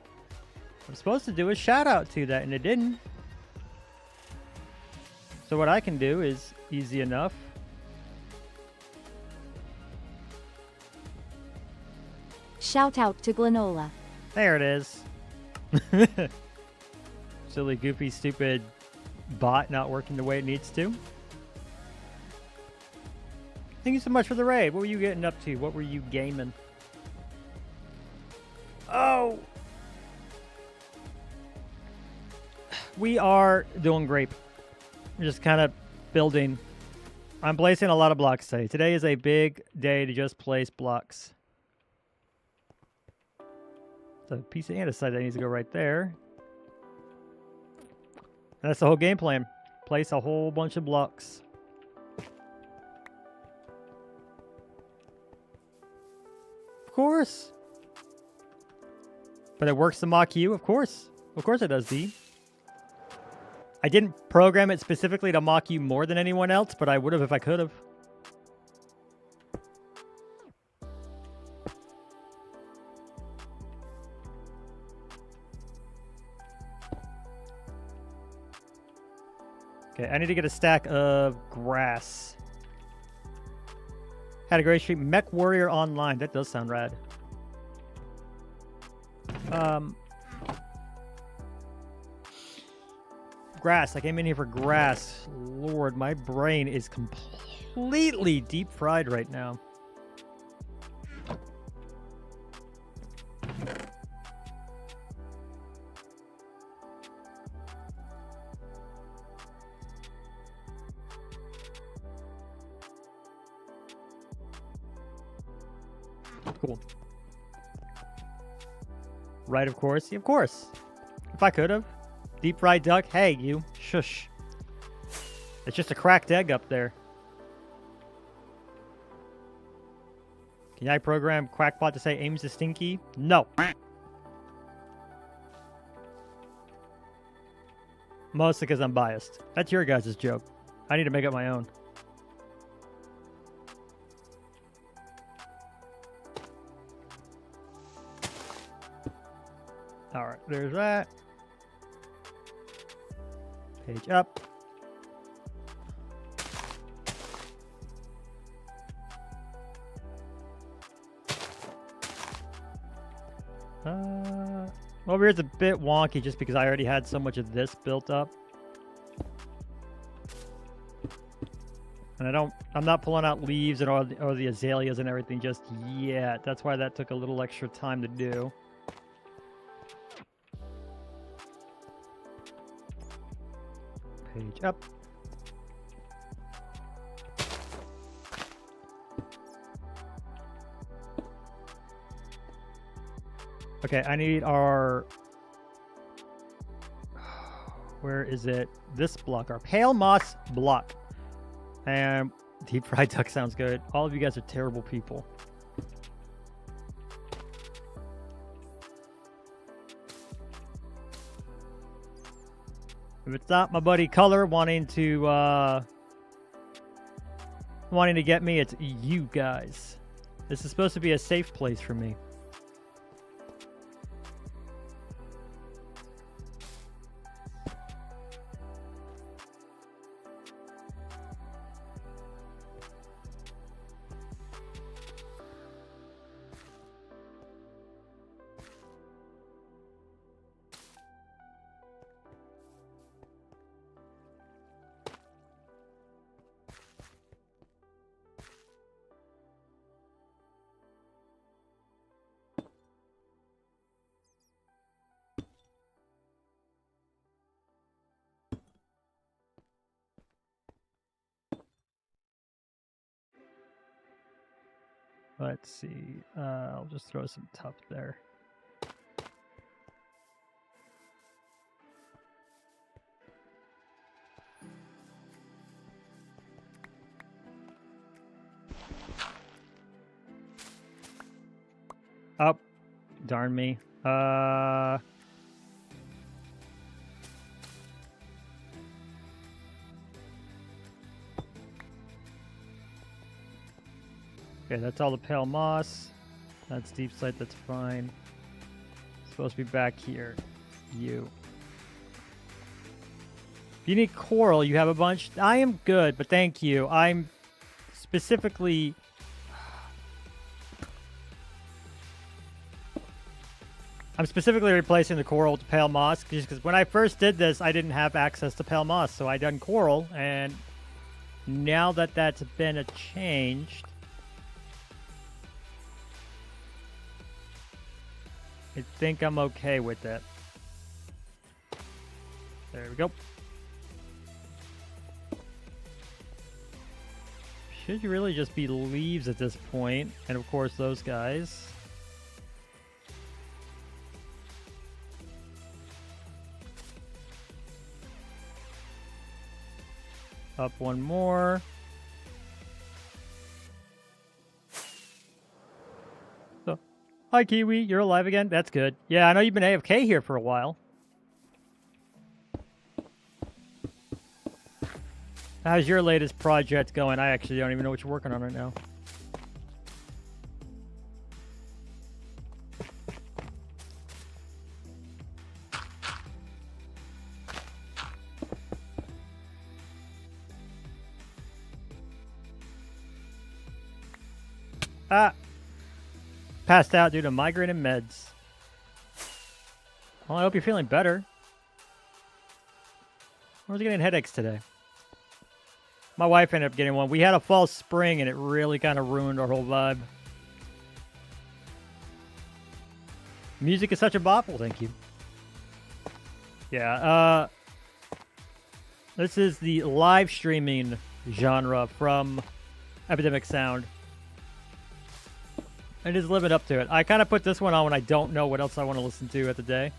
I'm supposed to do a shout out to that and it didn't. So what I can do is easy enough. Shout out to Glenola. There it is. Silly, goofy, stupid bot not working the way it needs to. Thank you so much for the raid. What were you getting up to? What were you gaming? Oh! We are doing great. We're just kind of building. I'm placing a lot of blocks today. Today is a big day to just place blocks. There's a piece of andesite that needs to go right there. That's the whole game plan. Place a whole bunch of blocks. Of course. But it works to mock you, of course. Of course it does, D. I didn't program it specifically to mock you more than anyone else, but I would have if I could have. Okay, I need to get a stack of grass. Had a great stream. Mech Warrior Online. That does sound rad. Grass. I came in here for grass. Lord, my brain is completely deep fried right now. Cool. Right, of course. Of course. If I could have. Deep fried duck. Hey, you. Shush. It's just a cracked egg up there. Can I program Quackbot to say aims to stinky? No. Mostly because I'm biased. That's your guys' joke. I need to make up my own. Alright, there's that. Page up. Over here's a bit wonky just because I already had so much of this built up. And I'm not pulling out leaves and or the azaleas and everything just yet. That's why that took a little extra time to do. Page up. Okay, I need our... Where is it? This block, our pale moss block. And Deep fried duck sounds good. All of you guys are terrible people. If it's not my buddy Color wanting to get me, it's you guys. This is supposed to be a safe place for me. Let's see. I'll just throw some tough there. Oh, darn me. Okay, that's all the pale moss. That's deep slate, that's fine. It's supposed to be back here. You. If you need coral, you have a bunch. I am good, but thank you. I'm specifically... replacing the coral with pale moss because when I first did this, I didn't have access to pale moss, so I done coral, and now that that's been changed, I think I'm okay with it. There we go. Should really just be leaves at this point, and of course those guys. Up one more. So, hi Kiwi, you're alive again? That's good. Yeah, I know you've been AFK here for a while. How's your latest project going? I actually don't even know what you're working on right now. Ah! Passed out due to migraine and meds. Well, I hope you're feeling better. I was getting headaches today. My wife ended up getting one. We had a false spring and it really kind of ruined our whole vibe. Music is such a bop. Well, thank you. Yeah, this is the live streaming genre from Epidemic Sound. And just living up to it. I kind of put this one on when I don't know what else I want to listen to at the day.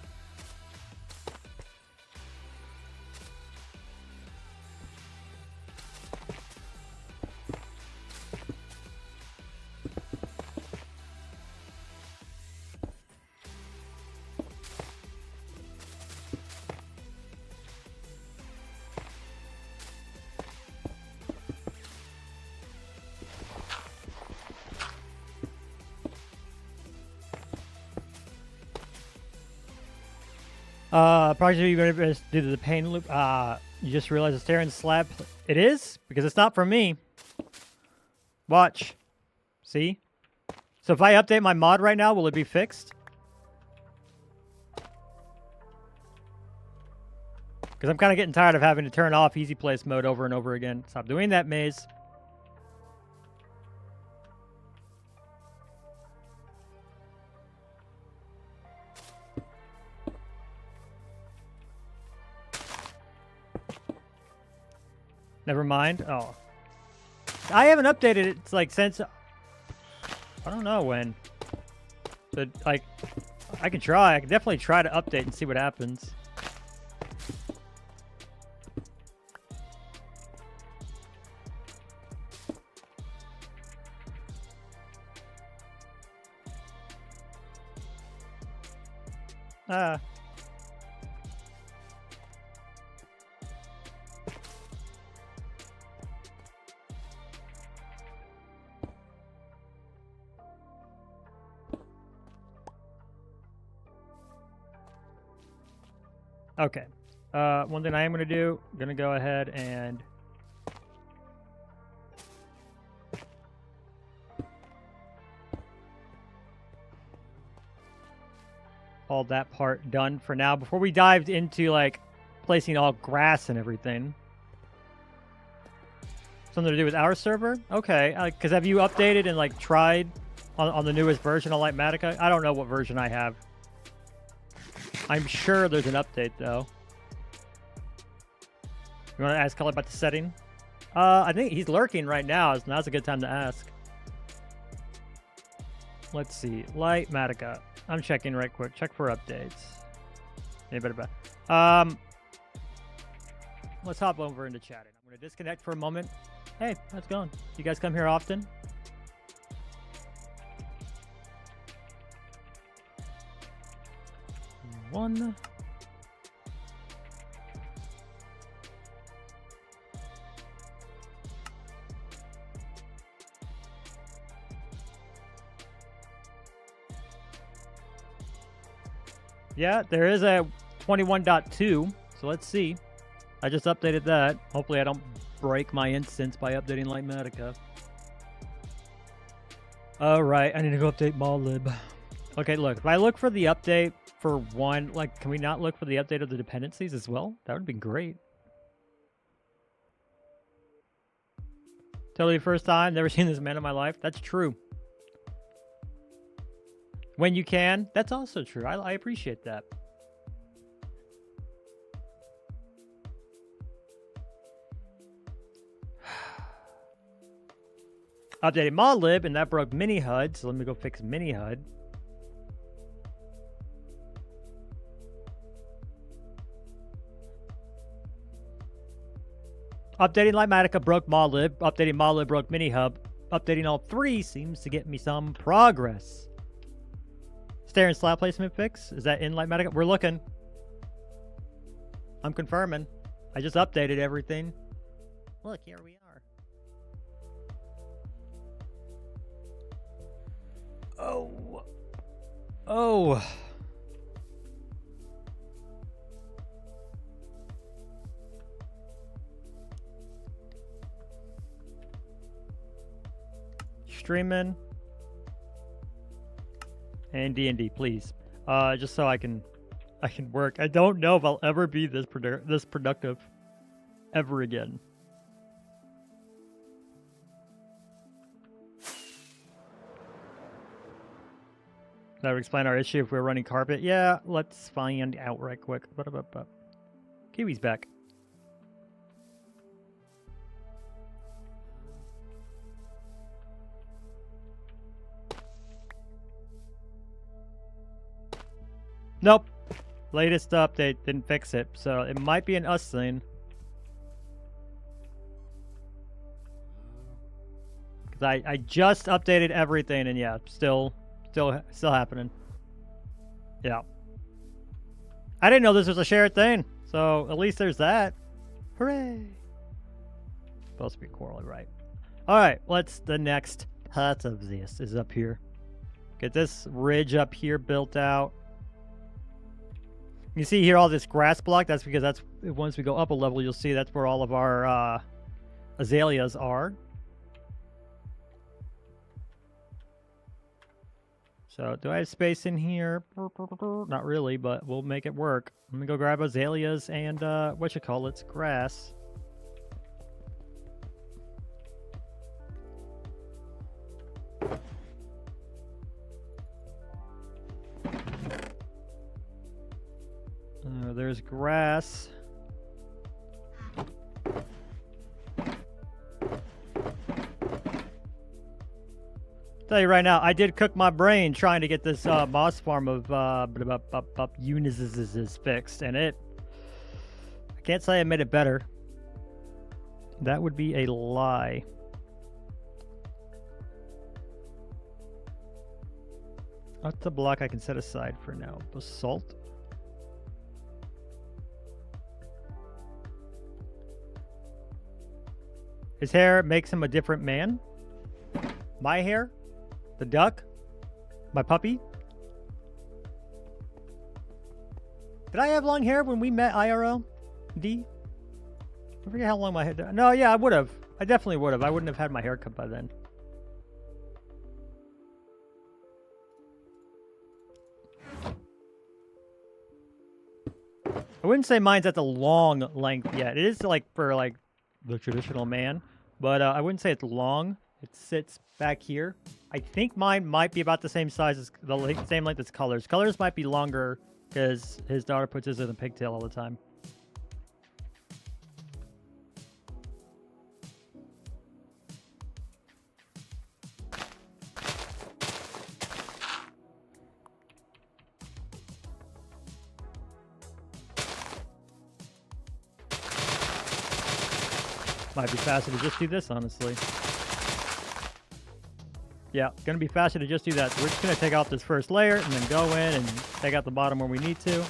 Project you're going to do the pain loop. You just realized it's tearing the slab. It is? Because it's not from me. Watch. See? So if I update my mod right now, will it be fixed? Because I'm kind of getting tired of having to turn off easy place mode over and over again. Stop doing that, Maze. Never mind. Oh. I haven't updated it. It's like since... I don't know when. But, like, I can try. I can definitely try to update and see what happens. Ah. Okay. One thing I am going to do, I'm going to go ahead and all that part done for now before we dived into like placing all grass and everything. Something to do with our server? Okay, because have you updated and like tried on the newest version of Lightmatica? I don't know what version I have. I'm sure there's an update though. You want to ask Color about the setting? I think he's lurking right now. So now's a good time to ask. Let's see. Lightmatica. I'm checking right quick. Check for updates. Anybody back? Let's hop over into chatting. I'm going to disconnect for a moment. Hey, how's it going? You guys come here often? One. Yeah, there is a 21.2, so let's see. I just updated that. Hopefully I don't break my instance by updating Lightmatica. Alright, I need to go update Mollib. Okay, look, if I look for the update for one, like, can we not look for the update of the dependencies as well? That would be great. Totally first time, never seen this man in my life. That's true. When you can, that's also true. I appreciate that. Updated Mollib, and that broke Mini HUD, so let me go fix Mini HUD. Updating Lightmatica broke Mollib. Updating Mollib broke Mini Hub. Updating all three seems to get me some progress. Stair and slab placement fix. Is that in Lightmatica? We're looking. I'm confirming. I just updated everything. Look, here we are. Oh. Oh. Streaming. And D&D, please. Just so I can work. I don't know if I'll ever be this productive ever again. That would explain our issue if we're running carpet. Yeah, let's find out right quick. Kiwi's back. Nope. Latest update didn't fix it, so it might be an us thing. Because I just updated everything, and yeah, still happening. Yeah. I didn't know this was a shared thing, so at least there's that. Hooray! Supposed to be quarreling, right? All right, the next part of this is up here. Get this ridge up here built out. You see here all this grass block. That's because once we go up a level, you'll see that's where all of our azaleas are. So do I have space in here? Not really, but we'll make it work. Let me go grab azaleas and grass. There's grass. Tell you right now, I did cook my brain trying to get this moss farm of UnizMC fixed, and I can't say I made it better. That would be a lie. What's the block I can set aside for now? Basalt? His hair makes him a different man. My hair, the duck, my puppy. Did I have long hair when we met IRL? D? I forget how long my hair. No, yeah, I would have. I definitely would have. I wouldn't have had my hair cut by then. I wouldn't say mine's at the long length yet. It is like for like the traditional man, but I wouldn't say it's long. It sits back here. I think mine might be about the same size as the same length as Colors. Colors might be longer because his daughter puts his in a pigtail all the time. Might be faster to just do this, honestly. Yeah, gonna be faster to just do that. So we're just gonna take off this first layer and then go in and take out the bottom where we need to.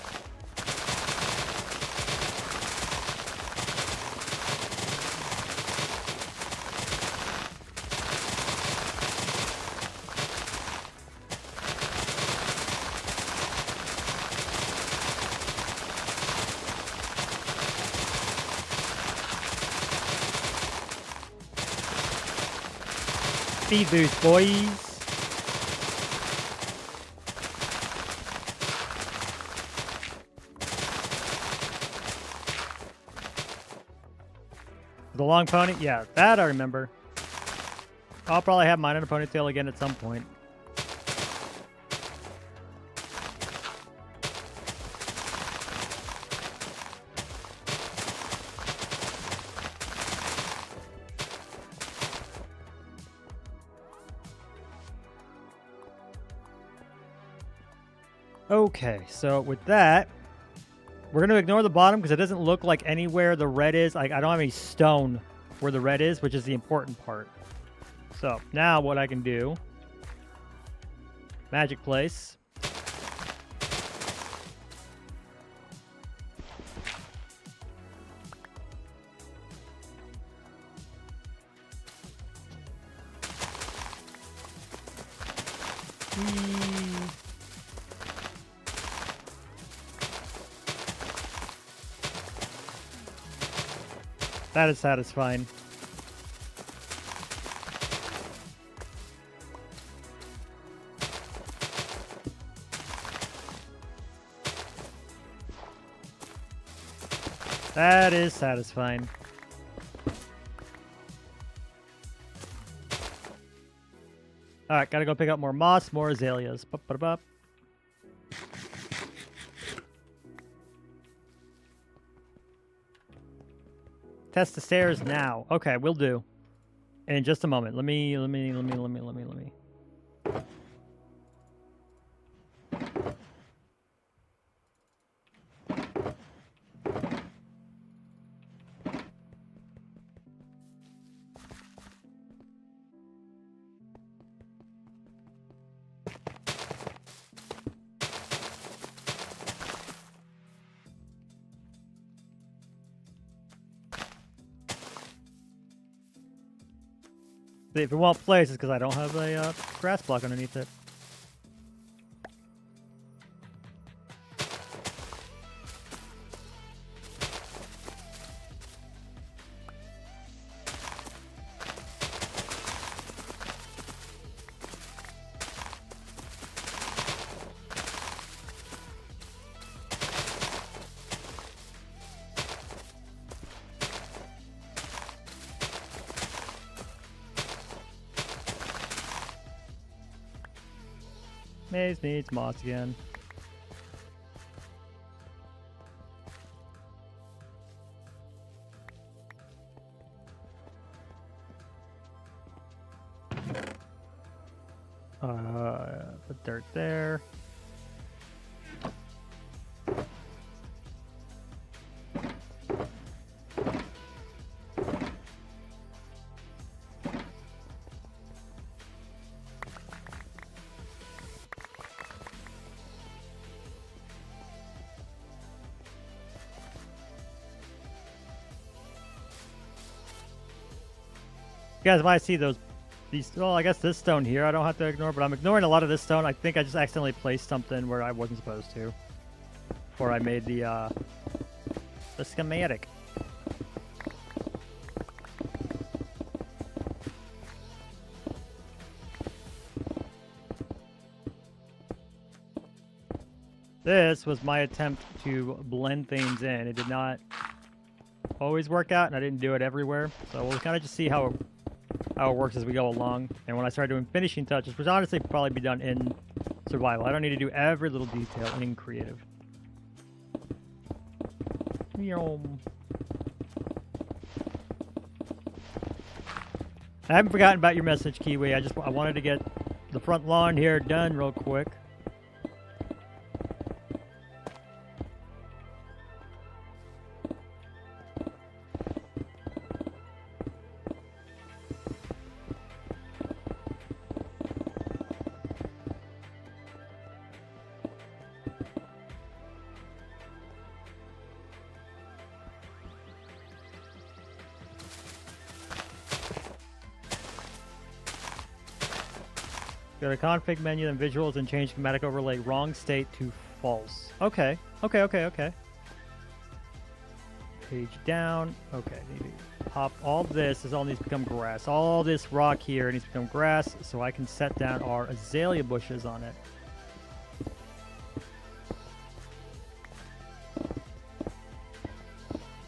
Speed boost, boys. The long pony? Yeah, that I remember. I'll probably have mine in a ponytail again at some point. Okay, so with that, we're going to ignore the bottom because it doesn't look like anywhere the red is. I don't have any stone where the red is, which is the important part. So now what I can do, magic place. That is satisfying. That is satisfying. Alright, gotta go pick up more moss, more azaleas. Bup. Test the stairs now. Okay, we'll do. In just a moment. Let me. If it won't place, it's because I don't have a grass block underneath it. Maze needs moss again. Put dirt there. guys might see these. Well, I guess this stone here I don't have to ignore, but I'm ignoring a lot of this stone. I think I just accidentally placed something where I wasn't supposed to, before I made the schematic. This was my attempt to blend things in. It did not always work out, and I didn't do it everywhere. So we'll kind of just see how it works as we go along. And when I start doing finishing touches, which honestly probably be done in survival. I don't need to do every little detail in creative. I haven't forgotten about your message, Kiwi. I wanted to get the front lawn here done real quick. Go to config menu, then visuals, and change schematic overlay wrong state to false. Okay. Okay. Page down. Okay. Maybe pop all this. This all needs to become grass. All this rock here needs to become grass, so I can set down our azalea bushes on it.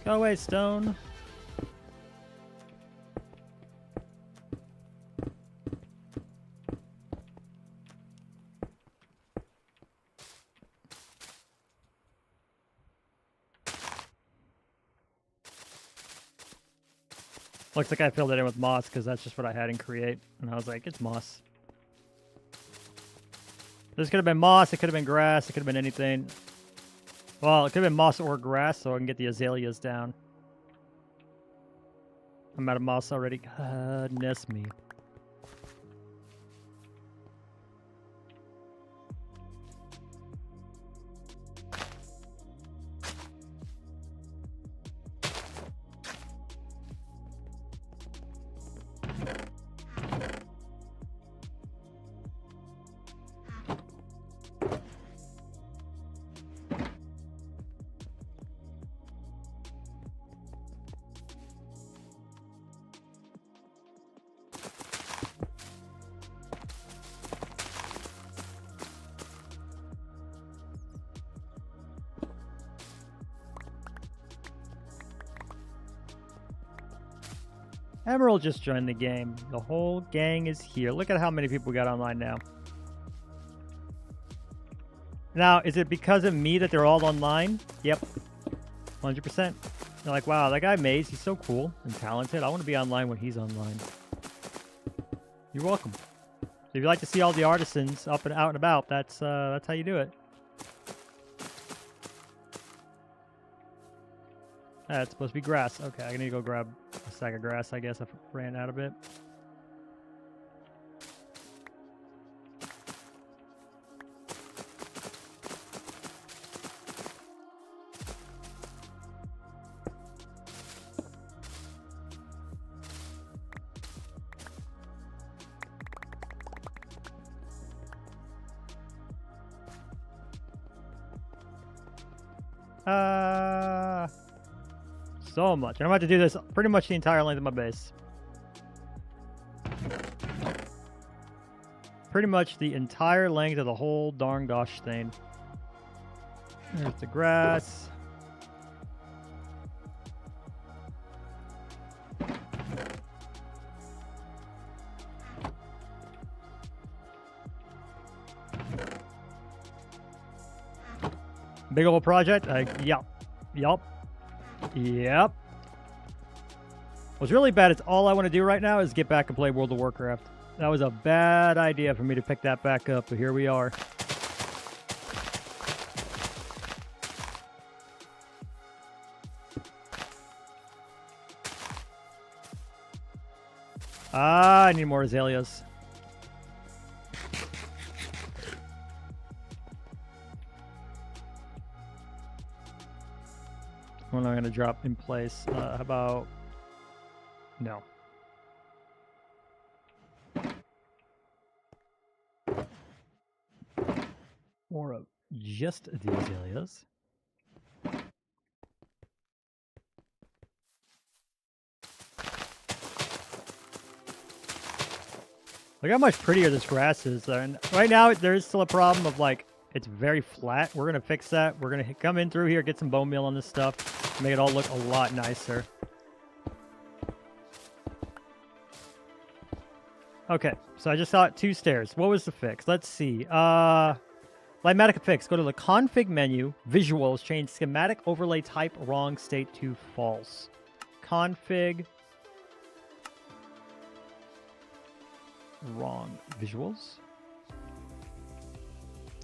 Go away, stone. Looks like I filled it in with moss because that's just what I had in create. And I was like, it's moss. This could have been moss. It could have been grass. It could have been anything. Well, it could have been moss or grass, so I can get the azaleas down. I'm out of moss already. Goodness me. Emerald just joined the game. The whole gang is here. Look at how many people we got online now. Now, is it because of me that they're all online? Yep. 100%. They're like, wow, that guy Maze, he's so cool and talented. I want to be online when he's online. You're welcome. So if you like to see all the artisans up and out and about, that's how you do it. It's supposed to be grass. Okay, I need to go grab a sack of grass, I guess. I ran out of it. So much. I'm about to do this pretty much the entire length of my base. Pretty much the entire length of the whole darn gosh thing. There's the grass. Big old project? Yep. What's really bad is all I want to do right now is get back and play World of Warcraft. That was a bad idea for me to pick that back up, but here we are. I need more azaleas. When I'm going to drop in place. How about... No. More of just the azaleas. Look how much prettier this grass is. And right now, there is still a problem of like, it's very flat. We're going to fix that. We're going to come in through here, get some bone meal on this stuff, make it all look a lot nicer. Okay, so I just saw 2 stairs. What was the fix? Let's see. Lighmatica fix. Go to the config menu, visuals, change schematic overlay type wrong state to false. Config. Wrong visuals.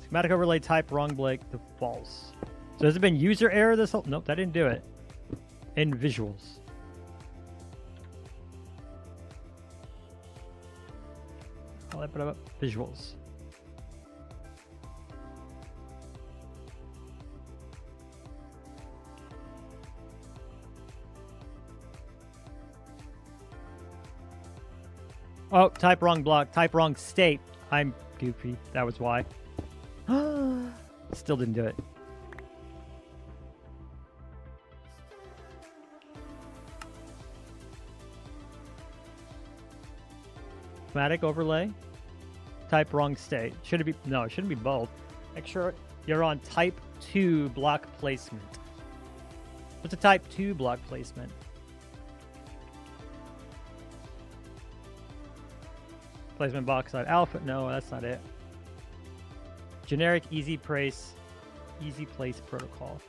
Schematic overlay type wrong blank to false. So has it been user error this whole? Nope, that didn't do it. In visuals. I'll put up visuals. Oh, type wrong block, type wrong state. I'm goofy. That was why. Still didn't do it. Schematic overlay. Type wrong state. Should it be? No, it shouldn't be both. Make sure you're on type 2 block placement. What's a type 2 block placement? Placement box side alpha. No, that's not it. Generic easy place protocol.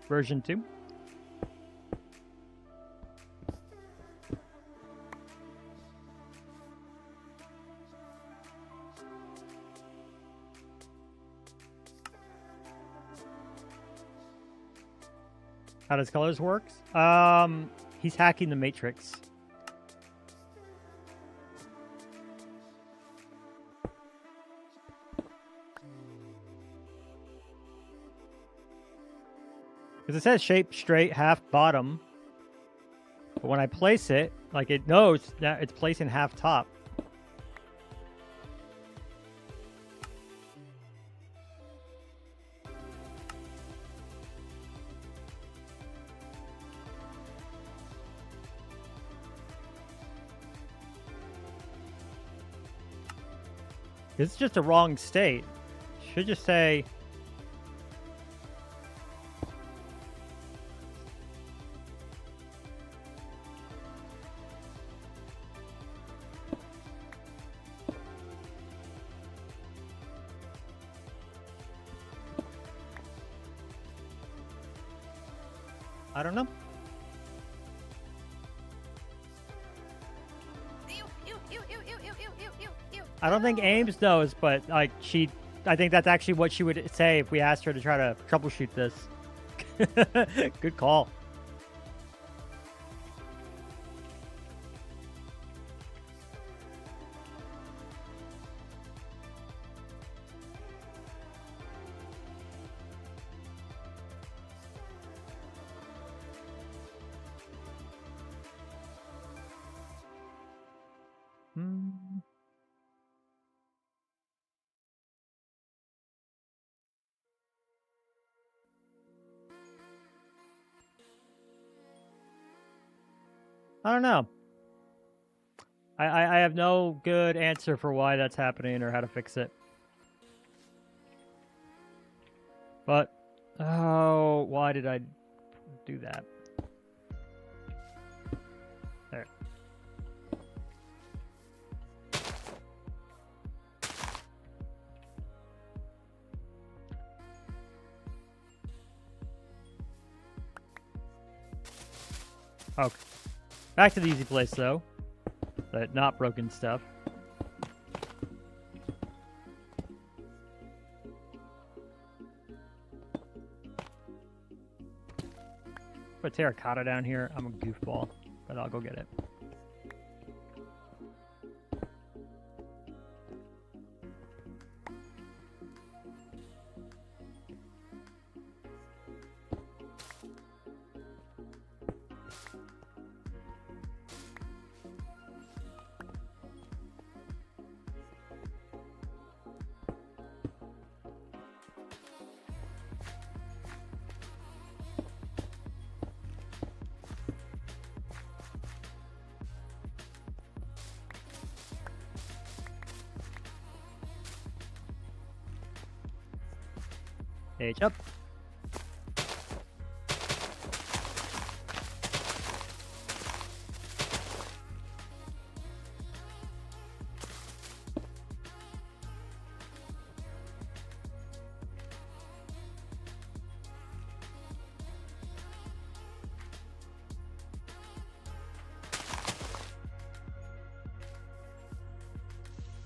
Version 2. How does colors work? He's hacking the matrix. Because it says shape straight half bottom. But when I place it, like it knows that it's placing half top. It's just a wrong state. Should just say I don't know. I don't think Ames knows, but like I think that's actually what she would say if we asked her to try to troubleshoot this. Good call. I don't know. I have no good answer for why that's happening or how to fix it. But, oh, why did I do that? There. Okay. Back to the easy place, though. The not broken stuff. Put terracotta down here. I'm a goofball, but I'll go get it. H up.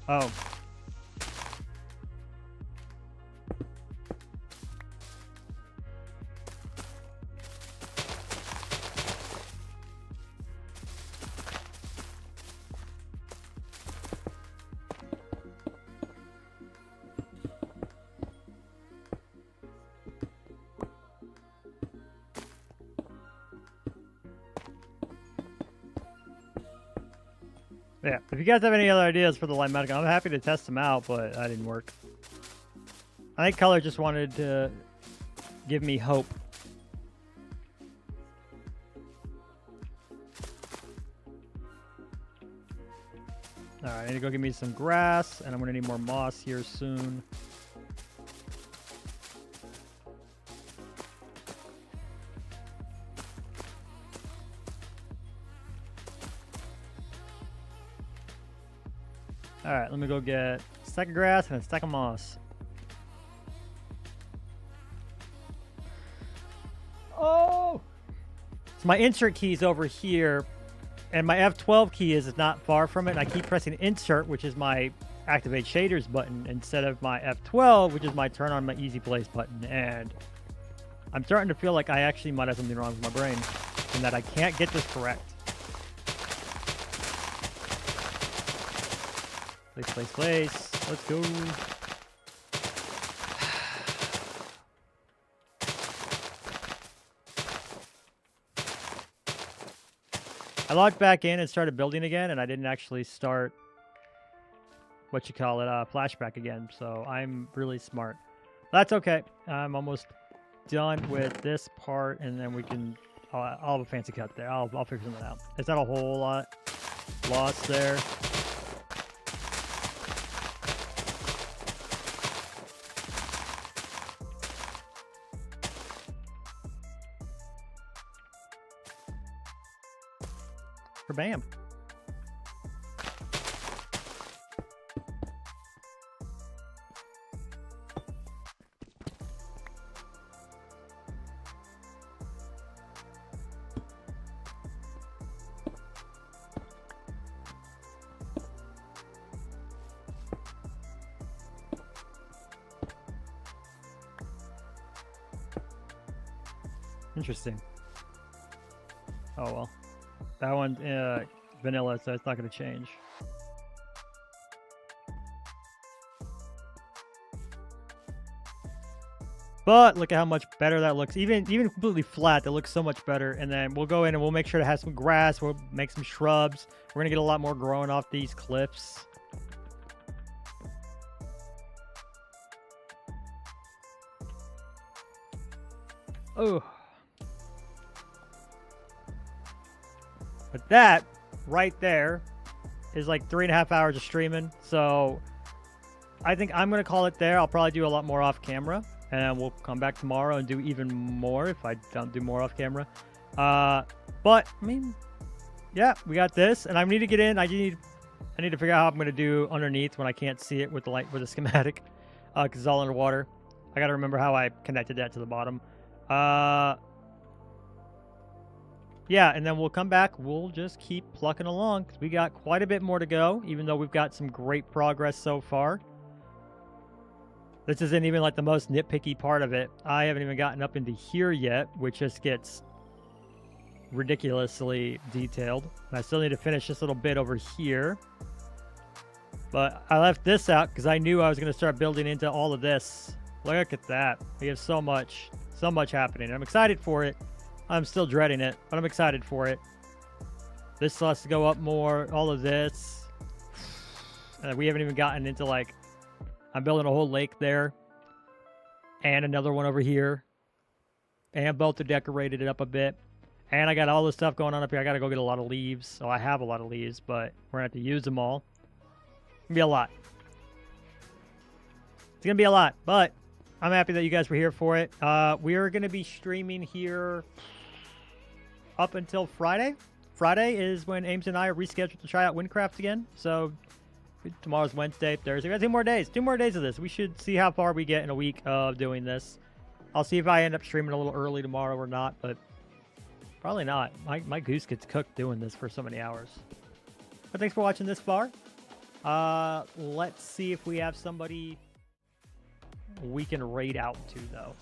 Oh. Yeah, if you guys have any other ideas for the light medical, I'm happy to test them out, but that didn't work. I think Color just wanted to give me hope. Alright, I need to go get me some grass, and I'm going to need more moss here soon. Alright, let me go get a stack of grass and a stack of moss. Oh! So my insert key is over here, and my F12 key is not far from it, and I keep pressing insert, which is my activate shaders button, instead of my F12, which is my turn on my easy place button. And I'm starting to feel like I actually might have something wrong with my brain, and that I can't get this correct. Place. Let's go. I logged back in and started building again, and I didn't actually start flashback again, so I'm really smart. That's okay. I'm almost done with this part, and then we can... I'll have a fancy cut there. I'll figure something out. Is that a whole lot lost there? Bam. Interesting. Oh well. That one's vanilla, so it's not going to change. But look at how much better that looks. Even completely flat, that looks so much better. And then we'll go in and we'll make sure to have some grass. We'll make some shrubs. We're going to get a lot more growing off these cliffs. Oh. But that right there is like 3.5 hours of streaming. So I think I'm going to call it there. I'll probably do a lot more off camera, and we'll come back tomorrow and do even more if I don't do more off camera. But I mean, yeah, we got this, and I need to get in. I need to figure out how I'm going to do underneath when I can't see it with the light, with the schematic, because it's all underwater. I got to remember how I connected that to the bottom. Yeah, and then we'll come back. We'll just keep plucking along, because we got quite a bit more to go, even though we've got some great progress so far. This isn't even like the most nitpicky part of it. I haven't even gotten up into here yet, which just gets ridiculously detailed. And I still need to finish this little bit over here. But I left this out because I knew I was going to start building into all of this. Look at that. We have so much happening. I'm excited for it. I'm still dreading it, but I'm excited for it. This still has to go up more. All of this. We haven't even gotten into, like, I'm building a whole lake there. And another one over here. And both are decorated it up a bit. And I got all this stuff going on up here. I got to go get a lot of leaves. So I have a lot of leaves, but we're going to have to use them all. It's going to be a lot. It's going to be a lot, but I'm happy that you guys were here for it. We are going to be streaming here up until Friday. Friday is when Ames and I are rescheduled to try out Windcraft again. So tomorrow's Wednesday, Thursday. We got 2 more days. 2 more days of this. We should see how far we get in a week of doing this. I'll see if I end up streaming a little early tomorrow or not, but probably not. My goose gets cooked doing this for so many hours. But thanks for watching this far. Let's see if we have somebody we can raid out to, though.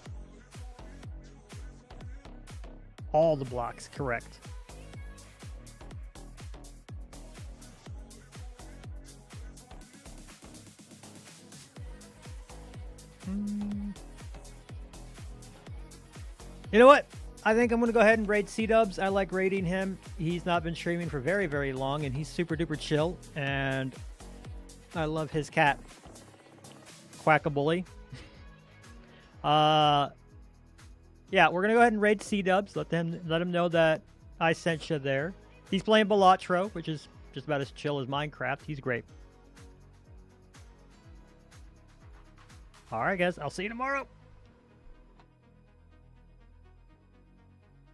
All the blocks, correct. You know what? I think I'm going to go ahead and raid C-Dubs. I like raiding him. He's not been streaming for very, very long, and he's super duper chill. And I love his cat, Quackabully. Yeah, we're going to go ahead and raid C-Dubs. Let him know that I sent you there. He's playing Balatro, which is just about as chill as Minecraft. He's great. All right, guys. I'll see you tomorrow.